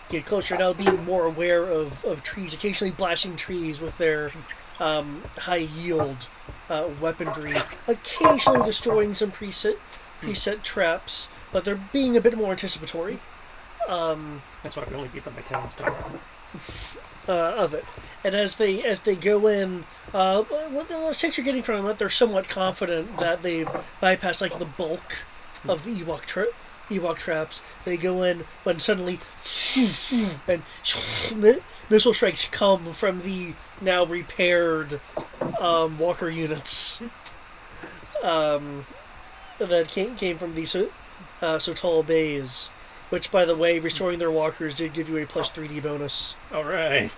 get closer, now being more aware of trees, occasionally blasting trees with their high yield weaponry, occasionally destroying some preset traps, but they're being a bit more anticipatory. That's why we only beat them by 10 this time. Of it, and as they go in, the sense you're getting from them that they're somewhat confident that they've bypassed like the bulk of the Ewok traps. They go in when suddenly and missile strikes come from the now repaired walker units that came from these Sotal bays. Which, by the way, restoring their walkers did give you a plus 3D bonus. Alright.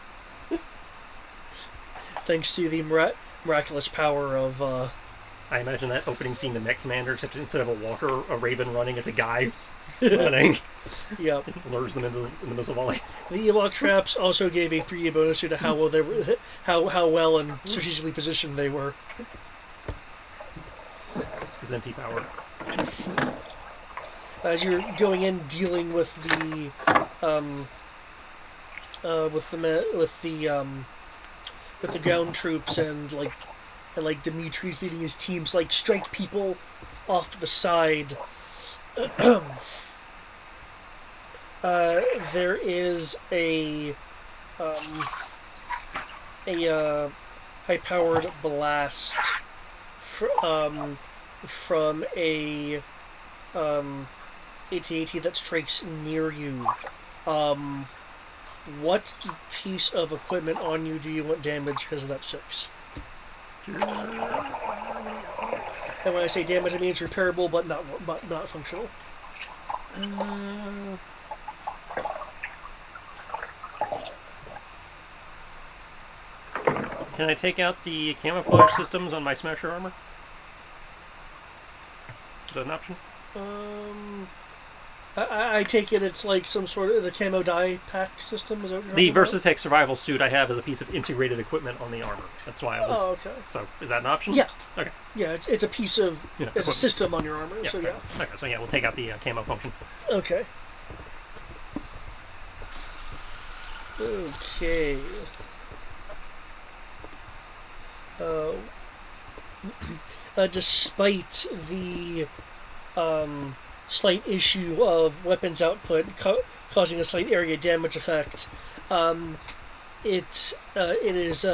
Thanks to the miraculous power of I imagine that opening scene to Mech Commander, except instead of a walker, a raven running, it's a guy running. Yep. It lures them into the missile volley. The Ewok traps also gave a 3 bonus due to how well they were, how well and strategically positioned they were. Zenti power. As you're going in, dealing with the with the ground troops and Dimitri's leading his teams, like strike people off to the side. There is a high-powered blast from a AT-AT that strikes near you. What piece of equipment on you do you want damaged because of that 6? And when I say damage, I mean it's repairable, but not functional. Can I take out the camouflage systems on my Smasher armor? Is that an option? I take it it's like some sort of the camo die pack system. Is that what you're The talking about? Versatech survival suit I have is a piece of integrated equipment on the armor. That's why I was. Oh, okay. So is that an option? Yeah. Okay. Yeah, it's a piece of Yeah, it's a equipment. system on your armor. Yeah, So okay. yeah. Okay, so yeah, we'll take out the camo function. Okay. Okay. Despite the slight issue of weapons output causing a slight area damage effect, it is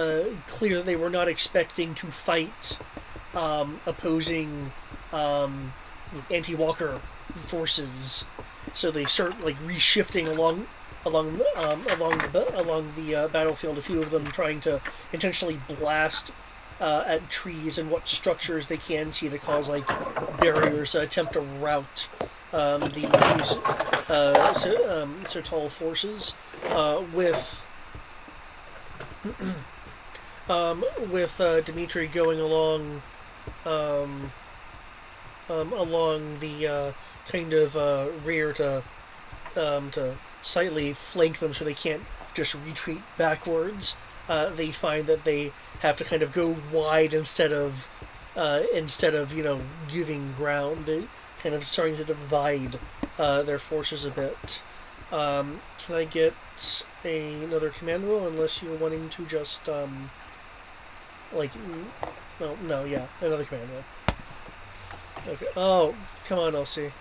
clear that they were not expecting to fight opposing anti-walker forces, so they start like reshifting along the battlefield. A few of them trying to intentionally blast at trees and what structures they can see to cause like barriers to attempt to rout the Maquis Sertal forces with Dimitri going along along the kind of rear to slightly flank them so they can't just retreat backwards. They find that they have to kind of go wide instead of giving ground. They're kind of starting to divide their forces a bit. Can I get another command roll unless you're wanting to just no, yeah, another command roll. Okay. Oh, come on, Elsie.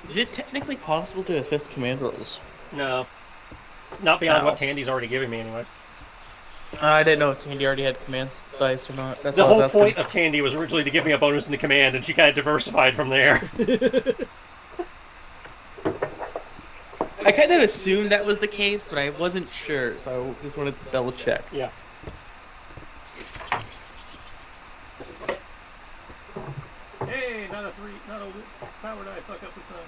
Is it technically possible to assist command rolls? No. Not beyond No. what Tandy's already giving me anyway. I didn't know if Tandy already had command dice or not. That's The what I was whole asking. point of Tandy was originally to give me a bonus in the command, and she kind of diversified from there. I kind of assumed that was the case, but I wasn't sure, so I just wanted to double check. Yeah. Hey, not a power die fuck up this time.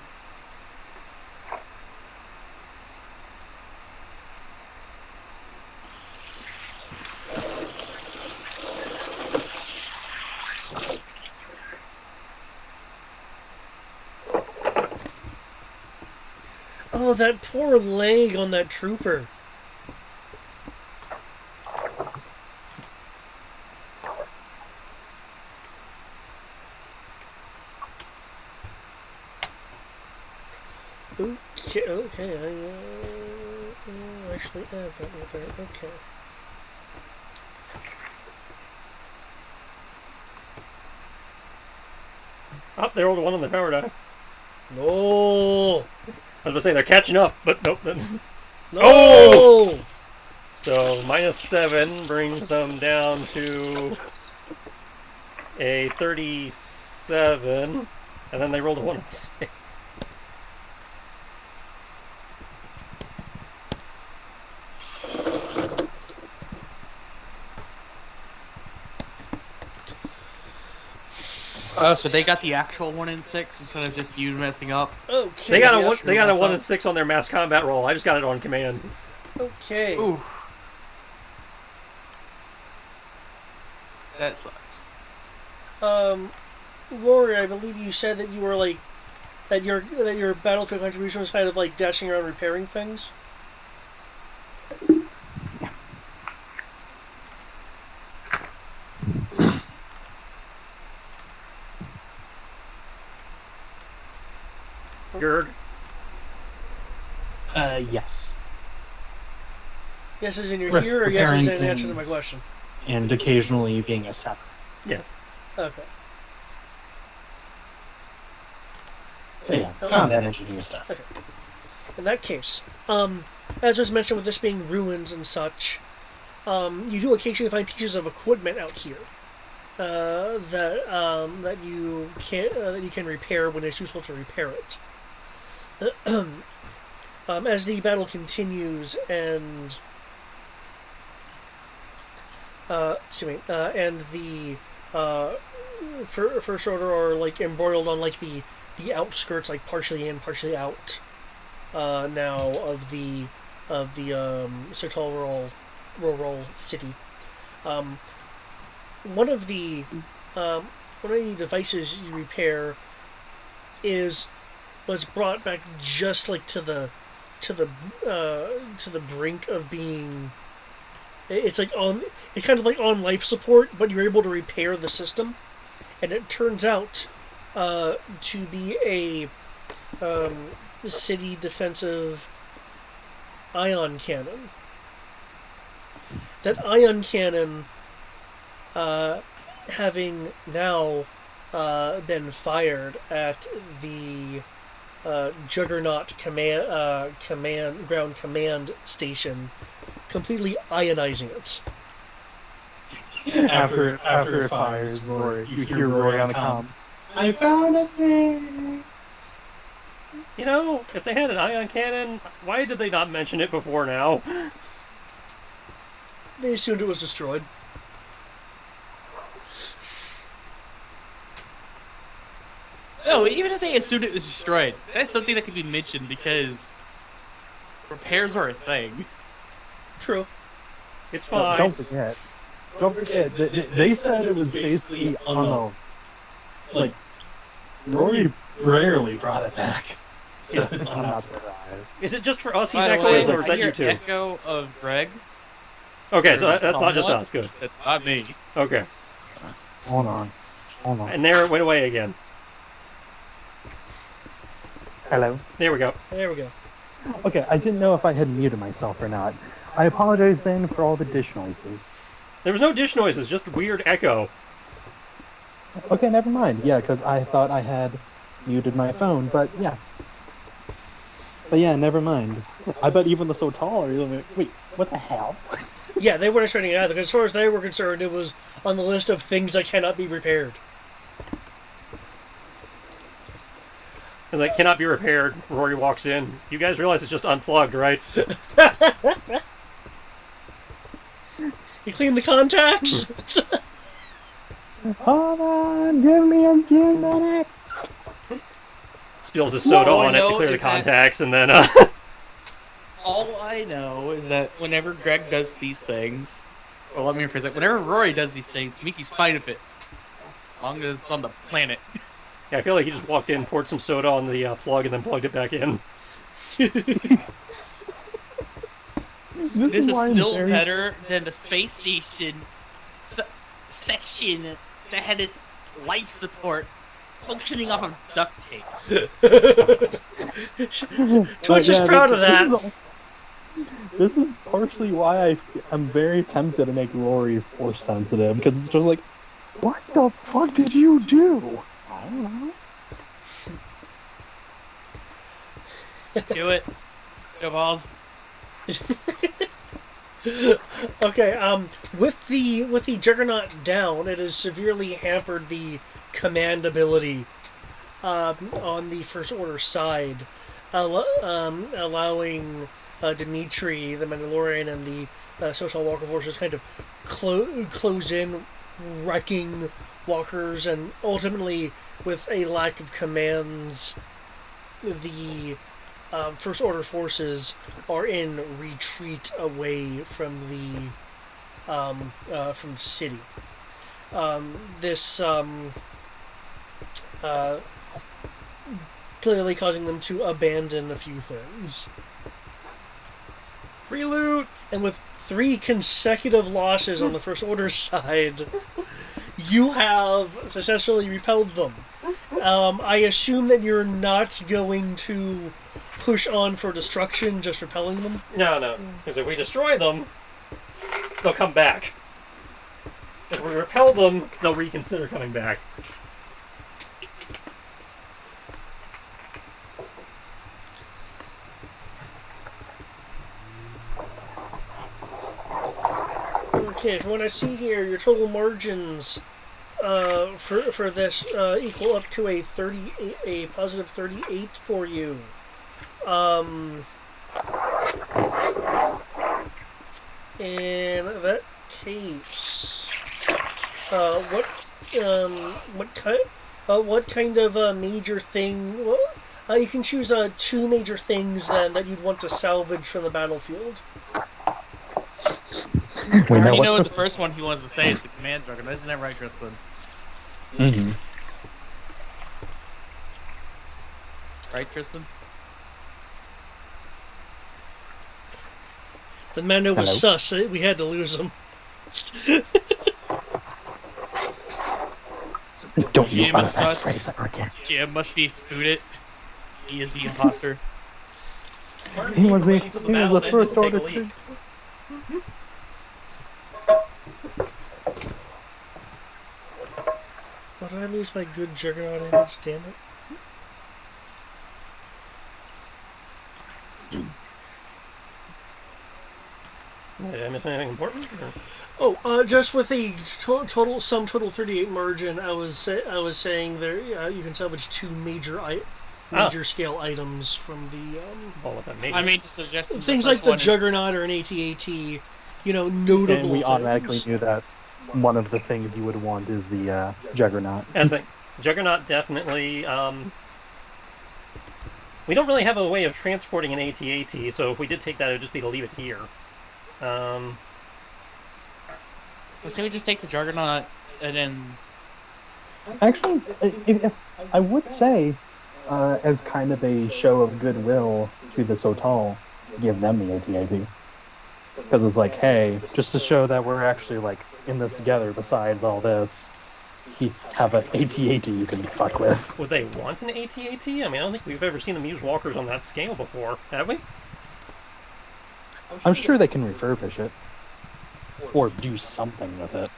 Oh, that poor leg on that trooper. Okay, I'll actually add that right there. Okay. Oh, they rolled a 1 on the power die. No! I was going to say they're catching up, but nope. No! Oh! So -7 brings them down to a 37, and then they rolled a 1 on the save. Oh, so they got the actual 1 in 6 instead of just you messing up. Okay. They got a Yeah, one. sure, They got a mess 1 up. in 6 on their mass combat roll. I just got it on command. Okay. Ooh. That sucks. Rory, I believe you said that you were like that your battlefield contribution was kind of like dashing around repairing things. Gerd. Yes. Yes, as in you're here, or yes, as in answer to my question? And occasionally being a sapper. Yes. Okay. But yeah, combat engineer stuff. Okay. In that case, as was mentioned with this being ruins and such, you do occasionally find pieces of equipment out here that you can repair when it's useful to repair it. As the battle continues and and the First Order are like embroiled on like the outskirts, like partially in, partially out. Now of the Sertal rural city. One of the devices you repair was brought back just like to the brink of being. It's kind of like on life support, but you're able to repair the system, and it turns out to be a city defensive ion cannon. That ion cannon, having now been fired at the Juggernaut ground command station, completely ionizing it. After it fires, Rory, you hear Rory on the comms. I found a thing! You know, if they had an ion cannon, why did they not mention it before now? They assumed it was destroyed. No, even if they assumed it was destroyed, that's something that could be mentioned because repairs are a thing. True. It's fine. Don't forget. They said it was basically unknown. Like, Rory rarely brought it back. So I'm not surprised. Is it just for us he's By the echoing, way, or is I that hear you too? Echo of Greg. Okay, so that's not just Someone? us. Good. That's not me. Okay. Hold on. And there it went away again. Hello. There we go. There we go. Okay, I didn't know if I had muted myself or not. I apologize then for all the dish noises. There was no dish noises, just weird echo. Okay, never mind. Yeah, because I thought I had muted my phone, but yeah. But yeah, never mind. I bet even the Sotal are like, wait, what the hell? Yeah, they weren't expecting it either, because as far as they were concerned, it was on the list of things that cannot be repaired. And that cannot be repaired. Rory walks in. You guys realize it's just unplugged, right? You clean the contacts? Hold on, give me a few minutes. Spills his soda All I on it to know clear the is that- contacts, and then All I know is that whenever Greg does these things, well, let me rephrase that. Whenever Rory does these things, Mickey's fine with it. As long as it's on the planet. yeah, I feel like he just walked in, poured some soda on the plug, and then plugged it back in. This is why I'm still very- better than the space station section that had its life support functioning off of duct tape. Twitch is Yeah, proud of that. This is partially why I'm very tempted to make Rory force sensitive, because it's just like, what the fuck did you do? I don't know. Do it. Go balls. Okay, with the Juggernaut down, it has severely hampered the command ability on the First Order side, allowing Dimitri, the Mandalorian, and the Social Walker forces kind of close in wrecking walkers, and ultimately, with a lack of commands, the First Order forces are in retreat away from the city. This clearly causing them to abandon a few things. Free loot! And with 3 consecutive losses on the First Order side, you have successfully repelled them. I assume that you're not going to push on for destruction, just repelling them? No. Because if we destroy them, they'll come back. If we repel them, they'll reconsider coming back. Okay, from what I see here, your total margins for this equal up to a positive 38 for you. In that case, what kind of major thing? Well, you can choose 2 major things then that you'd want to salvage from the battlefield. We already know the first one he wants to say is the command juggernaut. Isn't that right, Tristan? Mm-hmm. Right, Tristan? The Mando was Hello? sus. We had to lose him. Don't you Jim utter is that sus. phrase ever again. Jim must be booted. He is the imposter. He was the Waiting till the battle ended First to take a Order leak. too. Why did I lose my good Juggernaut image? Damn it. Did I miss anything important? Or? Oh, just with the total 38 margin, I was saying there you can salvage 2 major scale items from the Well, what's that? I mean, to suggest things like the Juggernaut or an AT-AT, notable And we automatically things. knew that one of the things you would want is the Juggernaut. As a Juggernaut, definitely. We don't really have a way of transporting an AT-AT, so if we did take that, it would just be to leave it here. Let's say we just take the Juggernaut and then. Actually, if I would say, as kind of a show of goodwill to the Sotal, give them the AT-AT. Because it's like, hey, just to show that we're actually like in this together. Besides all this, he have an AT-AT you can fuck with. Would they want an AT-AT? I mean, I don't think we've ever seen them use walkers on that scale before, have we? I'm sure they can refurbish it or do something with it.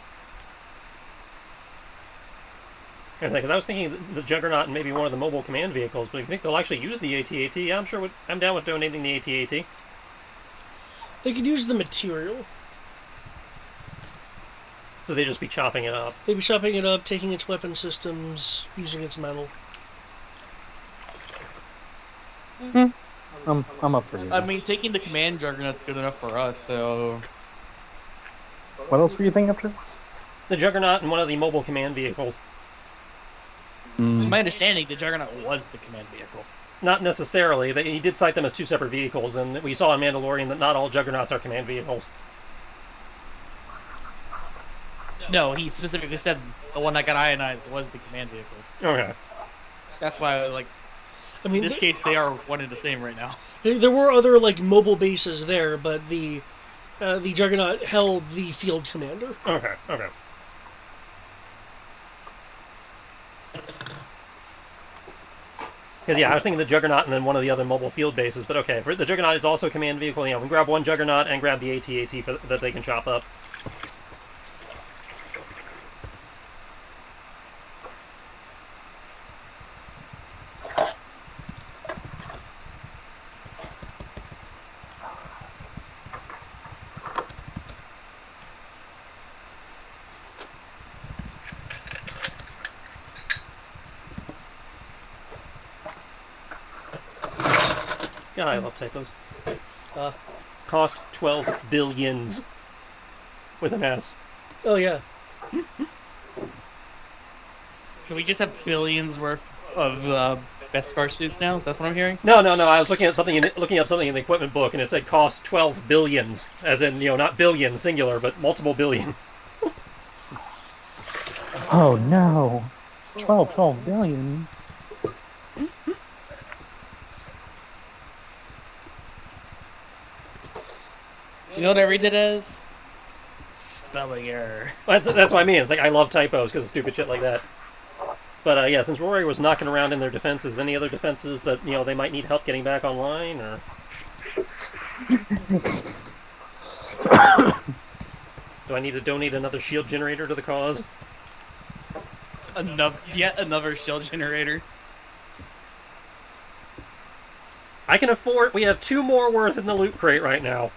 Because I was thinking the Juggernaut and maybe one of the mobile command vehicles, but if you think they'll actually use the AT-AT, yeah, I'm down with donating the AT-AT. They could use the material. So they'd just be chopping it up. They'd be chopping it up, taking its weapon systems, using its metal. I'm up for you. I mean, taking the command Juggernaut's good enough for us, so. What else were you thinking of, Trix? The Juggernaut and one of the mobile command vehicles. My understanding, the Juggernaut was the command vehicle. Not necessarily. He did cite them as 2 separate vehicles, and we saw in Mandalorian that not all Juggernauts are command vehicles. No, he specifically said the one that got ionized was the command vehicle. Okay. That's why I was like, I mean, in this case, they are one and the same right now. there were other mobile bases there, but the Juggernaut held the field commander. Okay. Because, yeah, I was thinking the Juggernaut and then one of the other mobile field bases, but okay. The Juggernaut is also a command vehicle. Yeah, we can grab one Juggernaut and grab the AT-AT that they can chop up. God, I love typos. Cost 12 billions with an S. Oh yeah. Do we just have billions worth of Beskar suits now? That's what I'm hearing. No. I was looking at something, looking up something in the equipment book, and it said cost 12 billions, as in not billion singular, but multiple billion. Oh no. 12 billions. You know what I read it as? Spelling error. That's what I mean. It's like I love typos because of stupid shit like that. But yeah, since Rory was knocking around in their defenses, any other defenses that they might need help getting back online, or do I need to donate another shield generator to the cause? Yet another shield generator. I can afford. We have 2 more worth in the loot crate right now.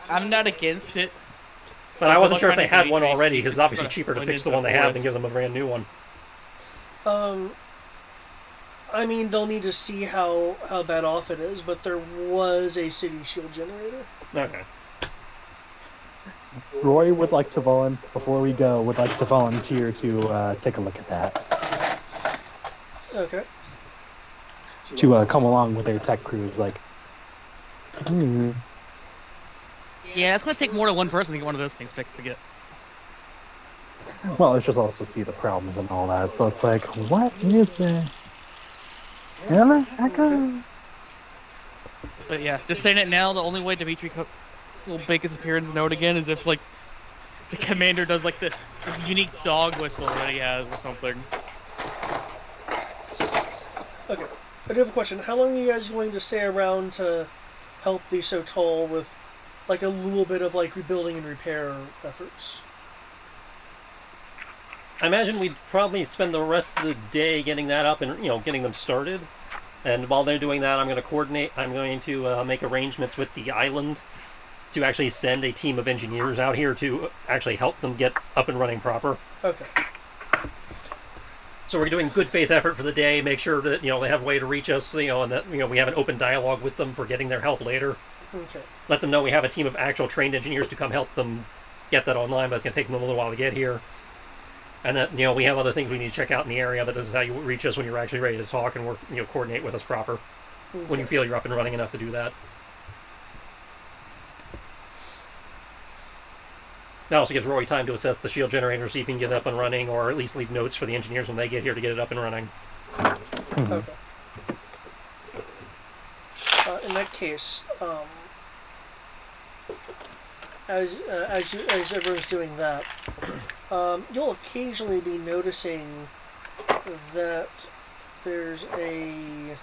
I'm not against it. But I wasn't sure if they had one already, because it's obviously cheaper to fix the one they have than give them a brand new one. I mean, they'll need to see how bad off it is, but there was a city shield generator. Okay. Roy would like to before we go, would like to volunteer to take a look at that. Okay. To come along with their tech crews, like. Yeah, it's gonna take more than one person to get one of those things fixed to get. Well, it's just also see the problems and all that. So it's like, what is this? Ever? Echo? But yeah, just saying it now. The only way Dimitri will make his appearance known again is if like the commander does like the unique dog whistle that he has or something. Okay. I do have a question. How long are you guys going to stay around to help the Sotol with like a little bit of like rebuilding and repair efforts? I imagine we'd probably spend the rest of the day getting that up and getting them started. And while they're doing that, I'm going to coordinate. I'm going to make arrangements with the island to actually send a team of engineers out here to actually help them get up and running proper. Okay. So we're doing good faith effort for the day. Make sure that they have a way to reach us. And that we have an open dialogue with them for getting their help later. Okay. Let them know we have a team of actual trained engineers to come help them get that online, but it's going to take them a little while to get here. And that we have other things we need to check out in the area, but this is how you reach us when you're actually ready to talk and work, coordinate with us proper. Okay. When you feel you're up and running enough to do that. That also gives Roy time to assess the shield generator, see if he can get it up and running, or at least leave notes for the engineers when they get here to get it up and running. Okay. In that case, as everyone's doing that, you'll occasionally be noticing that there's a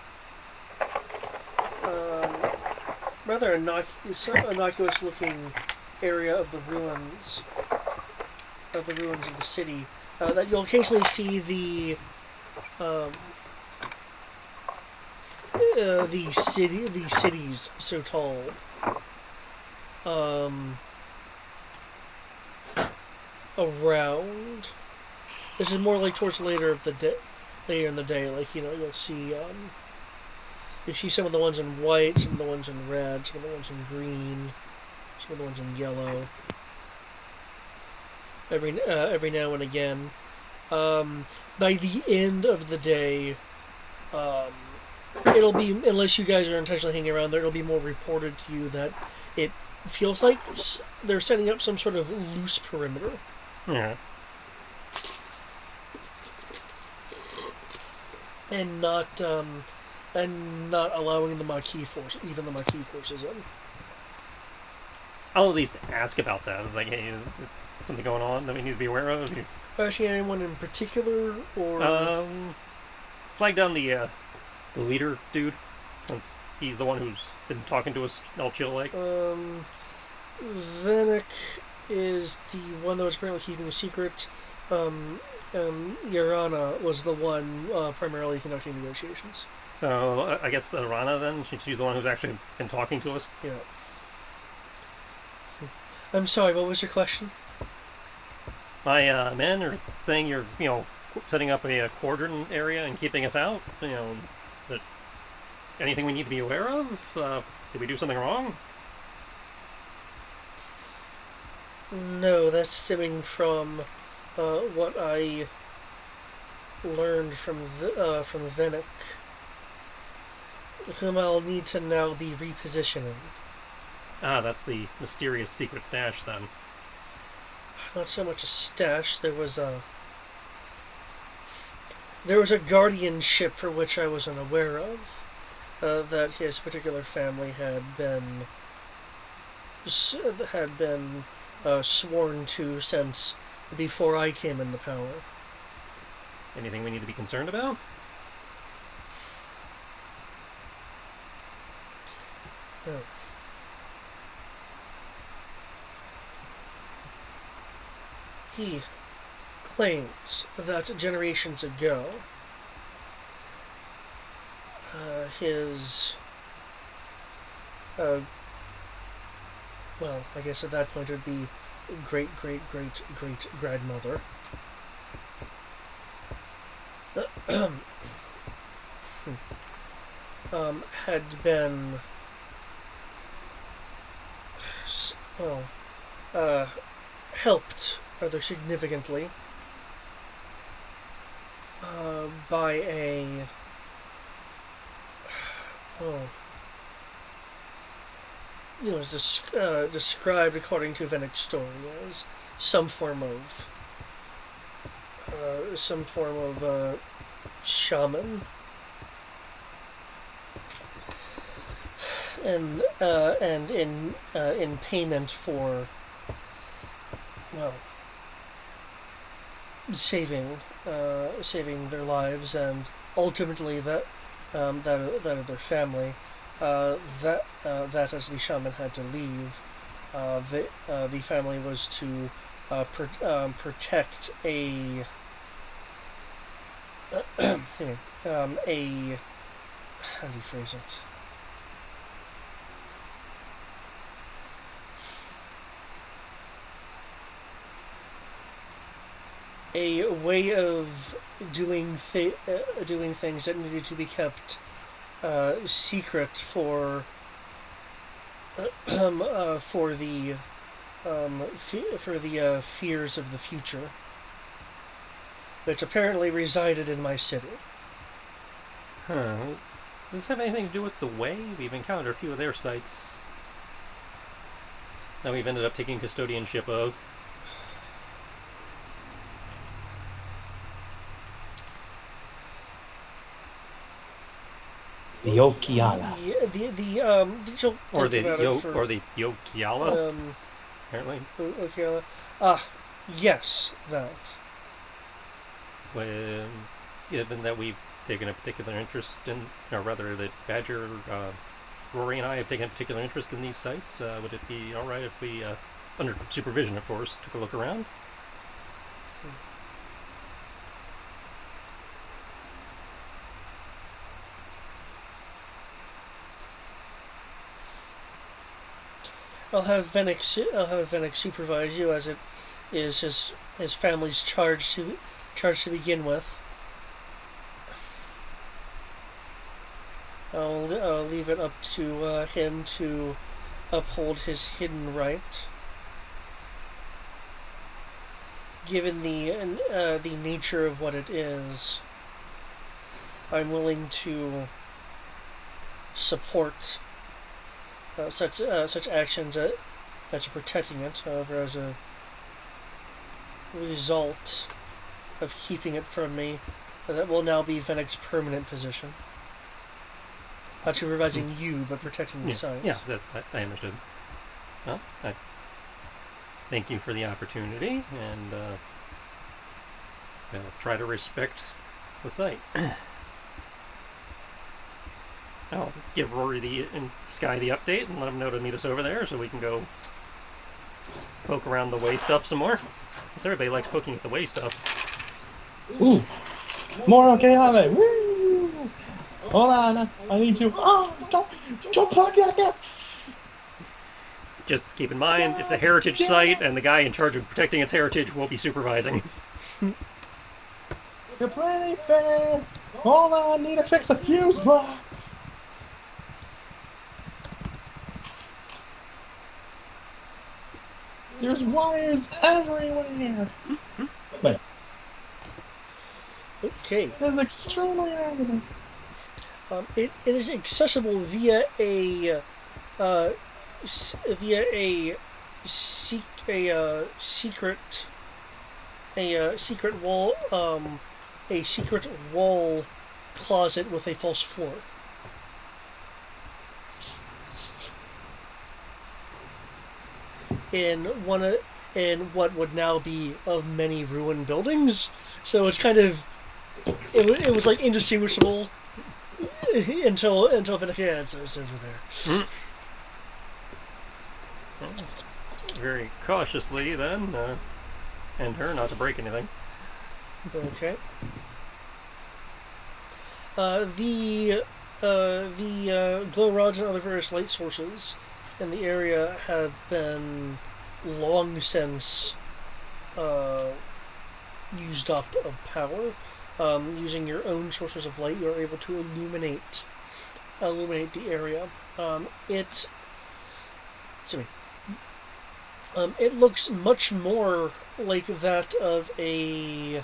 rather innocuous-looking area of the ruins of the city. That you'll occasionally see the cities so tall. Around. This is more like towards later in the day. Like you'll see some of the ones in white, some of the ones in red, some of the ones in green, some of the ones in yellow. Every now and again. By the end of the day, it'll be, unless you guys are intentionally hanging around there, it'll be more reported to you that it feels like they're setting up some sort of loose perimeter. Yeah. And not allowing the Maquis forces in. I'll at least ask about that. It's like, hey, is something going on that we need to be aware of? Asking anyone in particular, or flag down the leader dude, since he's the one who's been talking to us all chill like. Vanek is the one that was apparently keeping a secret. Yarana was the one primarily conducting negotiations. So I guess Rana then, she's the one who's actually been talking to us. Yeah. I'm sorry. What was your question? My men are saying you're setting up a cordon area and keeping us out. That anything we need to be aware of? Did we do something wrong? No, that's stemming from what I learned from Venick, whom I'll need to now be repositioning. Ah, that's the mysterious secret stash then. Not so much a stash. There was a guardianship for which I was unaware of. That his particular family had been sworn to since before I came in the power. Anything we need to be concerned about? Oh. He claims that generations ago, his well, I guess at that point it would be great-great-great-great-grandmother had been helped rather significantly by a it was described according to Venick's story as some form of shaman, and in payment for saving their lives and ultimately that of their family, that as the shaman had to leave, the family was to protect a a how do you phrase it? A way of doing things that needed to be kept secret for the fears of the future, which apparently resided in my city. Huh. Does this have anything to do with the Way? We've encountered a few of their sites that we've ended up taking custodianship of. The Yokiala. Or the Yokiala, apparently. Yokiala. Yes, that. When, given that we've taken a particular interest in, or rather that Badger, Rory and I have taken a particular interest in these sites, would it be alright if we, under supervision of course, took a look around? I'll have Venick supervise you, as it is his family's charge to begin with. I'll leave it up to him to uphold his hidden right. Given the nature of what it is, I'm willing to support such actions as protecting it. However, as a result of keeping it from me, that will now be Venick's permanent position. Not supervising you, but protecting the sites. Yeah, that I understood. Well, I thank you for the opportunity, and I'll try to respect the site. I'll give Rory and Sky the update and let them know to meet us over there so we can go poke around the Way stuff some more. Because everybody likes poking at the Way stuff. Ooh! More Yokiala! Woo! Hold on, I need to. Oh! Don't plug it there! Just keep in mind, it's a heritage site, and the guy in charge of protecting its heritage will be supervising. You're playing fair! Hold on, need to fix a fuse box! There's wires everywhere. But Okay. it's extremely aggravating. It is accessible via a secret secret wall a secret wall closet with a false floor. In what would now be of many ruined buildings, so it's kind of it was like indistinguishable until yeah, it's over there. Very cautiously, then, and her not to break anything. Okay. The glow rods and other various light sources in the area have been long since used up of power. Using your own sources of light, you are able to illuminate the area. It looks much more like that of a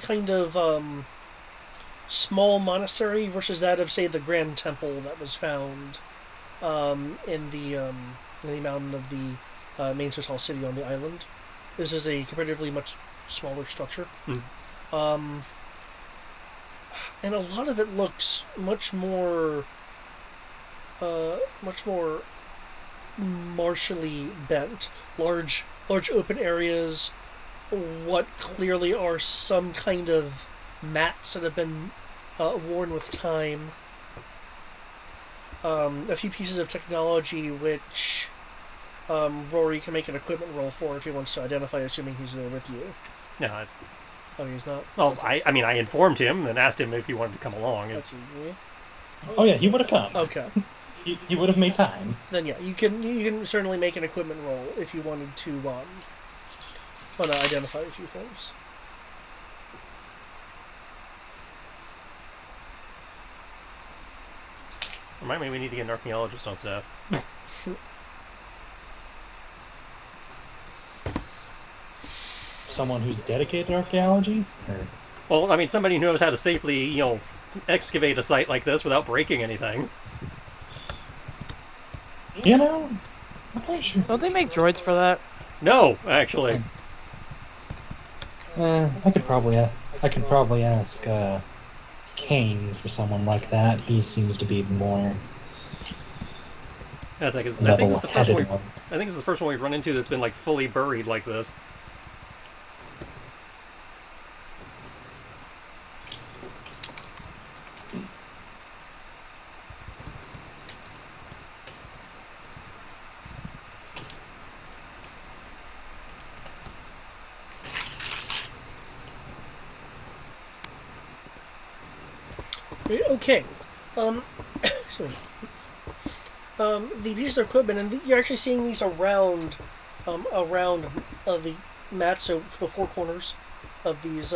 kind of small monastery versus that of, say, the Grand Temple that was found in the mountain of the main Hall city on the island. This is a comparatively much smaller structure. And a lot of it looks much more martially bent. Large open areas, what clearly are some kind of mats that have been worn with time. A few pieces of technology which Rory can make an equipment roll for if he wants to identify, assuming he's there with you. No, Oh, he's not? well, I mean, I informed him and asked him if he wanted to come along. And That's easy. Oh yeah, he would have come. Okay. He would have made time. Then yeah, you can certainly make an equipment roll if you wanted to identify a few things. remind me, we need to get an archaeologist on staff. Someone who's dedicated to archaeology? Or... Well, I mean, somebody who knows how to safely, excavate a site like this without breaking anything. You know, I'm pretty sure. Don't they make droids for that? No, actually. I could probably ask Kane for someone like that. He seems to be the more I think it's the first one. one. I think it's the first one we've run into that's been like fully buried like this. Okay. The pieces of equipment, and you're actually seeing these around the mats. So the four corners of these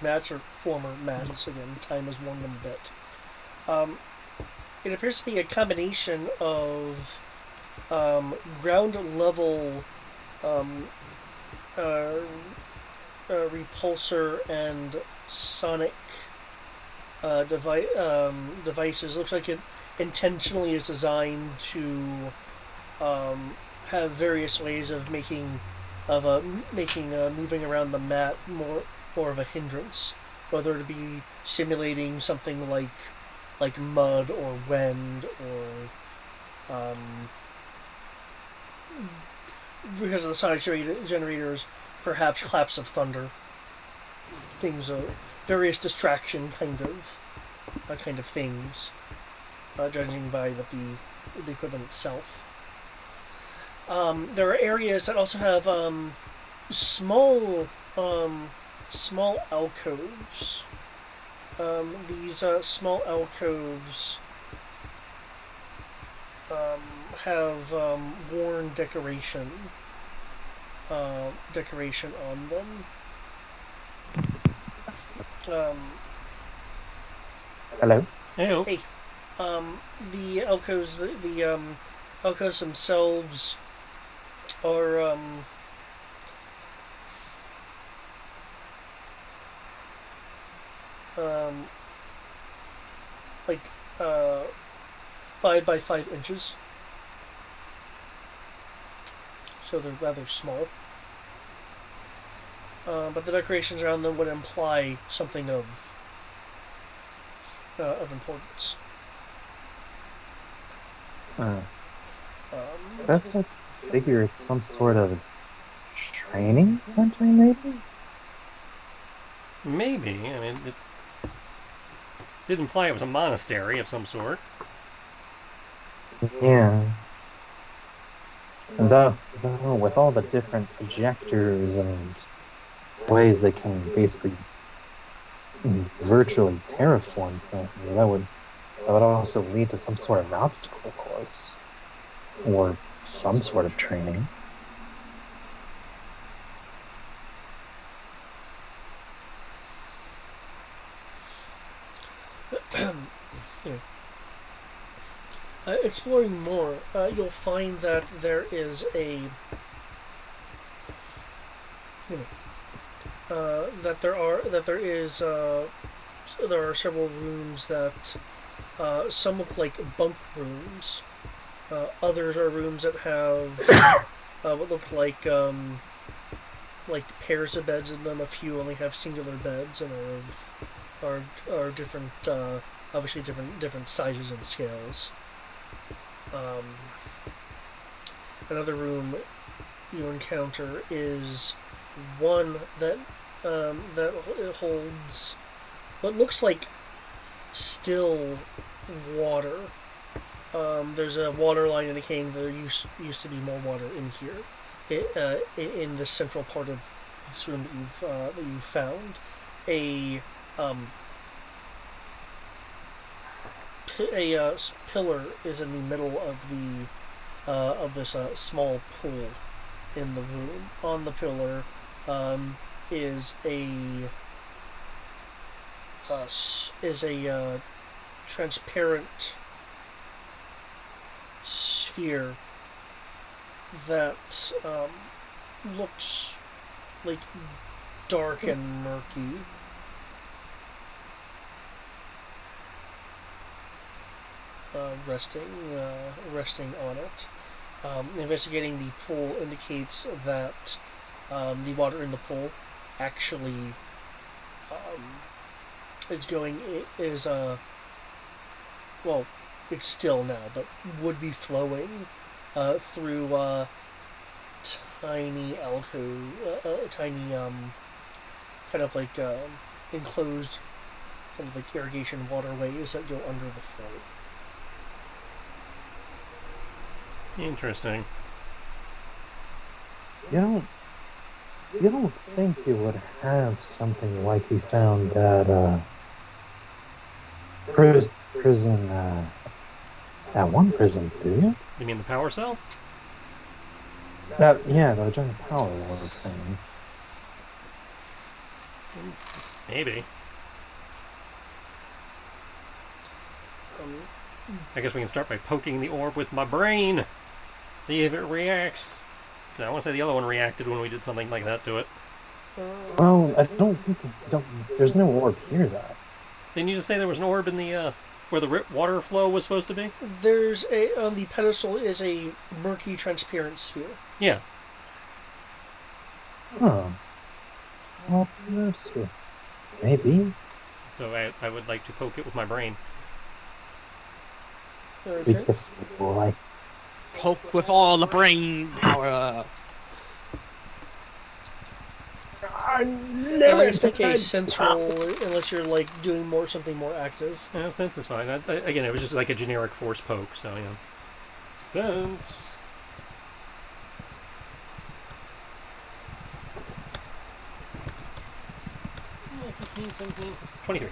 mats are former mats. Again, time has worn them a bit. It appears to be a combination of ground level repulsor and sonic devices. Looks like it intentionally is designed to have various ways of making moving around the mat more of a hindrance, whether it be simulating something like mud or wind or because of the sonic generators, perhaps claps of thunder, things of various distraction kind of things, judging by the equipment itself. There are areas that also have small alcoves. These small alcoves have worn decoration on them. Hello. Hey, Hey. The alcoves, alcoves themselves are um, like uh, 5 by 5 inches, so they're rather small. But the decorations around them would imply something of importance. Uh, Um, best I figure it's some sort of training center, maybe? Maybe. I mean, it did imply it was a monastery of some sort. Yeah. Though, with all the different ejectors and ways they can basically virtually terraform things, that would also lead to some sort of obstacle course or some sort of training. yeah. Exploring more, you'll find that there is there are several rooms that some look like bunk rooms. Others are rooms that have what look like pairs of beds in them. A few only have singular beds and are different, obviously different sizes and scales. Um, Another room you encounter is one that holds what looks like still water. There's a water line indicating there used to be more water in here, in the central part of this room that you've found. A um, pillar is in the middle of this small pool in the room. On the pillar is a transparent sphere that looks like dark and murky. Resting on it. Investigating the pool indicates that the water in the pool actually is well, it's still now, but would be flowing through tiny alcove, tiny kind of like enclosed kind of like irrigation waterways that go under the floor. Interesting. You don't think it would have something like we found at prison, at one prison, do you? You mean the power cell? Yeah, the giant power orb thing. Maybe. I guess we can start by poking the orb with my brain. See if it reacts. I want to say the other one reacted when we did something like that to it. Well, I don't think there's no orb here, though. Didn't you just say there was an orb in the where the water flow was supposed to be? There's on the pedestal is a murky, transparent sphere. Yeah. Oh. Well, maybe. So I would like to poke it with my brain. Okay. Beat the fool, Poke with all the brain power. Everybody's make a sense roll unless you're like doing something more active. Yeah, sense is fine. Again, it was just like a generic force poke, so you know. Sense. Yeah, 15, 17, 23.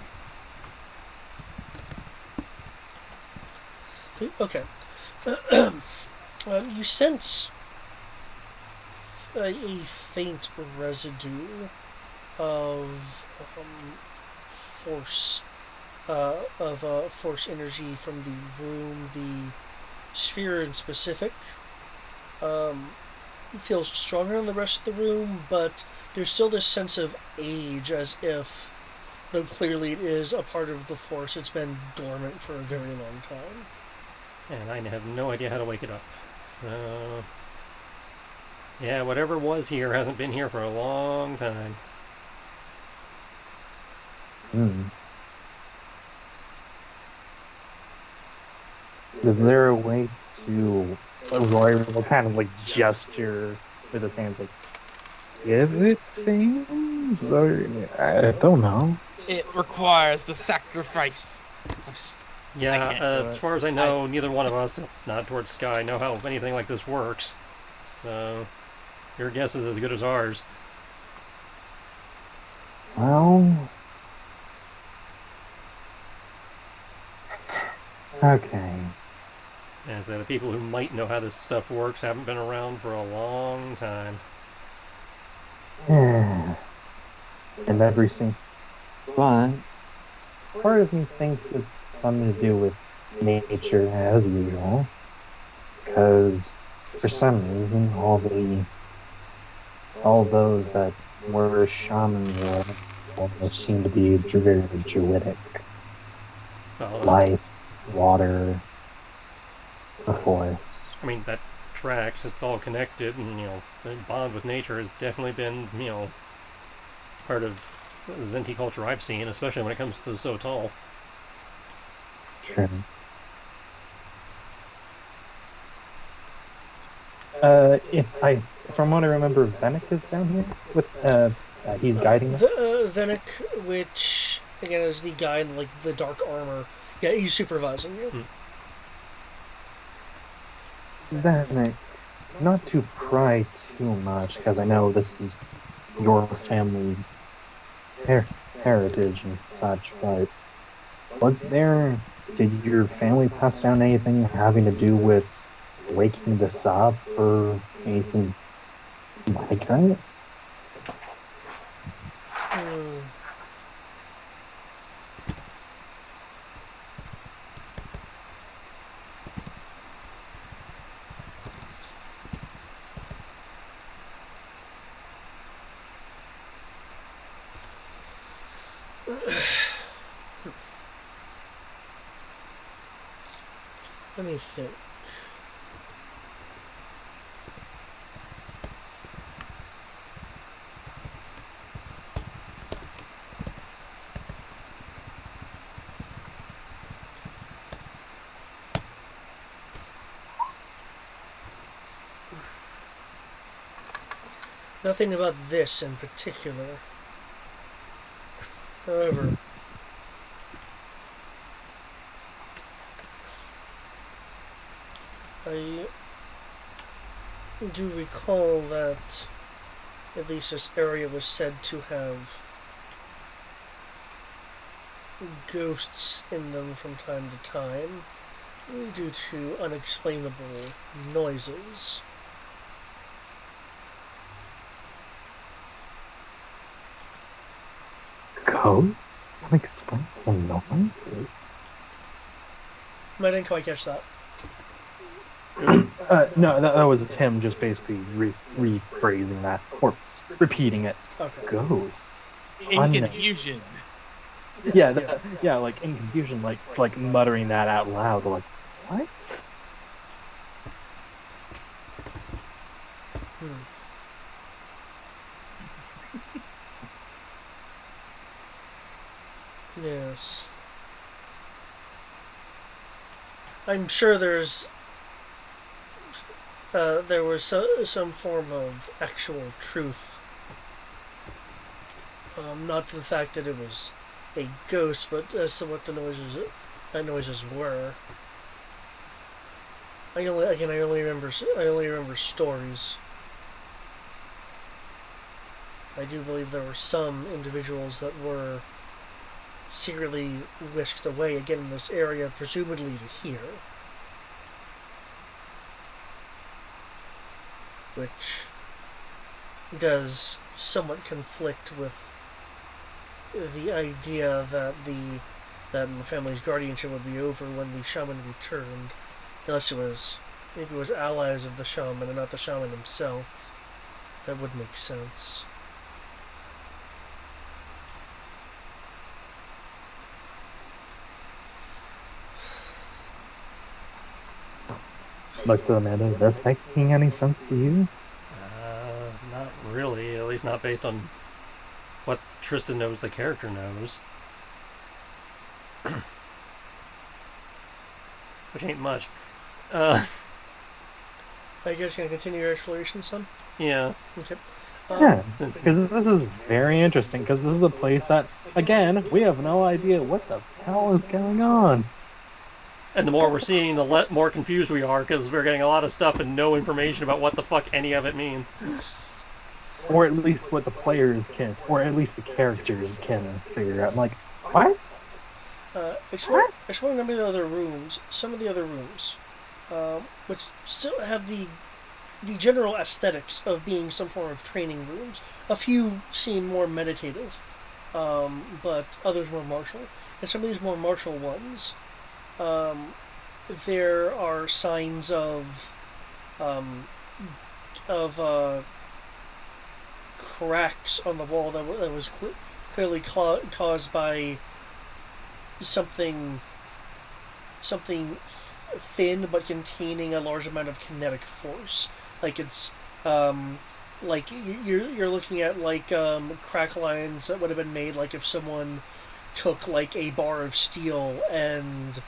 Okay. You sense a faint residue of force of force energy from the room. The sphere in specific feels stronger than the rest of the room, but there's still this sense of age, as if, though clearly it is a part of the force, it's been dormant for a very long time. And I have no idea how to wake it up. So, yeah, whatever was here hasn't been here for a long time. Is there a way to, Roy will kind of like gesture with his hands, like, give it things? Or, I don't know. It requires the sacrifice of. Yeah, I can't do as it. far as I know, neither one of us, not towards Sky, know how anything like this works. So, your guess is as good as ours. Well, okay. And so the people who might know how this stuff works haven't been around for a long time. And every single, but part of me thinks it's something to do with nature as usual, because for some reason all those that were shamans or seem to be very druidic. Well, Life, water, the forest. I mean, that tracks, it's all connected, and, the bond with nature has definitely been, part of the Zenti culture I've seen, especially when it comes to the so tall. True. From what I remember, Venick is down here with he's guiding us. Venick, which again is the guy in the dark armor. Yeah, he's supervising you. Venick, not to pry too much, because I know this is your family's heritage and such, but did your family pass down anything having to do with waking this up or anything like that? Let me think. Nothing about this in particular. However, I do recall that at least this area was said to have ghosts in them from time to time due to unexplainable noises. Ghosts? Unexplainable noises? I didn't quite catch that. No, that was Tim just basically rephrasing that, or repeating it. Okay. Ghosts. In confusion. Yeah, like in confusion, like muttering that out loud, like, what? Yes. I'm sure there was some form of actual truth. Not to the fact that it was a ghost, but as to what the noises were. I only remember stories. I do believe there were some individuals that were secretly whisked away again in this area, presumably to here. Which does somewhat conflict with the idea that the that my family's guardianship would be over when the shaman returned, unless maybe it was allies of the shaman and not the shaman himself. That would make sense. Look to Amanda. Is this making any sense to you? Not really. At least not based on what Tristan knows the character knows. Which ain't much. Are you guys gonna continue your exploration, son? Yeah. Okay. Yeah, because this is very interesting. Because this is a place that, again, we have no idea what the hell is going on. And the more we're seeing, the more confused we are, because we're getting a lot of stuff and no information about what the fuck any of it means. Or at least what the players can, or at least the characters can figure out. I'm like, what? Exploring some of the other rooms, which still have the general aesthetics of being some form of training rooms. A few seem more meditative, but others more martial. And some of these more martial ones, there are signs of cracks on the wall that was clearly caused by something thin but containing a large amount of kinetic force. Like it's like you're looking at like crack lines that would have been made like if someone took like a bar of steel and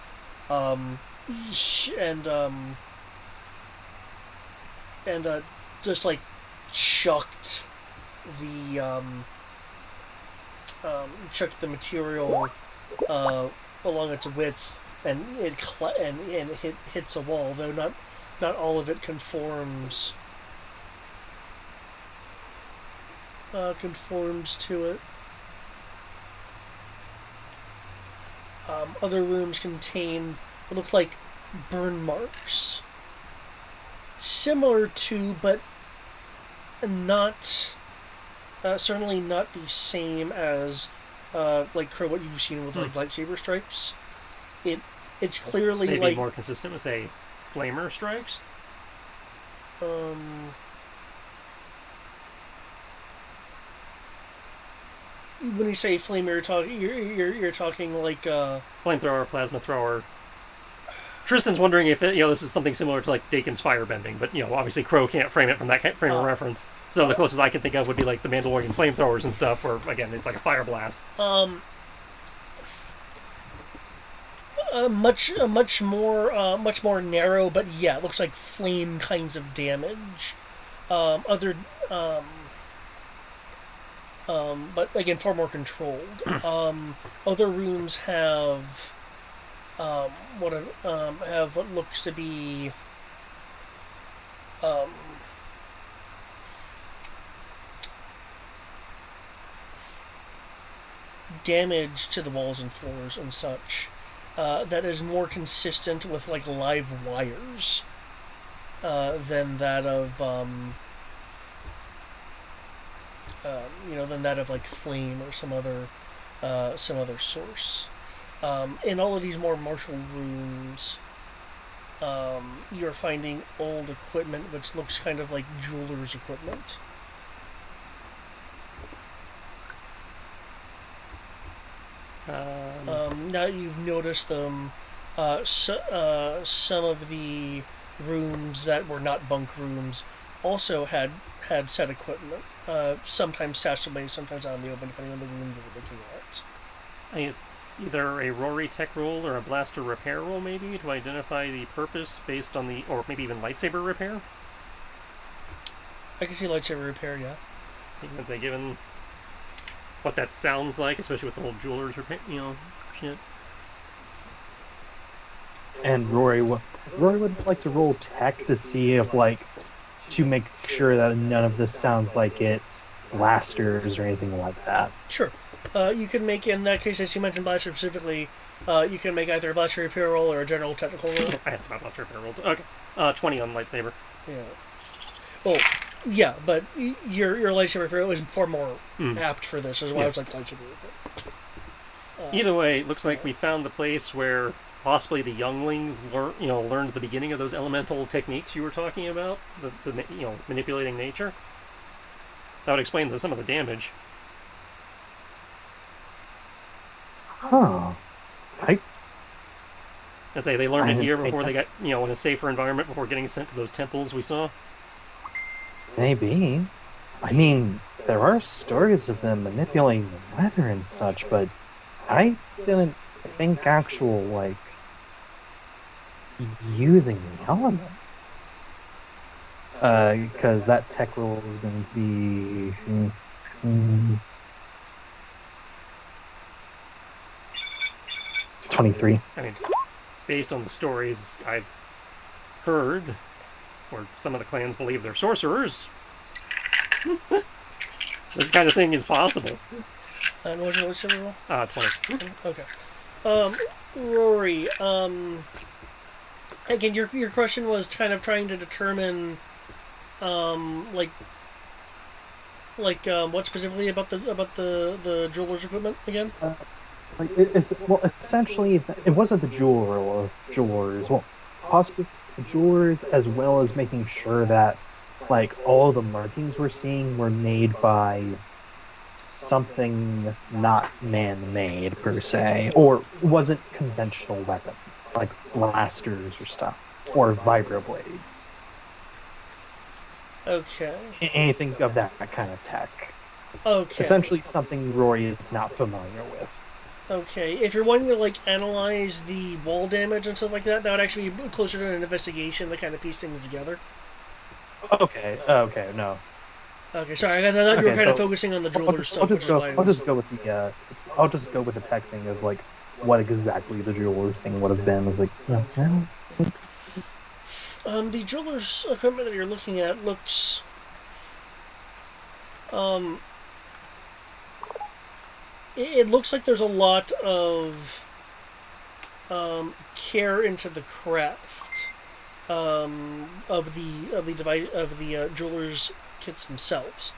just like chucked the material along its width, and it hits a wall. Though not all of it conforms to it. Other rooms contain what look like burn marks, similar to, but not certainly not the same as like Crow, what you've seen with like lightsaber strikes. It's clearly maybe like more consistent with, say, flamer strikes. When you say flamer, you're talking like flamethrower, plasma thrower. Tristan's wondering if this is something similar to like Dakin's firebending, but obviously Crow can't frame it from that frame of reference. So the closest I can think of would be like the Mandalorian flamethrowers and stuff, where again it's like a fire blast. Much more narrow, but yeah, it looks like flame kinds of damage. But again, far more controlled. Other rooms have what looks to be damage to the walls and floors and such. That is more consistent with like live wires than that of like flame or some other source. In all of these more martial rooms, you're finding old equipment which looks kind of like jeweler's equipment. Now you've noticed them. Some of the rooms that were not bunk rooms also had set equipment. Sometimes stashed away, sometimes out in the open, depending on the room you were looking at. Either a Rory tech roll or a blaster repair roll, maybe, to identify the purpose based on or maybe even lightsaber repair. I can see lightsaber repair, yeah. Once they given what that sounds like, especially with the whole jeweler's repair, shit. And Rory would like to roll tech to see if, to make sure that none of this sounds like it's blasters or anything like that. Sure. You can make, in that case, as you mentioned blaster specifically, you can make either a blaster repair roll or a general technical roll. I asked about blaster repair roll. Okay. 20 on lightsaber. Yeah. Well, yeah, but your lightsaber repair is far more apt for this, as well as like lightsaber repair. Either way, it looks like we found the place where possibly the younglings learned the beginning of those elemental techniques you were talking about, the manipulating nature. That would explain some of the damage. Huh. I'd say they learned I it didn't here think before they that- got, in a safer environment before getting sent to those temples we saw. Maybe. I mean, there are stories of them manipulating the weather and such, but I didn't think actual, like, using the elements. Because that tech roll is going to be... 23. I mean, based on the stories I've heard, where some of the clans believe they're sorcerers, this kind of thing is possible. And what's your roll? 20. Okay. Rory, again, your question was kind of trying to determine, what specifically about the jeweler's equipment again? Like essentially, it wasn't the jeweler or jewelers. Well, possibly the jewelers, as well as making sure that, like, all the markings we're seeing were made by something not man-made per se, or wasn't conventional weapons like blasters or stuff, or vibroblades. Okay. Anything of that kind of tech. Okay. Essentially, something Rory is not familiar with. Okay, if you're wanting to analyze the wall damage and stuff like that, that would actually be closer to an investigation to kind of piece things together. Okay, no. Okay, sorry, I thought you were kind of so focusing on the jeweler stuff. I'll just go with the tech thing of like what exactly the jeweler's thing would have been. Is like, okay. The jeweler's equipment that you're looking at looks, it looks like there's a lot of care into the craft of the jeweler's kits themselves,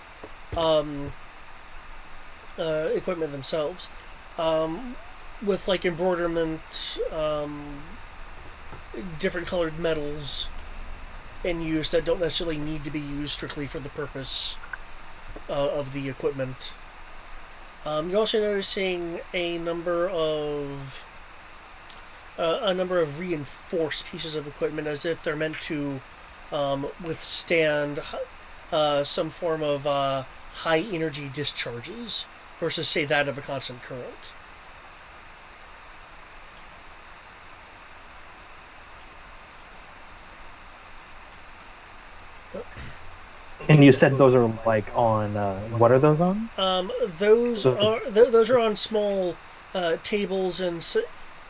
equipment themselves, with embroiderment, different colored metals in use that don't necessarily need to be used strictly for the purpose of the equipment. You're also noticing a number of reinforced pieces of equipment, as if they're meant to withstand some form of high energy discharges versus, say, that of a constant current. And you said those are on what are those on? Those are on small tables in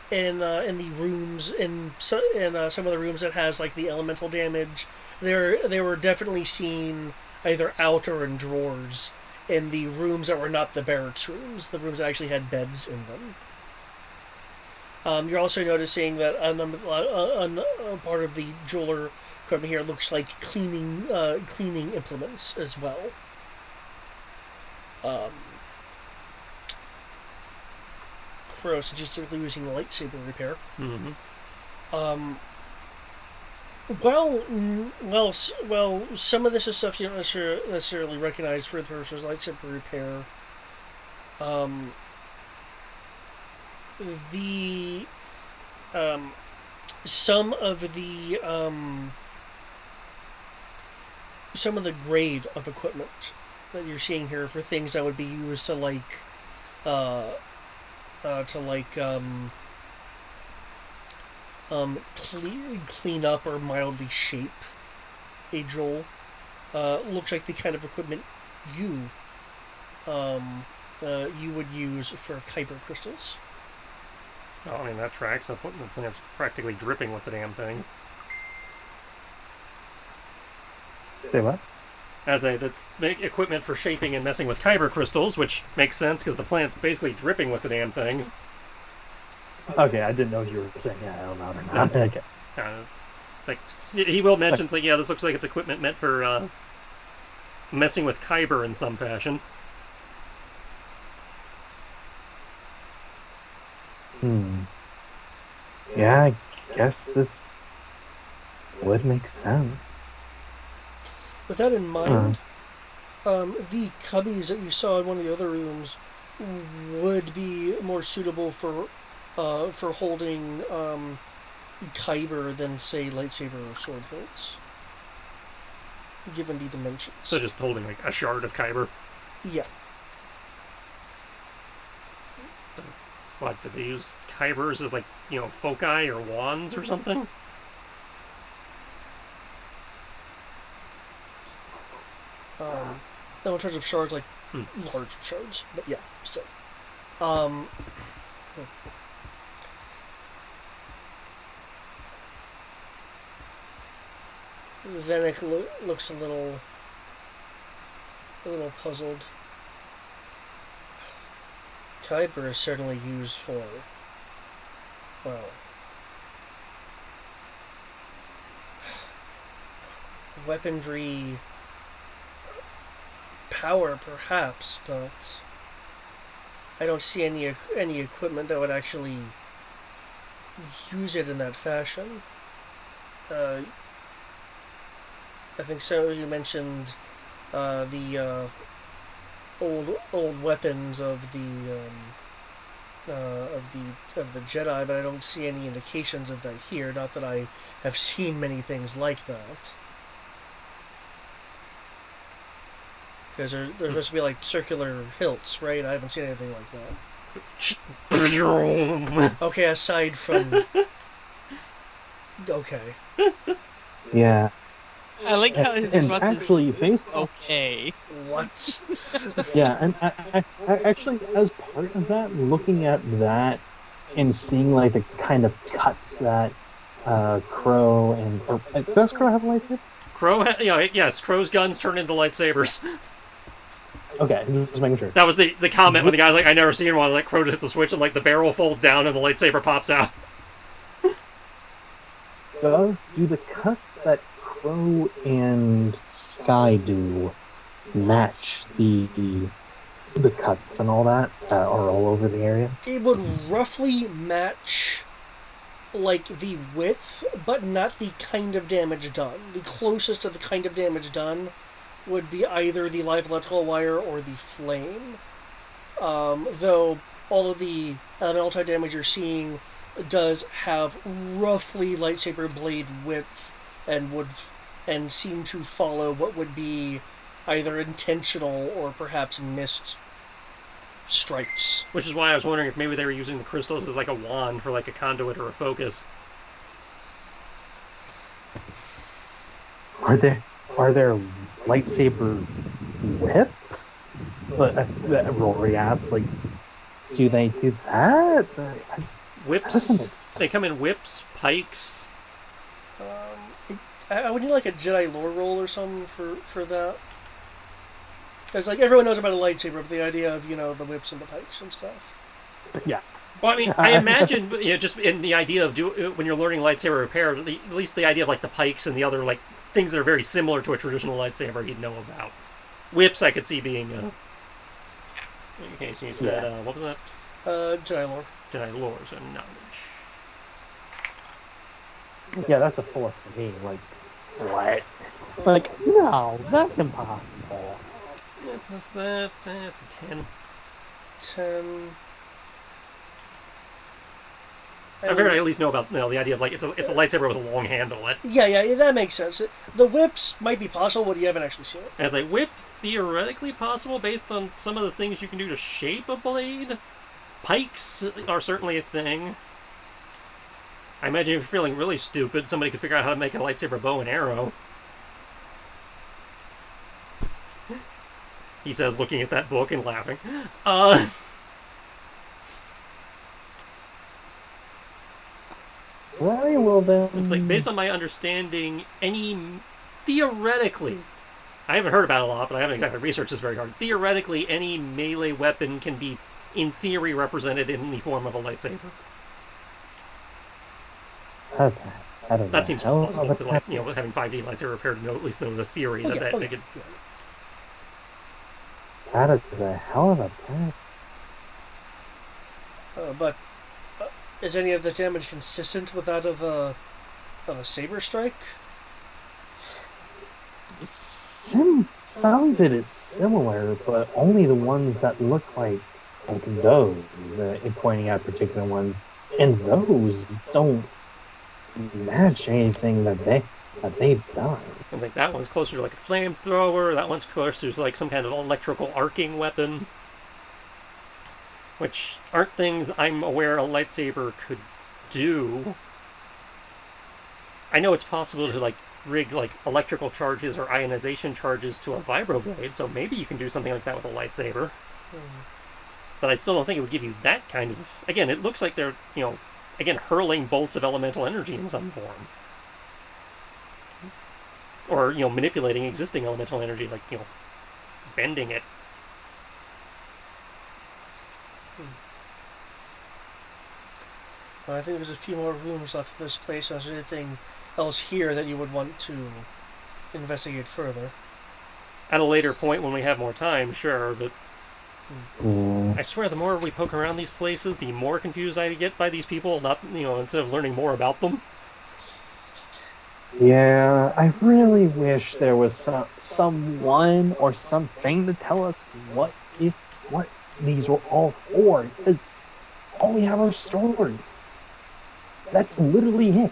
the rooms in some of the rooms that has the elemental damage. They were definitely seen either out or in drawers in the rooms that were not the barracks rooms, the rooms that actually had beds in them. You're also noticing that a part of the jeweler equipment here looks like cleaning implements as well. Crows just simply using lightsaber repair. Mm-hmm. Well, some of this is stuff you don't necessarily recognize for the purposes of lightsaber repair. Some of the grade of equipment that you're seeing here for things that would be used to clean up or mildly shape a droll looks like the kind of equipment you would use for kyber crystals. Oh, I mean, that tracks. That's practically dripping with the damn thing. Say what? That's equipment for shaping and messing with kyber crystals, which makes sense because the plant's basically dripping with the damn things. Okay, I didn't know if you were saying that out loud or not. Okay. It's like he will mention, this looks like it's equipment meant for messing with kyber in some fashion. Yeah, I guess this would make sense. With that in Huh. mind, the cubbies that you saw in one of the other rooms would be more suitable for holding kyber than say lightsaber or sword hilts, given the dimensions. So just holding like a shard of kyber. Yeah. What, did they use kybers as like, foci or wands or something? No, in terms of shards, like Hmm. large shards, but yeah, still. Um, Venick looks a little puzzled. Kyber is certainly used for, well, weaponry power, perhaps, but I don't see any equipment that would actually use it in that fashion. I think so. You mentioned the old weapons of the Jedi, but I don't see any indications of that here. Not that I have seen many things like that. Because there's supposed to be like circular hilts, right? I haven't seen anything like that. Okay, aside from. Okay. Yeah. I like how his And response actually, is based okay. What? Yeah, and I actually, as part of that, looking at that and seeing like the kind of cuts that Crow does Crow have a lightsaber? Yes, Crow's guns turn into lightsabers. Okay, just making sure. That was the comment when the guy's like, I never seen one. Like, Crow just hits the switch and like the barrel folds down and the lightsaber pops out. Do the cuts that Crow and Sky do match the cuts and all that are all over the area? It would roughly match like the width, but not the kind of damage done. The closest to the kind of damage done would be either the live electrical wire or the flame. Though all of the elemental damage you're seeing does have roughly lightsaber blade width and seem to follow what would be either intentional or perhaps missed strikes. Which is why I was wondering if maybe they were using the crystals as like a wand for like a conduit or a focus. Are there lightsaber whips? But Rory asks, like, do they do that? Whips. They come in whips, pikes. I would need like a Jedi lore roll or something for that. Because like everyone knows about a lightsaber, but the idea of the whips and the pikes and stuff. Yeah. Well, I mean, I imagine just in the idea of when you're learning lightsaber repair, at least the idea of like the pikes and the other like things that are very similar to a traditional lightsaber, you'd know about. Whips, I could see being. Okay, so you said what was that? Jedi lore. Jedi lore, so knowledge. Yeah, that's a 4 for me. Like, what? Like, no, that's impossible. Yeah, plus that, it's a 10. 10. I figured I at least know about the idea of like it's a lightsaber with a long handle. Yeah, that makes sense. The whips might be possible, but you haven't actually seen it. And it's like whip theoretically possible based on some of the things you can do to shape a blade. Pikes are certainly a thing. I imagine if you're feeling really stupid, somebody could figure out how to make a lightsaber bow and arrow. He says, looking at that book and laughing. Very well then. It's like, based on my understanding, theoretically, I haven't heard about it a lot, but I haven't exactly researched this very hard. Theoretically, any melee weapon can be, in theory, represented in the form of a lightsaber. That seems plausible. Like, having 5D lightsaber repair to at least know the theory they could. That is a hell of a tech. But Is any of the damage consistent with that of a saber strike? Some of it is similar, but only the ones that look like those, pointing out particular ones, and those don't match anything that they've done. I think that one's closer to like a flamethrower. That one's closer to like some kind of electrical arcing weapon, which aren't things I'm aware a lightsaber could do. I know it's possible to like rig like electrical charges or ionization charges to a vibroblade, so maybe you can do something like that with a lightsaber. But I still don't think it would give you that kind of... Again, it looks like they're, again, hurling bolts of elemental energy in some form. Or, manipulating existing elemental energy, like, bending it. Well, I think there's a few more rooms left in this place. Is there anything else here that you would want to investigate further? At a later point when we have more time, sure, but... I swear, the more we poke around these places, the more confused I get by these people, not, instead of learning more about them. Yeah, I really wish there was someone or something to tell us what these were all for, because all we have are stories. That's literally it.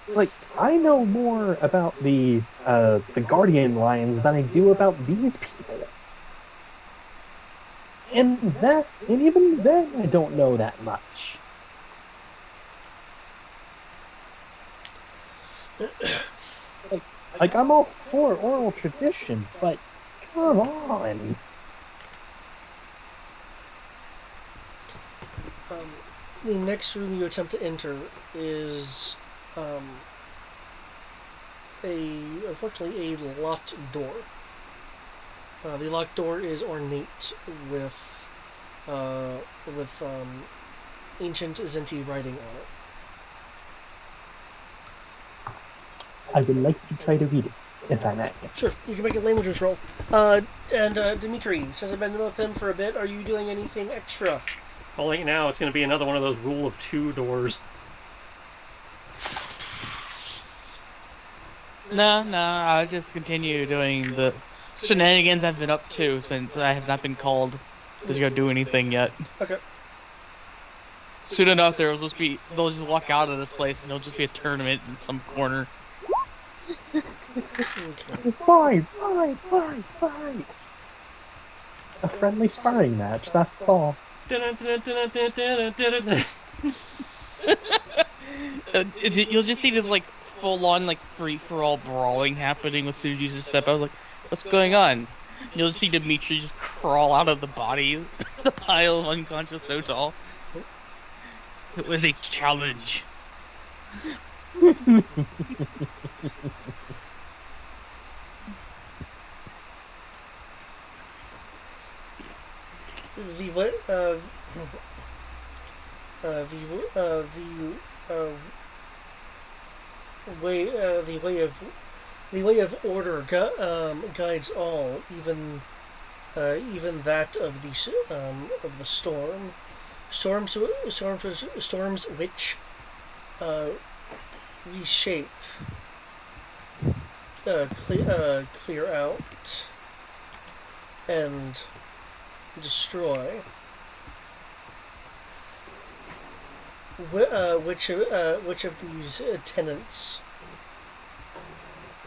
Like, I know more about the Guardian Lions than I do about these people. And even then, I don't know that much. Like I'm all for oral tradition, but come on. The next room you attempt to enter is unfortunately a locked door. The locked door is ornate with ancient Zinti writing on it. I would like to try to read it, if I may. Sure, you can make a languages roll. And Dimitri, since I've been with him for a bit, are you doing anything extra? Calling it now, it's going to be another one of those rule of two doors. No, I'll just continue doing the shenanigans I've been up to since I have not been called to go do anything yet. Okay. Soon enough, they'll just walk out of this place and there'll just be a tournament in some corner. Okay. Fine. A friendly sparring match, that's all. You'll just see this like full-on like free-for-all brawling happening as soon as you just step out. I was like, what's going on? You'll just see Dimitri just crawl out of the body, the pile of unconscious Sotal. It was a challenge. The way of order guides all, even that of the storms which reshape, clear out, and destroy. Which of these tenets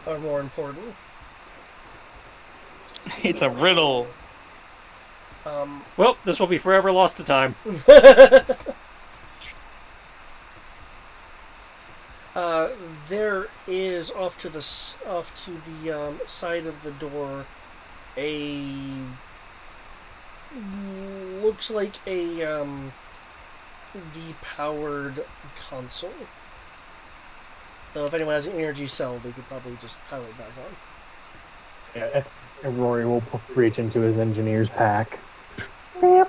are more important? It's a riddle. Well, this will be forever lost to time. There is off to the side of the door looks like a depowered console. Though if anyone has an energy cell, they could probably just power it back on. Yeah, and Rory will reach into his engineer's pack. Man,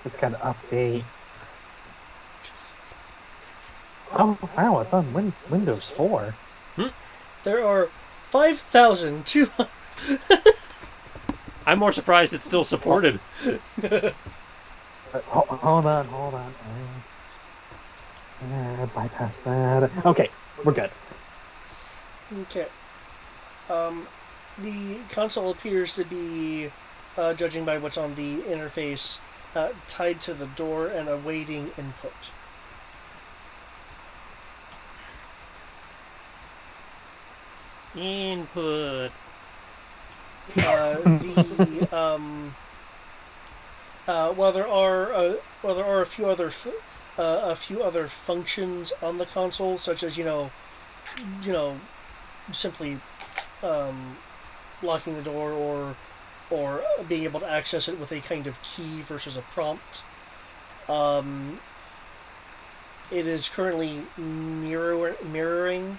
it's got to update. Oh wow, it's on Windows 4. There are 5,200. I'm more surprised it's still supported. Hold on. Bypass that. Okay, we're good. Okay. The console appears to be, judging by what's on the interface, tied to the door and awaiting input. Input. While there are a few other functions on the console, such as simply locking the door or being able to access it with a kind of key versus a prompt. It is currently mirroring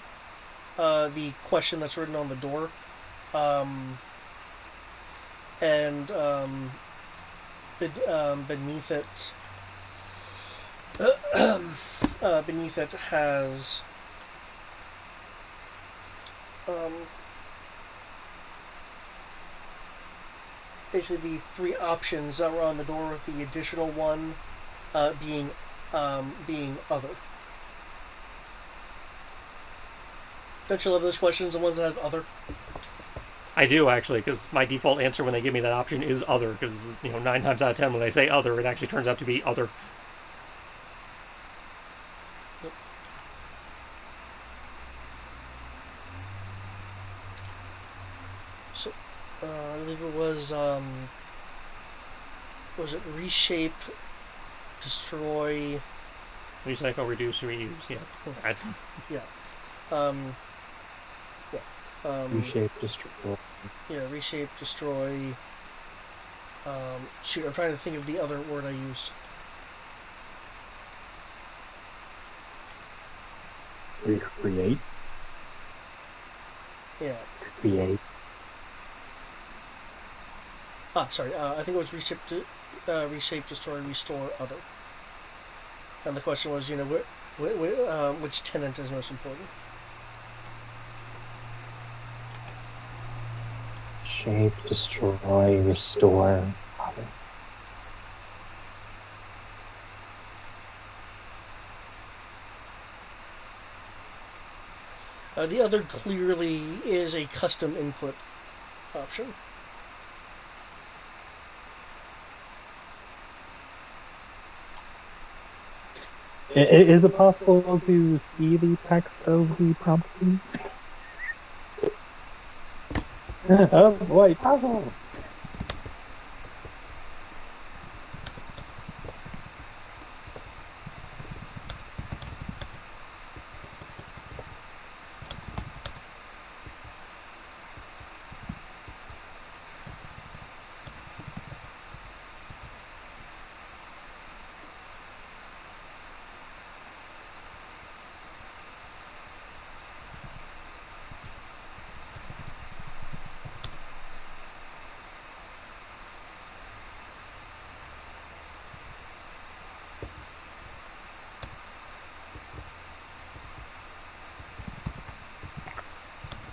the question that's written on the door, and beneath it, beneath it has basically the three options that were on the door, with the additional one being other. Don't you love those questions, the ones that have other? I do, actually, because my default answer when they give me that option is other, because 9 times out of 10 when they say other, it actually turns out to be other. Yep. So, I believe it was it reshape, destroy, Recycle, reduce, reuse, yeah. That's... yeah. Yeah. Reshape, destroy. Yeah, reshape, destroy. Shoot, I'm trying to think of the other word I used. Recreate. Yeah. Create. Sorry. I think it was reshape, destroy, restore, other. And the question was, which tenant is most important? Shape, destroy, restore, other. The other clearly is a custom input option. Is it possible to see the text of the prompt, please? Oh boy, puzzles!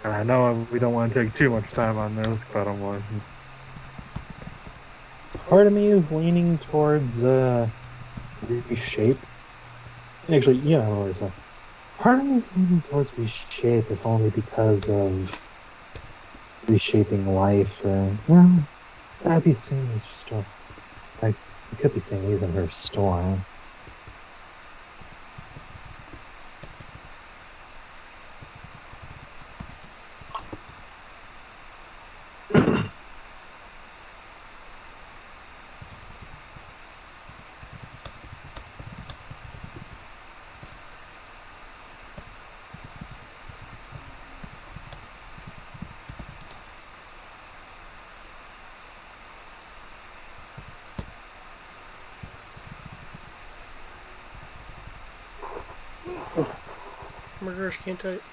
I know we don't want to take too much time on this, but I'm like, part of me is leaning towards reshape. Actually, what it's part of me is leaning towards reshape, if only because of reshaping life, or I'd be saying is restore. I could be saying using her restore. Oh my gosh, can't type.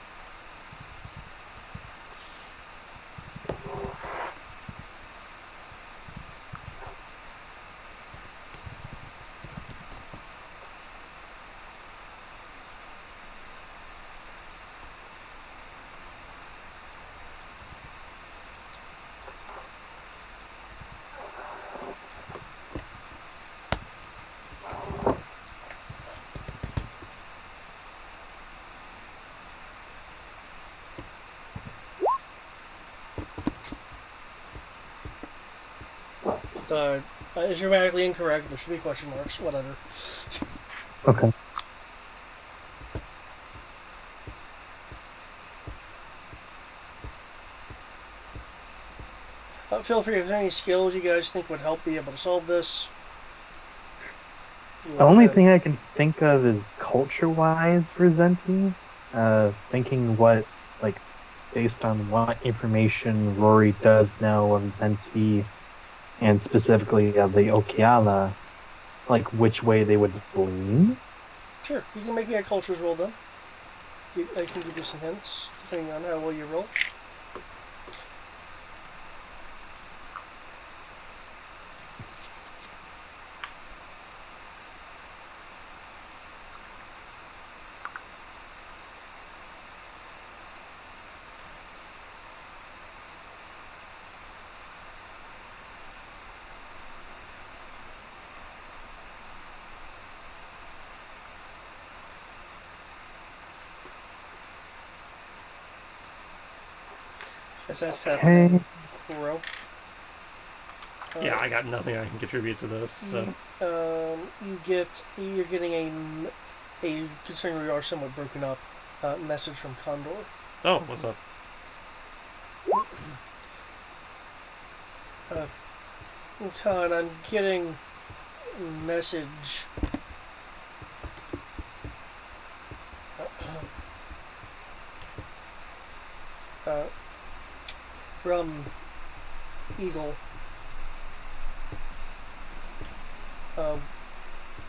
Is grammatically incorrect. There should be question marks. Whatever. Okay. Feel free if there's any skills you guys think would help be able to solve this. The only thing I can think of is culture-wise for Zenti. Thinking what, like, based on what information Rory does know of Zenti, and specifically of the Okeala, like which way they would lean. Sure, you can make me a cultures roll then. I can give you some hints depending on how well you roll. As that's happening, Kuro. Yeah, I got nothing I can contribute to this. So. You're getting a considering we are somewhat broken up, message from Condor. Oh, what's up? Con, I'm getting message. From Eagle.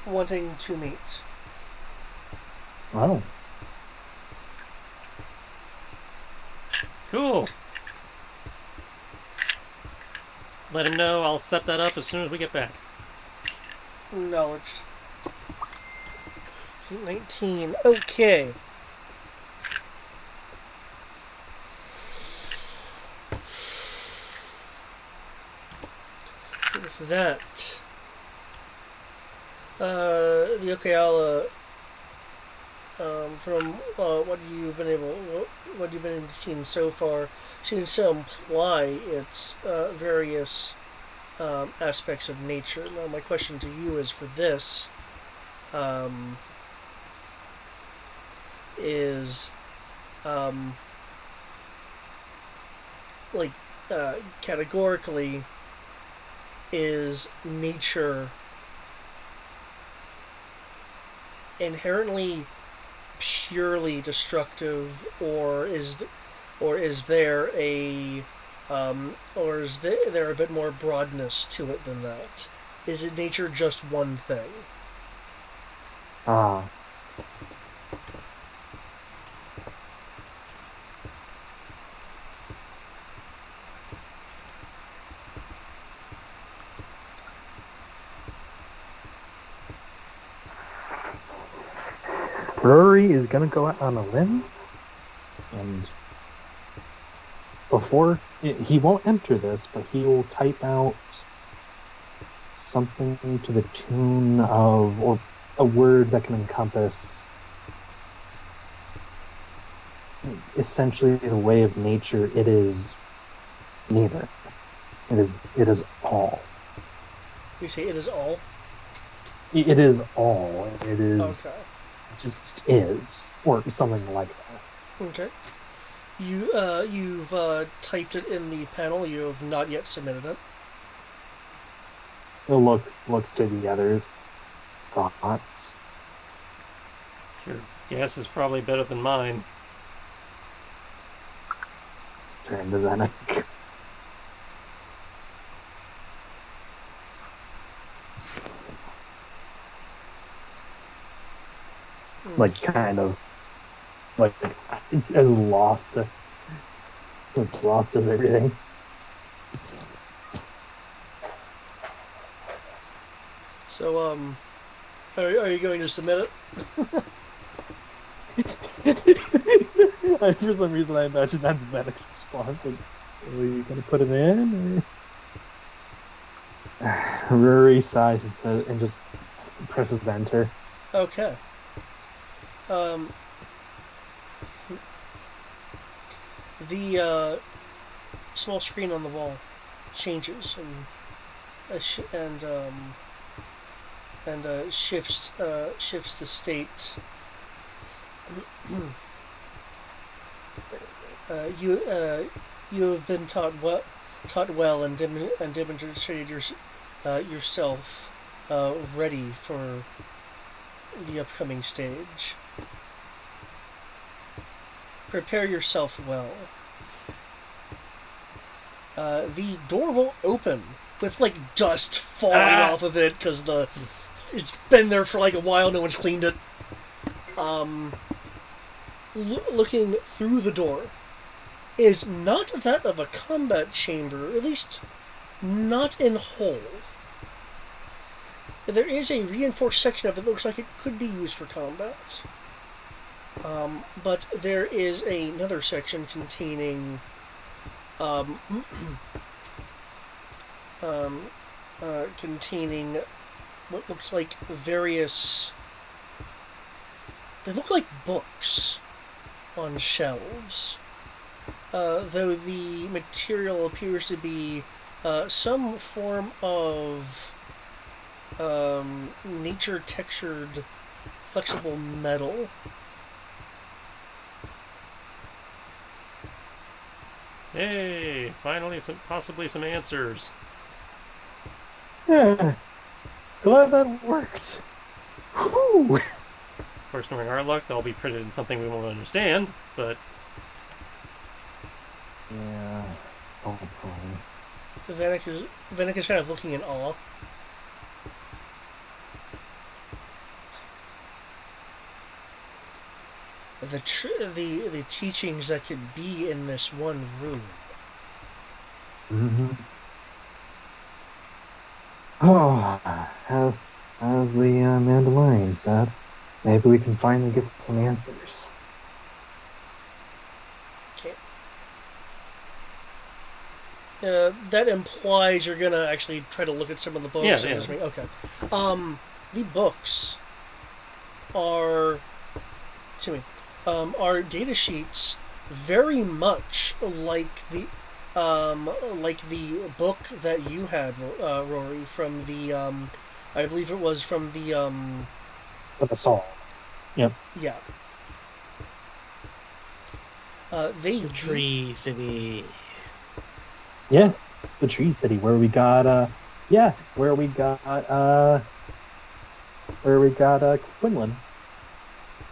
Wanting to meet. Oh. Cool. Let him know. I'll set that up as soon as we get back. Acknowledged. 19. Okay. With that, the Okeala, from what you've been seeing so far, seems to imply its various aspects of nature. Now, my question to you is for this is categorically, is nature inherently purely destructive, or is there a there a bit more broadness to it than that? Is it nature just one thing? Ah. Rory is going to go out on a limb, and he won't enter this, but he will type out something to the tune of, or a word that can encompass essentially the way of nature. It is neither. It is all. You say it is all? It is all. It is. Okay. It just is, or something like that. Okay. You've typed it in the panel. You have not yet submitted it. He'll looks to the others. Thoughts. Your guess is probably better than mine. Turn to Venek. Like, kind of, like, as lost as everything. So, are you going to submit it? For some reason, I imagine that's Venek's response. Like, are you gonna put it in? Or... Rory sighs and just presses enter. Okay. The small screen on the wall changes, and shifts the state. You have been taught well and demonstrated yourself ready for the upcoming stage. Prepare yourself well. The door will open with like dust falling off of it because it's been there for like a while. No one's cleaned it. Looking through the door is not that of a combat chamber, or at least not in whole. There is a reinforced section of it that looks like it could be used for combat. But there is another section containing containing what looks like various... They look like books on shelves. Though the material appears to be some form of nature-textured flexible metal. Hey, finally possibly some answers. Yeah. Glad that worked. Whew. Of course, knowing our luck, they'll be printed in something we won't understand, but... Yeah. Oh, boy. Vanek is kind of looking in awe. The teachings that could be in this one room. Mm-hmm. Oh, as the Mandalorian said, maybe we can finally get some answers. Okay. That implies you're gonna actually try to look at some of the books. Yeah, and yeah. Okay. The books are, are data sheets very much like the book that you had, Rory, from the I believe it was from the With a saw. Yep. yeah. They The Tree City. Yeah, the Tree City, where we got Quinlan.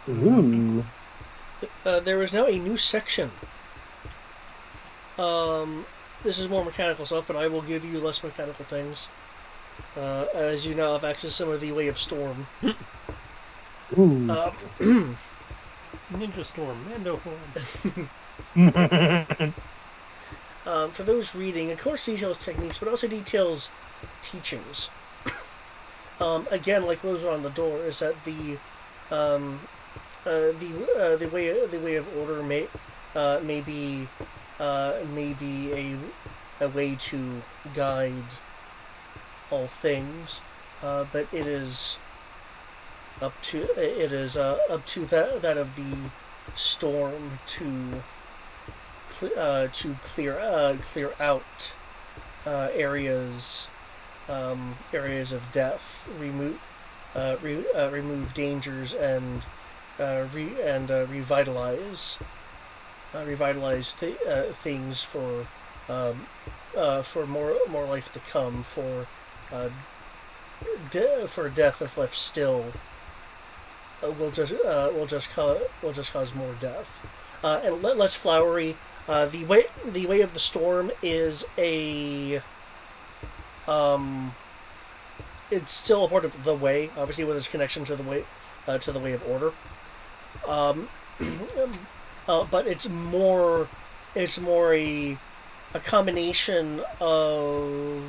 Ooh. There is now a new section. This is more mechanical stuff, but I will give you less mechanical things. As you now have access to some of the Way of Storm. Ooh. Ninja Storm, Mando form. For those reading, of course, details techniques, but also details teachings. Again, like what was on the door, is that the way of order may be a way to guide all things, but it is up to that of the storm to clear out areas of death, remove dangers, and revitalize things for more life to come, for death if left still will just cause more death, and less flowery. The way of the storm is it's still a part of the way, obviously, with its connection to the way of order. But it's more a combination of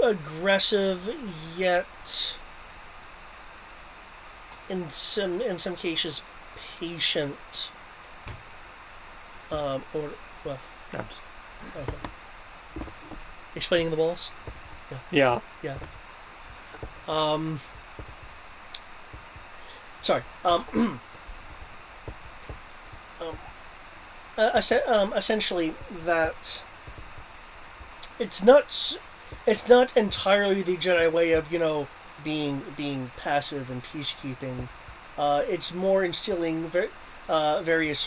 aggressive, yet in some cases patient, or well, okay. Explaining the balls. Yeah. Sorry. essentially that it's not entirely the Jedi way of being passive and peacekeeping. It's more instilling the various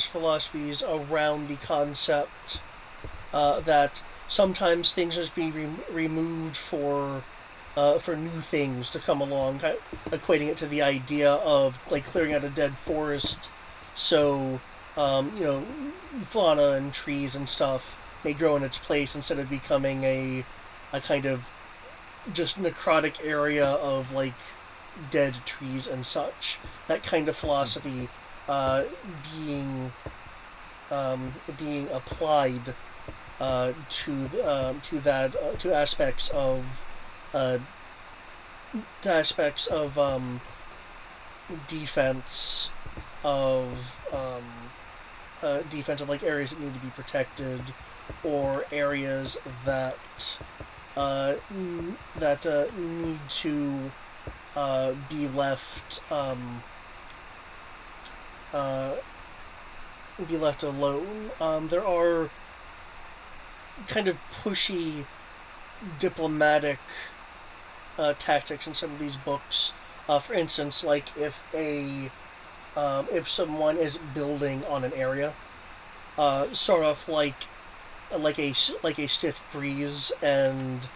philosophies around the concept that sometimes things must be removed for new things to come along, equating it to the idea of like clearing out a dead forest, so fauna and trees and stuff may grow in its place instead of becoming a kind of just necrotic area of like dead trees and such. That kind of philosophy being applied to aspects of defense of defense of like areas that need to be protected, or areas that need to be left alone. There are kind of pushy diplomatic tactics in some of these books. For instance, like if someone is building on an area, sort of like a stiff breeze, and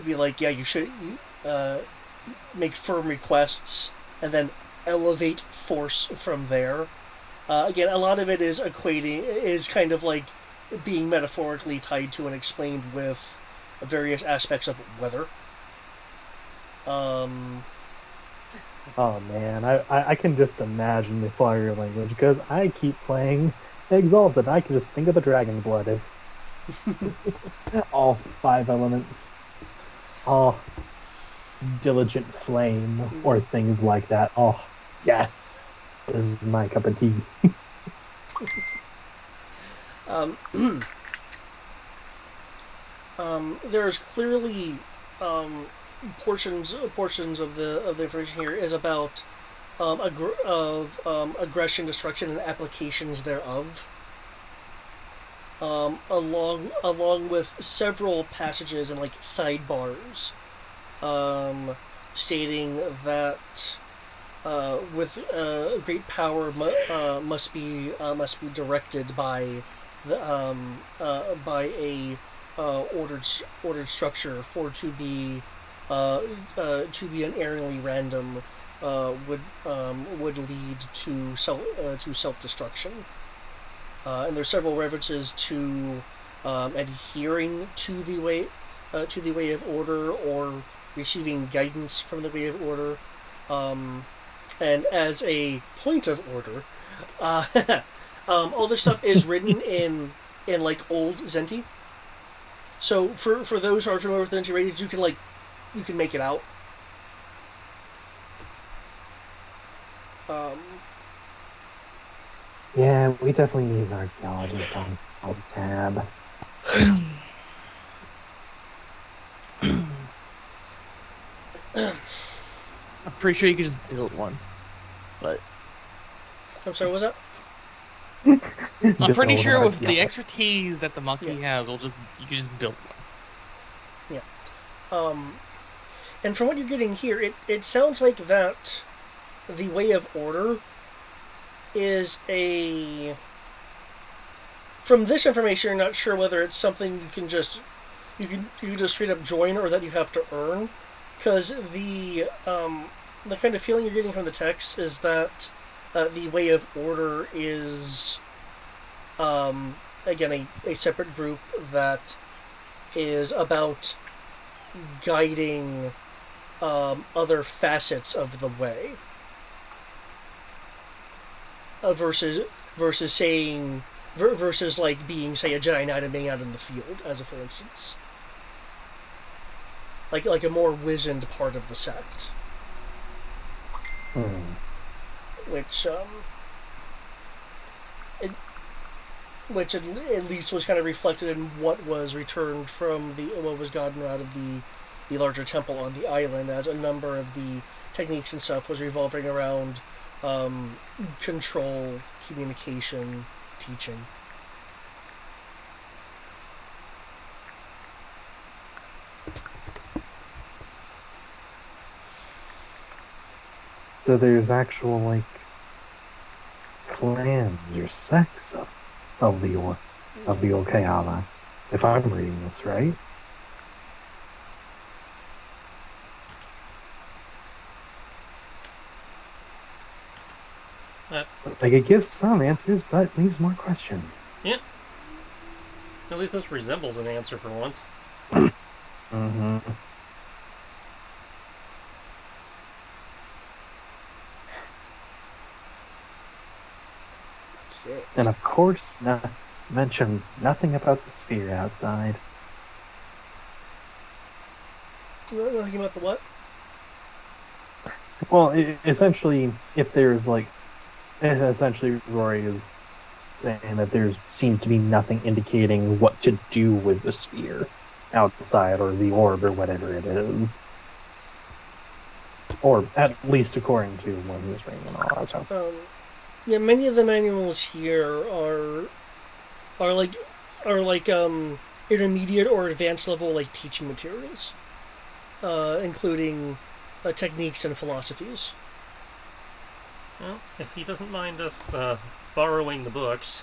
be like, yeah, you should make firm requests and then elevate force from there. Again, a lot of it is kind of like being metaphorically tied to and explained with various aspects of weather. Oh man, I can just imagine the fire language, because I keep playing Exalted. I can just think of the dragon blooded. All 5 elements. Oh, diligent flame, or things like that. Oh, yes. This is my cup of tea. There's clearly portions of the information here is about aggression, destruction, and applications thereof. Along with several passages and like sidebars, stating that with great power must be directed by a ordered structure. For to be unerringly random would lead to self destruction. And there's several references to adhering to the way of order, or receiving guidance from the way of order. And as a point of order, all this stuff is written in like old Zenti. So for those who are familiar with Zenti radios, you can make it out. Yeah, we definitely need an archaeologist on tab. I'm pretty sure you could just build one, but I'm sorry, what was that? I'm pretty sure with the archaeologist. expertise that the Maquis has, you can just build one. And from what you're getting here, it sounds like that the way of order is from this information, you're not sure whether it's something you can just straight up join, or that you have to earn, because the kind of feeling you're getting from the text is that the way of order is again a separate group that is about guiding other facets of the way, versus like being, say, a Jedi Knight and being out in the field, as a for instance, like a more wizened part of the sect, which at least was kind of reflected in what was returned from what was gotten out of the larger temple on the island, as a number of the techniques and stuff was revolving around um, control, communication, teaching. So there's actual like clans or sects of the Okayama, if I'm reading this right. Like it gives some answers, but leaves more questions. Yeah. At least this resembles an answer for once. Mm-hmm. Okay. And of course, mentions nothing about the sphere outside. Nothing about the what? Well, essentially, if there's like, essentially, Rory is saying that there seems to be nothing indicating what to do with the sphere outside or the orb or whatever it is. Or at least according to what he was reading and all that. So. Yeah, many of the manuals here are like intermediate or advanced level like teaching materials, including techniques and philosophies. Well, if he doesn't mind us borrowing the books.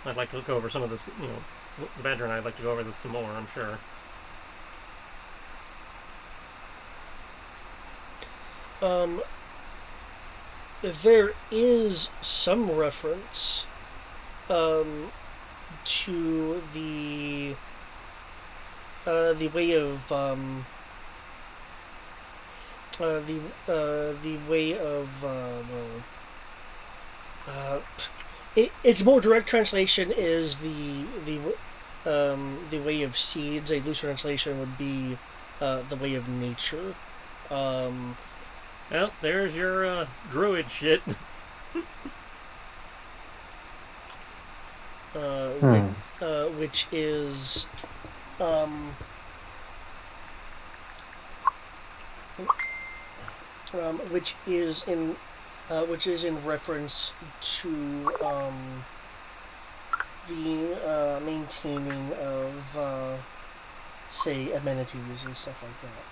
I'd like to look over some of this, the Badger and I'd like to go over this some more, I'm sure. There is some reference to the way of the way of its more direct translation is the way of seeds. A loose translation would be the way of nature. Well, there's your druid shit. Which is which is in reference to the maintaining of say amenities and stuff like that.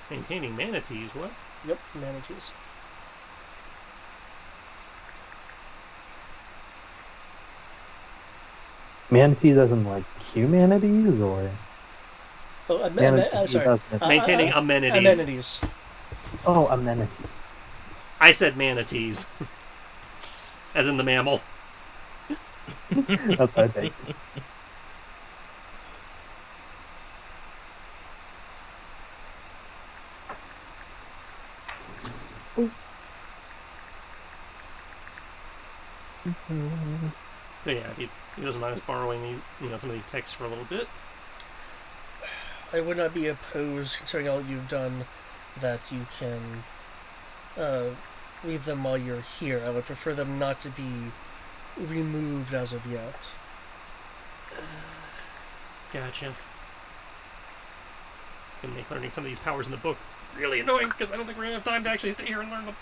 Maintaining manatees, what? Yep, manatees. Manatees as in like humanities or? Oh, sorry. Maintaining amenities. Amenities. Oh, amenities. I said manatees. As in the mammal. That's what I think. So yeah, he doesn't mind us borrowing these, some of these texts for a little bit. I would not be opposed, considering all you've done, that you can read them while you're here. I would prefer them not to be removed as of yet. Gotcha. Gonna make learning some of these powers in the book really annoying because I don't think we're gonna have time to actually stay here and learn them.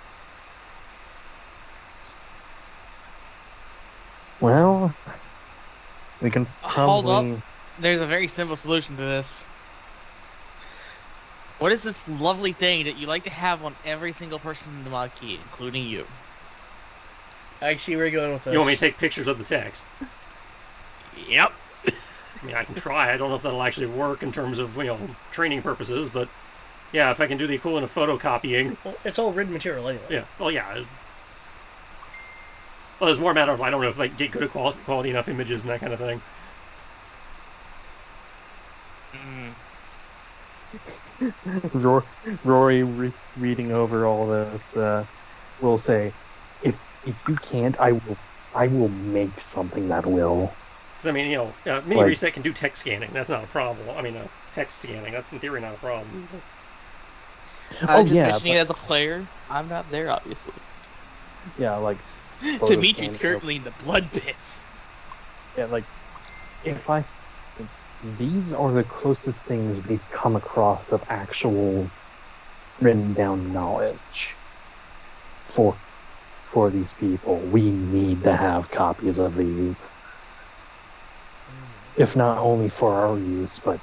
Well, we can probably... Hold up. There's a very simple solution to this. What is this lovely thing that you like to have on every single person in the Maquis, including you? I see where you're going with this. You want me to take pictures of the text? Yep. I mean, I can try. I don't know if that'll actually work in terms of, training purposes, but yeah, if I can do the equivalent of photocopying. Well, it's all written material anyway. Yeah. Well, yeah. Well, it's more a matter of I don't know if I get good quality enough images and that kind of thing. Rory reading over all this will say, if you can't, I will make something that will. Because I mean, Mini Reset can do text scanning. That's not a problem. I mean, text scanning. That's in theory not a problem. I'm just mentioning it as a player. I'm not there, obviously. Yeah, like. Dimitri's currently in the blood pits. Yeah, like if I these are the closest things we've come across of actual written down knowledge for these people. We need to have copies of these, if not only for our use, but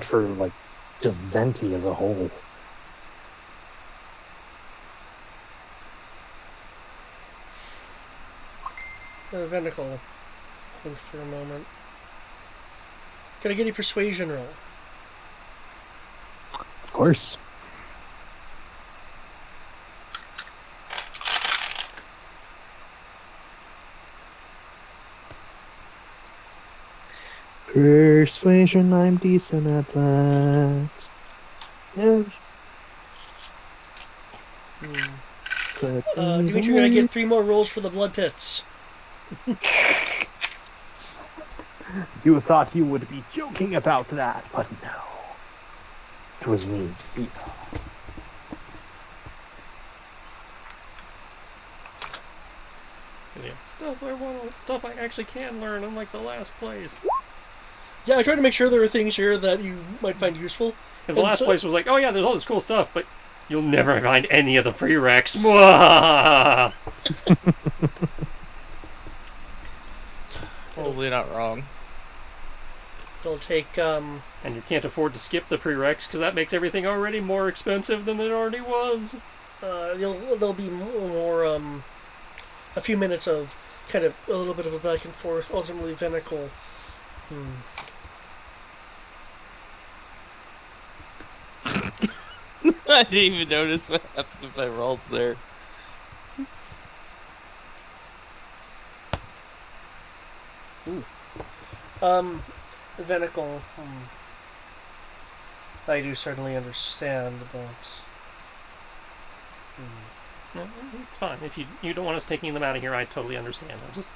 for like just Zenti as a whole. Venical, think for a moment. Can I get a persuasion roll? Of course. Persuasion, I'm decent at that. Yeah. Dimitri, I get 3 more rolls for the blood pits. You thought you would be joking about that, but no. It was me. Yeah, stuff I actually can learn, unlike the last place. Yeah, I tried to make sure there were things here that you might find useful. Because the last place was like, oh yeah, there's all this cool stuff, but you'll never find any of the prereqs. Mwah! Totally not wrong. It'll take, And you can't afford to skip the prereqs, because that makes everything already more expensive than it already was. there'll be more, a few minutes of kind of a little bit of a back and forth, ultimately Venical. I didn't even notice what happened with my rolls there. Venical, I do certainly understand, but... No, it's fine. If you don't want us taking them out of here, I totally understand. I'll just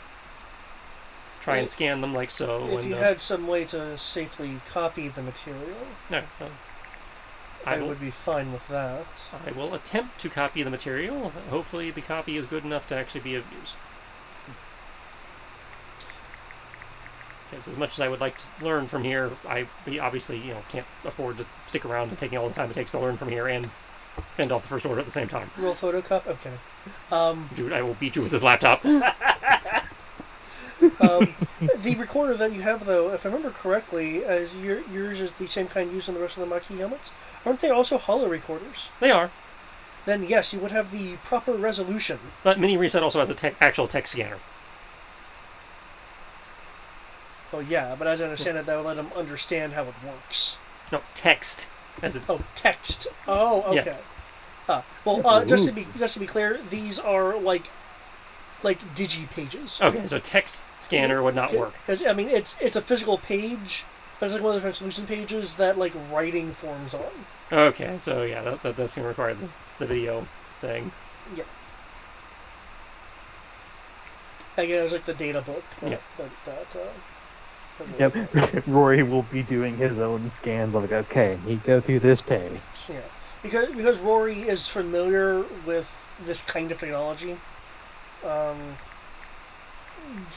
try and scan them like so. If you had some way to safely copy the material, no, I would be fine with that. I will attempt to copy the material. Hopefully the copy is good enough to actually be of use. Because as much as I would like to learn from here, we obviously can't afford to stick around and taking all the time it takes to learn from here and fend off the First Order at the same time. Roll photocopy? Okay. Dude, I will beat you with this laptop. The recorder that you have, though, if I remember correctly, as yours is the same kind used in the rest of the Maquis helmets, aren't they also holo recorders? They are. Then yes, you would have the proper resolution. But Mini Reset also has a actual text scanner. Oh yeah, but as I understand it, that would let them understand how it works. No, text. Text. Oh, okay. Yeah. Just to be clear, these are like digi pages. Okay, so text scanner would not work. Because I mean, it's a physical page, but it's like one of those translucent pages that like writing forms on. Okay, so yeah, that's going to require the video thing. Yeah. Again, it was like the data book. Yep, Rory will be doing his own scans of like, okay, you go through this page. Yeah, because Rory is familiar with this kind of technology,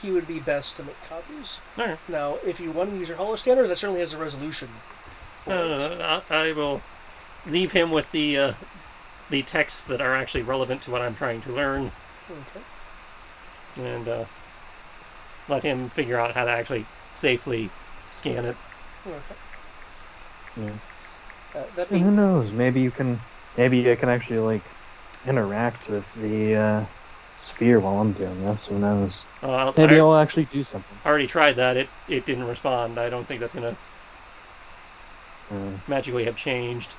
he would be best to make copies. Alright. Now, if you want to use your holo scanner, that certainly has a resolution. No, I will leave him with the texts that are actually relevant to what I'm trying to learn. Okay. And let him figure out how to actually safely scan it. Okay. Yeah. Who knows? Maybe I can actually like interact with the sphere while I'm doing this. Who knows? Maybe I'll actually do something. I already tried that. It didn't respond. I don't think that's gonna magically have changed.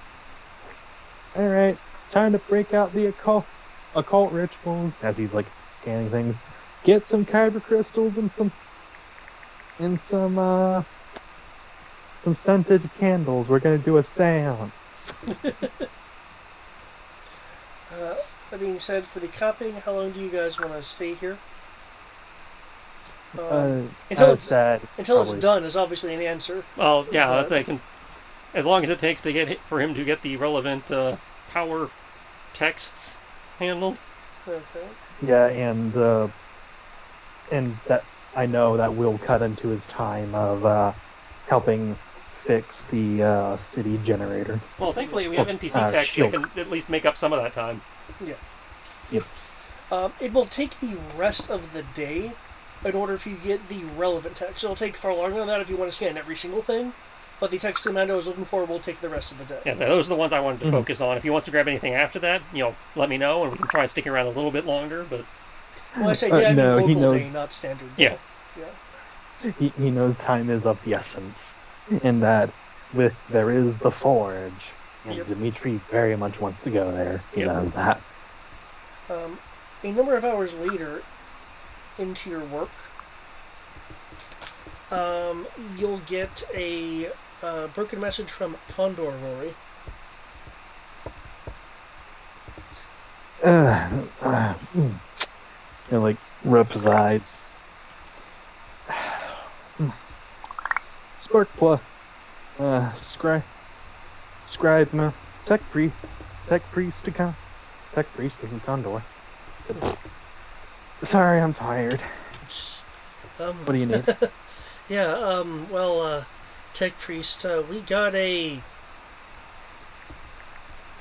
All right, time to break out the occult rituals. As he's like scanning things, get some kyber crystals and some scented candles. We're gonna do a seance. That being said, for the copying, how long do you guys want to stay here? Until it's done is obviously an answer. Well, yeah, as long as it takes for him to get the relevant power texts handled. Okay. Yeah, and that I know that will cut into his time of helping fix the city generator. Well, thankfully we have NPC techs that shield. can at least make up some of that time. Yeah. Yep. It will take the rest of the day in order for you to get the relevant text. It'll take far longer than that if you want to scan every single thing, but the text Mando is looking for will take the rest of the day. Yeah, so those are the ones I wanted to focus on. If he wants to grab anything after that, let me know, and we can try and stick around a little bit longer. But Well, I say day, I mean no, he local knows- day, not standard day. Yeah. He knows time is of the essence, in that there is the forge, and Yep. Dimitri very much wants to go there. He Yep. knows that. A number of hours later, into your work, you'll get a broken message from Condor Rory. He like rub his eyes. Sparkpla, scribe, tech priest to come. Tech priest, this is Condor. Sorry, I'm tired. What do you need? Yeah, Tech Priest, we got a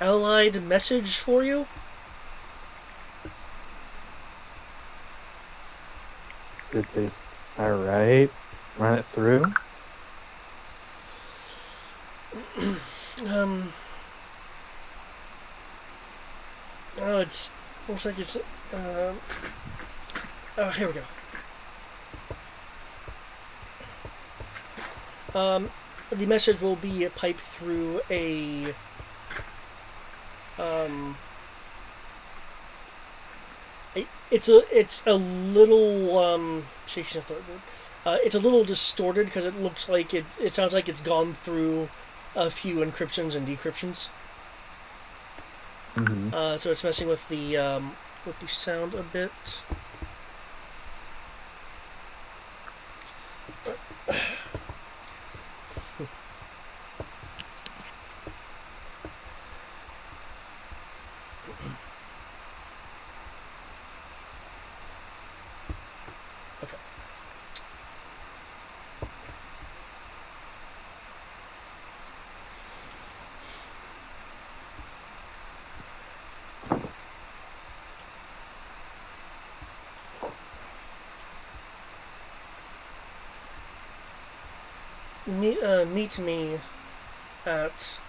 allied message for you. Did this. Alright. Run it through. Oh, looks like it's, oh, here we go. The message will be piped through a, it's a little, shaky stuff, it's a little distorted because it looks like it sounds like it's gone through a few encryptions and decryptions. Mm-hmm. So it's messing with the sound a bit. Okay. Meet me at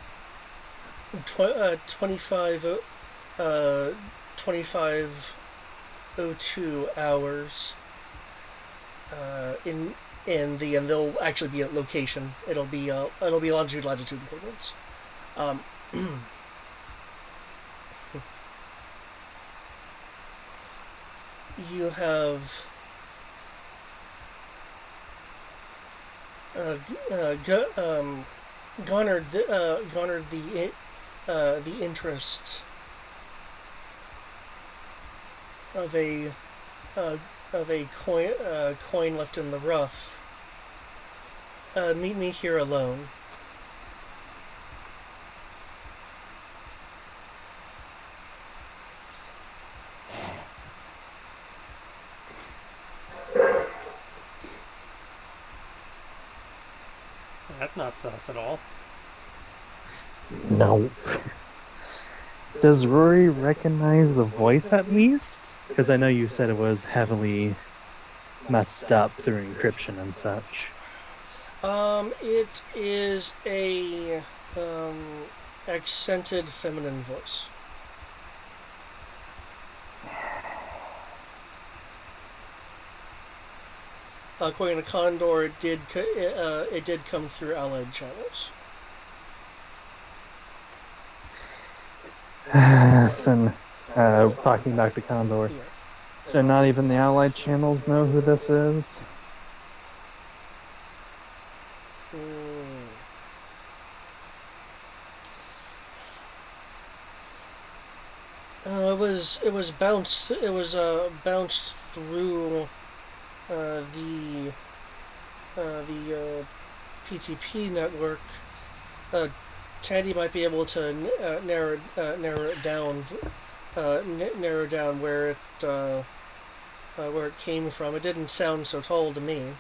25:02 hours and there'll actually be a location. It'll be longitude, latitude coordinates. You have garnered the interest of a coin left in the rough. Meet me here alone. That's not sus at all. No. Does Rory recognize the voice at least? Because I know you said it was heavily messed up through encryption and such. It is a accented feminine voice. According to Condor, it did come through allied channels. So, talking back to Condor. Yeah. So not even the allied channels know who this is? It was bounced through the PTP network. Tandy might be able to narrow it down, narrow down where it came from. It didn't sound so tall to me.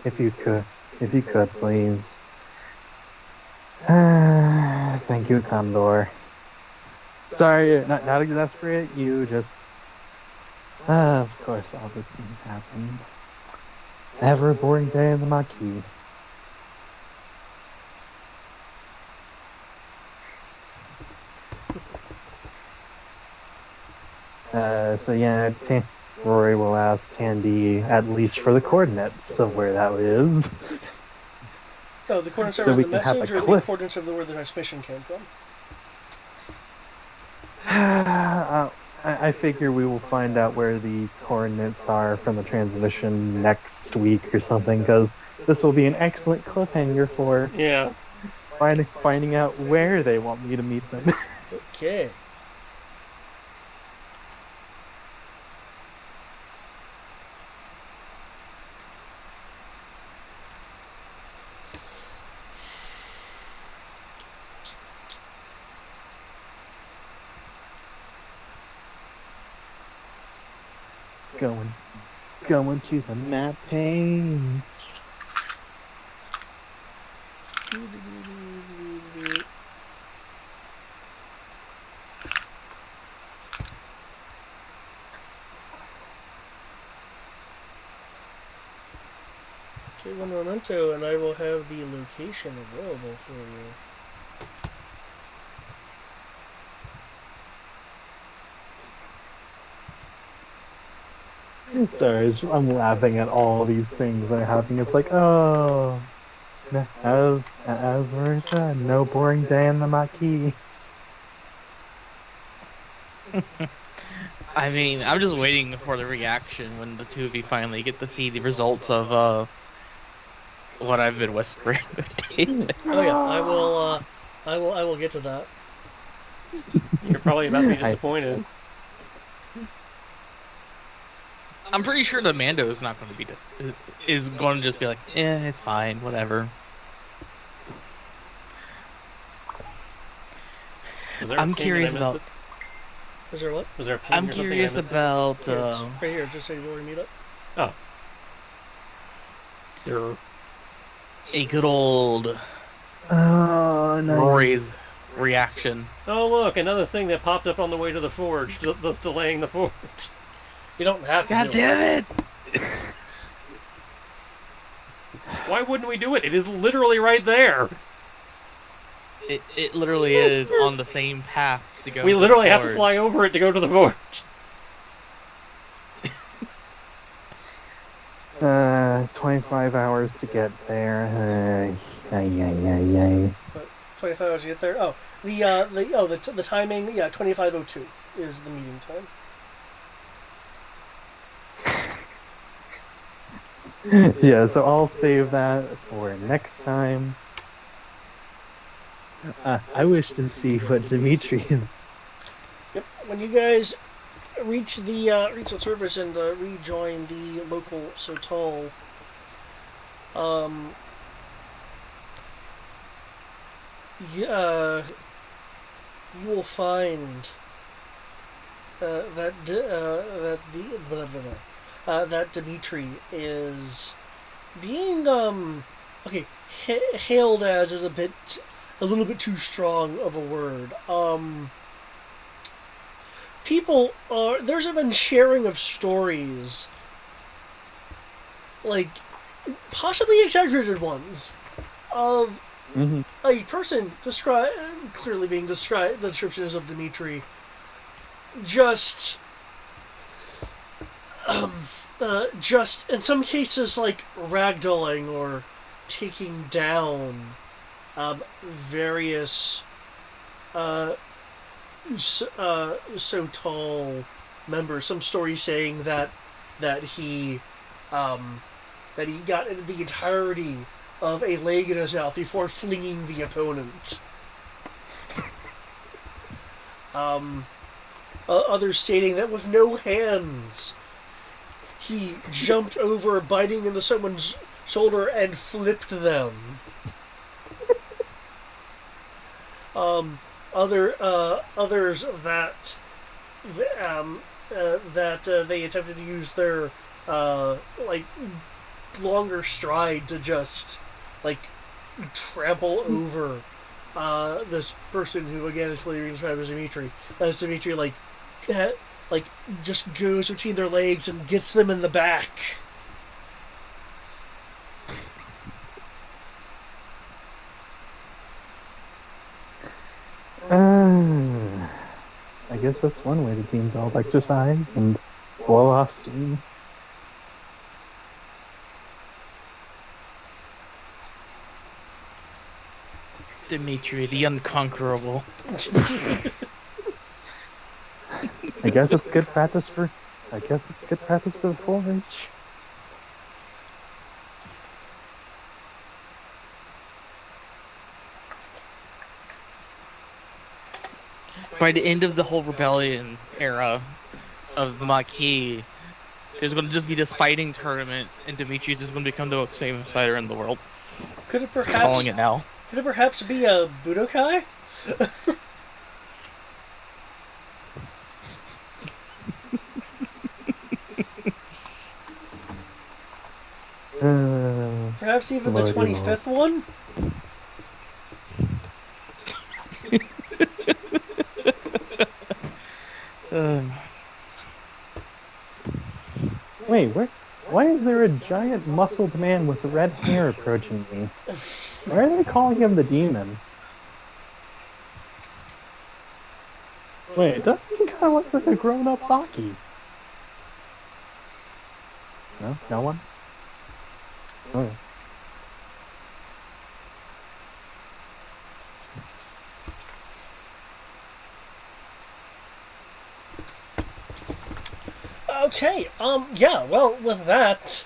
if you could, please. Thank you, Condor. Sorry, not exasperate you. Just, of course, all these things happen. Never a boring day in the Maquis. So yeah, Rory will ask Tandy at least for the coordinates of where that is. Oh, the coordinates So are in we the can have a message, or the cliff. coordinates of where the transmission came from? I figure we will find out where the coordinates are from the transmission next week or something, because this will be an excellent cliffhanger for Yeah. finding out where they want me to meet them. Okay. Going to the map page. Okay, one memento, and I will have the location available for you. Sorry, I'm laughing at all these things that are happening. It's like, oh, as Rory said, no boring day in the Maquis. I mean, I'm just waiting for the reaction when the two of you finally get to see the results of what I've been whispering with David. Oh yeah, I will get to that. You're probably about to be disappointed. I'm pretty sure the Mando is not going to be is going to just be like, it's fine, whatever. I'm curious about. Is there what? Was there a I'm curious about. Here, right here, just say we'll meet up. Oh. There. A good old Oh, no. Rory's reaction. Oh, look, another thing that popped up on the way to the forge, thus delaying the forge. You don't have to. God damn it! Why wouldn't we do it? It is literally right there. It literally is on the same path to go. We to literally the have to forge. fly over it to go to the forge. 25 hours to get there. 25 hours to get there. Oh, the timing. Yeah, 25:02 is the meeting time. Yeah, so I'll save that for next time. I wish to see what Dimitri is. Yep. When you guys reach the surface and rejoin the local Sotal, you will find that Dimitri is being hailed as is a little bit too strong of a word. People there's been sharing of stories, like possibly exaggerated ones, of a person clearly being described. The description is of Dimitri. Just in some cases like ragdolling or taking down various Sotal members. Some stories saying that he got into the entirety of a leg in his mouth before flinging the opponent. Others stating that with no hands, he jumped over, biting into someone's shoulder and flipped them. Others that they attempted to use their longer stride to just like trample over this person who again is clearly described as Dimitri. As Dimitri like just goes between their legs and gets them in the back. I guess that's one way to team build exercise and blow off steam. Dimitri, the unconquerable. I guess it's good practice for the 4-H. By the end of the whole rebellion era of the Maquis, there's going to just be this fighting tournament, and Dimitri's just going to become the most famous fighter in the world. Could it I'm calling it now. Could it perhaps be a Budokai? Perhaps even the 25th one? Wait, why is there a giant muscled man with red hair approaching me? Why are they calling him the demon? Wait, doesn't he kind of looks like a grown-up Maquis? No? No one? Okay. Okay, yeah, well, with that,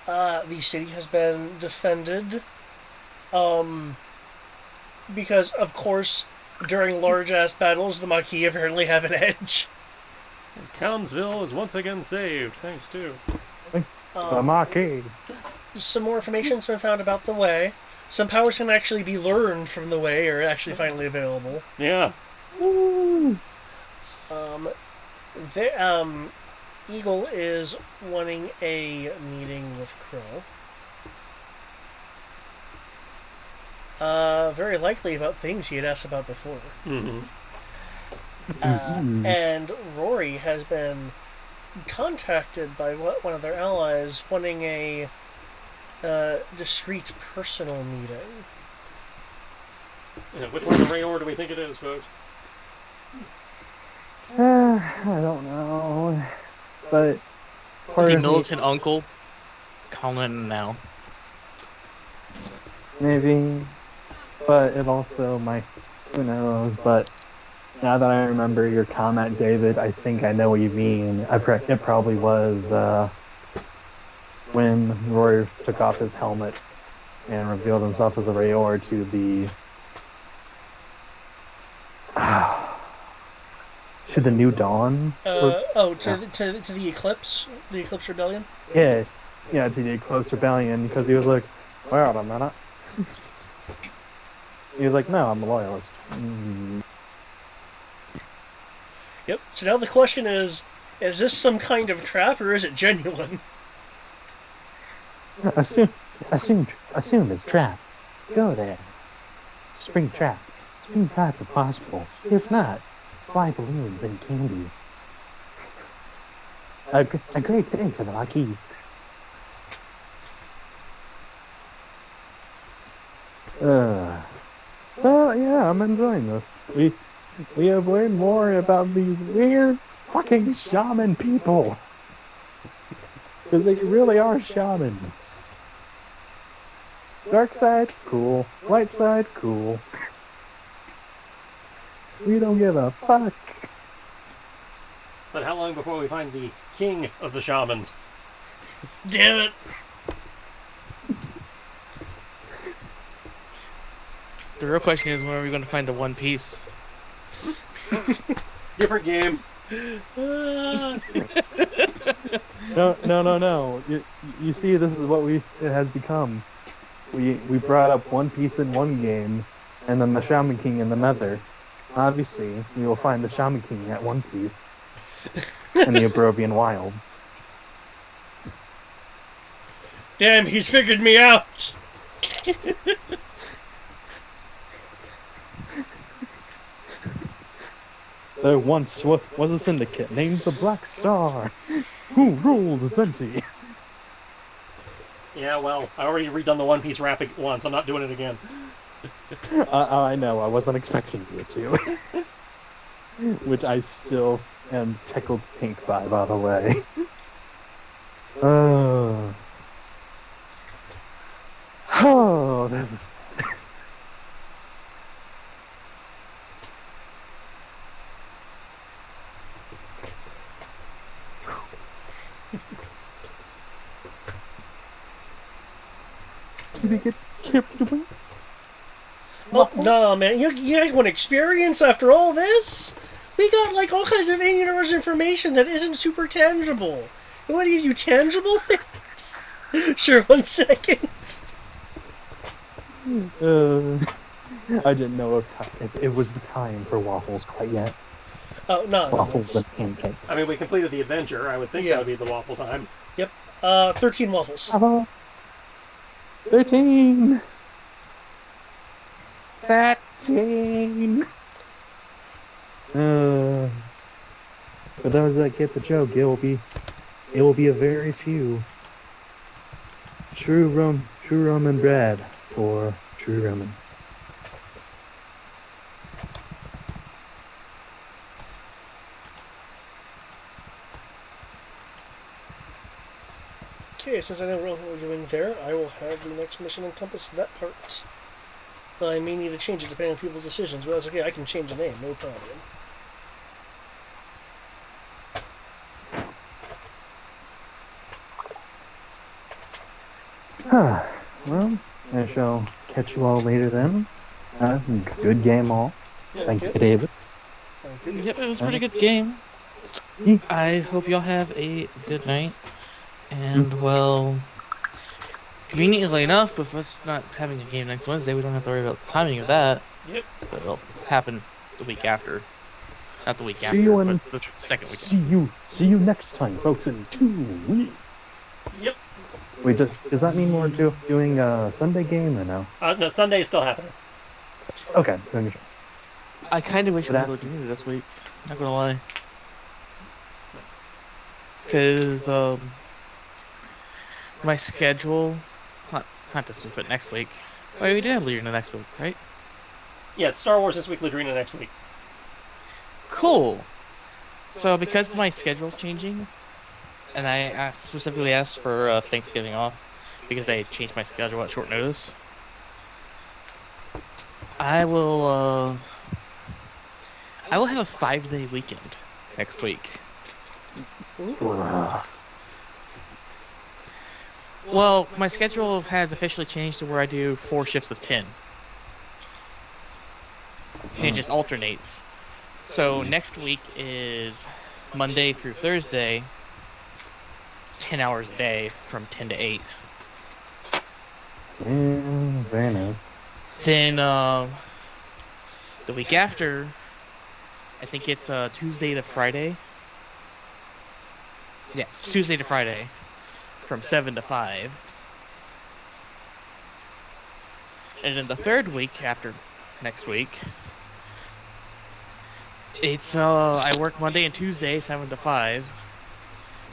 the city has been defended, because, of course, during large-ass battles, the Maquis apparently have an edge. Townsville is once again saved, thanks to The Maquis. Some more information's been found about the Way. Some powers can actually be learned from the Way, are actually finally available. Yeah. Woo! Eagle is wanting a meeting with Crow. Very likely about things he had asked about before. Mm-hmm. And Rory has been contacted by one of their allies wanting a discreet personal meeting. Yeah, which one of the Rayor do we think it is, folks? I don't know, but The militant uncle, calling now. Maybe, but it also might. Who knows? But now that I remember your comment, David, I think I know what you mean. It probably was when Roy took off his helmet and revealed himself as a Rayor to the to the New Dawn. To the Eclipse Rebellion. Yeah, to the Eclipse Rebellion, because he was like, wait a minute. He was like, no, I'm a loyalist. Yep. So now the question is this some kind of trap or is it genuine? Assume it's trap. Go there. Spring trap. Spring trap if possible. If not, fly balloons and candy. A great day for the Maquis. Well, yeah, I'm enjoying this. We have learned more about these weird fucking shaman people. Because they really are shamans. Dark side, cool. Light side, cool. We don't give a fuck. But how long before we find the king of the shamans? Damn it! The real question is, when are we going to find the One Piece? Different game. No. You see, this is what it has become. We brought up One Piece in one game, and then the Shaman King in another. Obviously, we will find the Shaman King at One Piece in the Abrovian Wilds. Damn, he's figured me out. There once was a syndicate named the Black Star, who ruled Zenti. Yeah, well, I already redone the One Piece rap once. I'm not doing it again. I know, I wasn't expecting you to. Which I still am tickled pink by the way. Oh, this is... Did we get carried away? Oh, no, man. You guys want experience after all this? We got, like, all kinds of in-universe information that isn't super tangible. You want to give you tangible things? Sure, 1 second. I didn't know if it was the time for waffles quite yet. Oh, no. Waffles No, and pancakes. I mean, we completed the adventure. I would think that would be the waffle time. Yep. 13 waffles. 13! 13! For those that get the joke, it will be a very few true Roman bread for true Roman. Okay, since I know what we're doing there, I will have the next mission encompass that part. I may need to change it depending on people's decisions, but that's okay. I can change the name, no problem. Well, I shall catch you all later then. Good game all. Thank you, David. Yep, it was a pretty good game. I hope y'all have a good night. And, well, conveniently enough, with us not having a game next Wednesday, we don't have to worry about the timing of that. Yep. But it'll happen the week after. Not the week See after, you in- but the second weekend. See you next time, folks, in 2 weeks. Yep. Wait, does that mean we're doing a Sunday game or no? No, Sunday is still happening. Okay, doing sure. I kind of wish we But were doing it this week. Not gonna lie. Because, my schedule, not this week, but next week. Oh, we did have Leader next week, right? Yeah, it's Star Wars this week, Ladrina next week. Cool. So because my schedule's changing, and I specifically asked for Thanksgiving off because they changed my schedule at short notice, I will have a 5-day weekend next week. Well, my schedule has officially changed to where I do 4 shifts of 10. And it just alternates. So next week is Monday through Thursday, 10 hours a day from 10 to 8. Very nice. Then the week after, I think it's Tuesday to Friday. Yeah, it's Tuesday to Friday from 7 to 5. And then the third week after next week, it's I work Monday and Tuesday 7 to 5,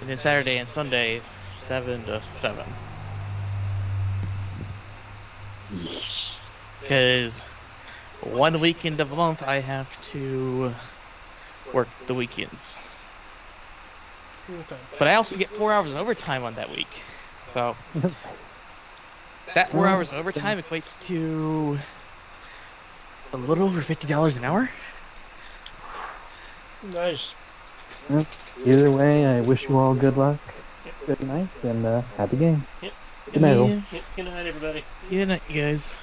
and then Saturday and Sunday 7 to 7. Because 1 weekend of a month I have to work the weekends. Okay. But I also get 4 hours of overtime on that week. So that 4 hours of overtime equates to a little over $50 an hour. Nice. Either way, I wish you all good luck, good night, and happy game. Yep. Good night, all. Yeah. Good night, everybody. Good night, guys.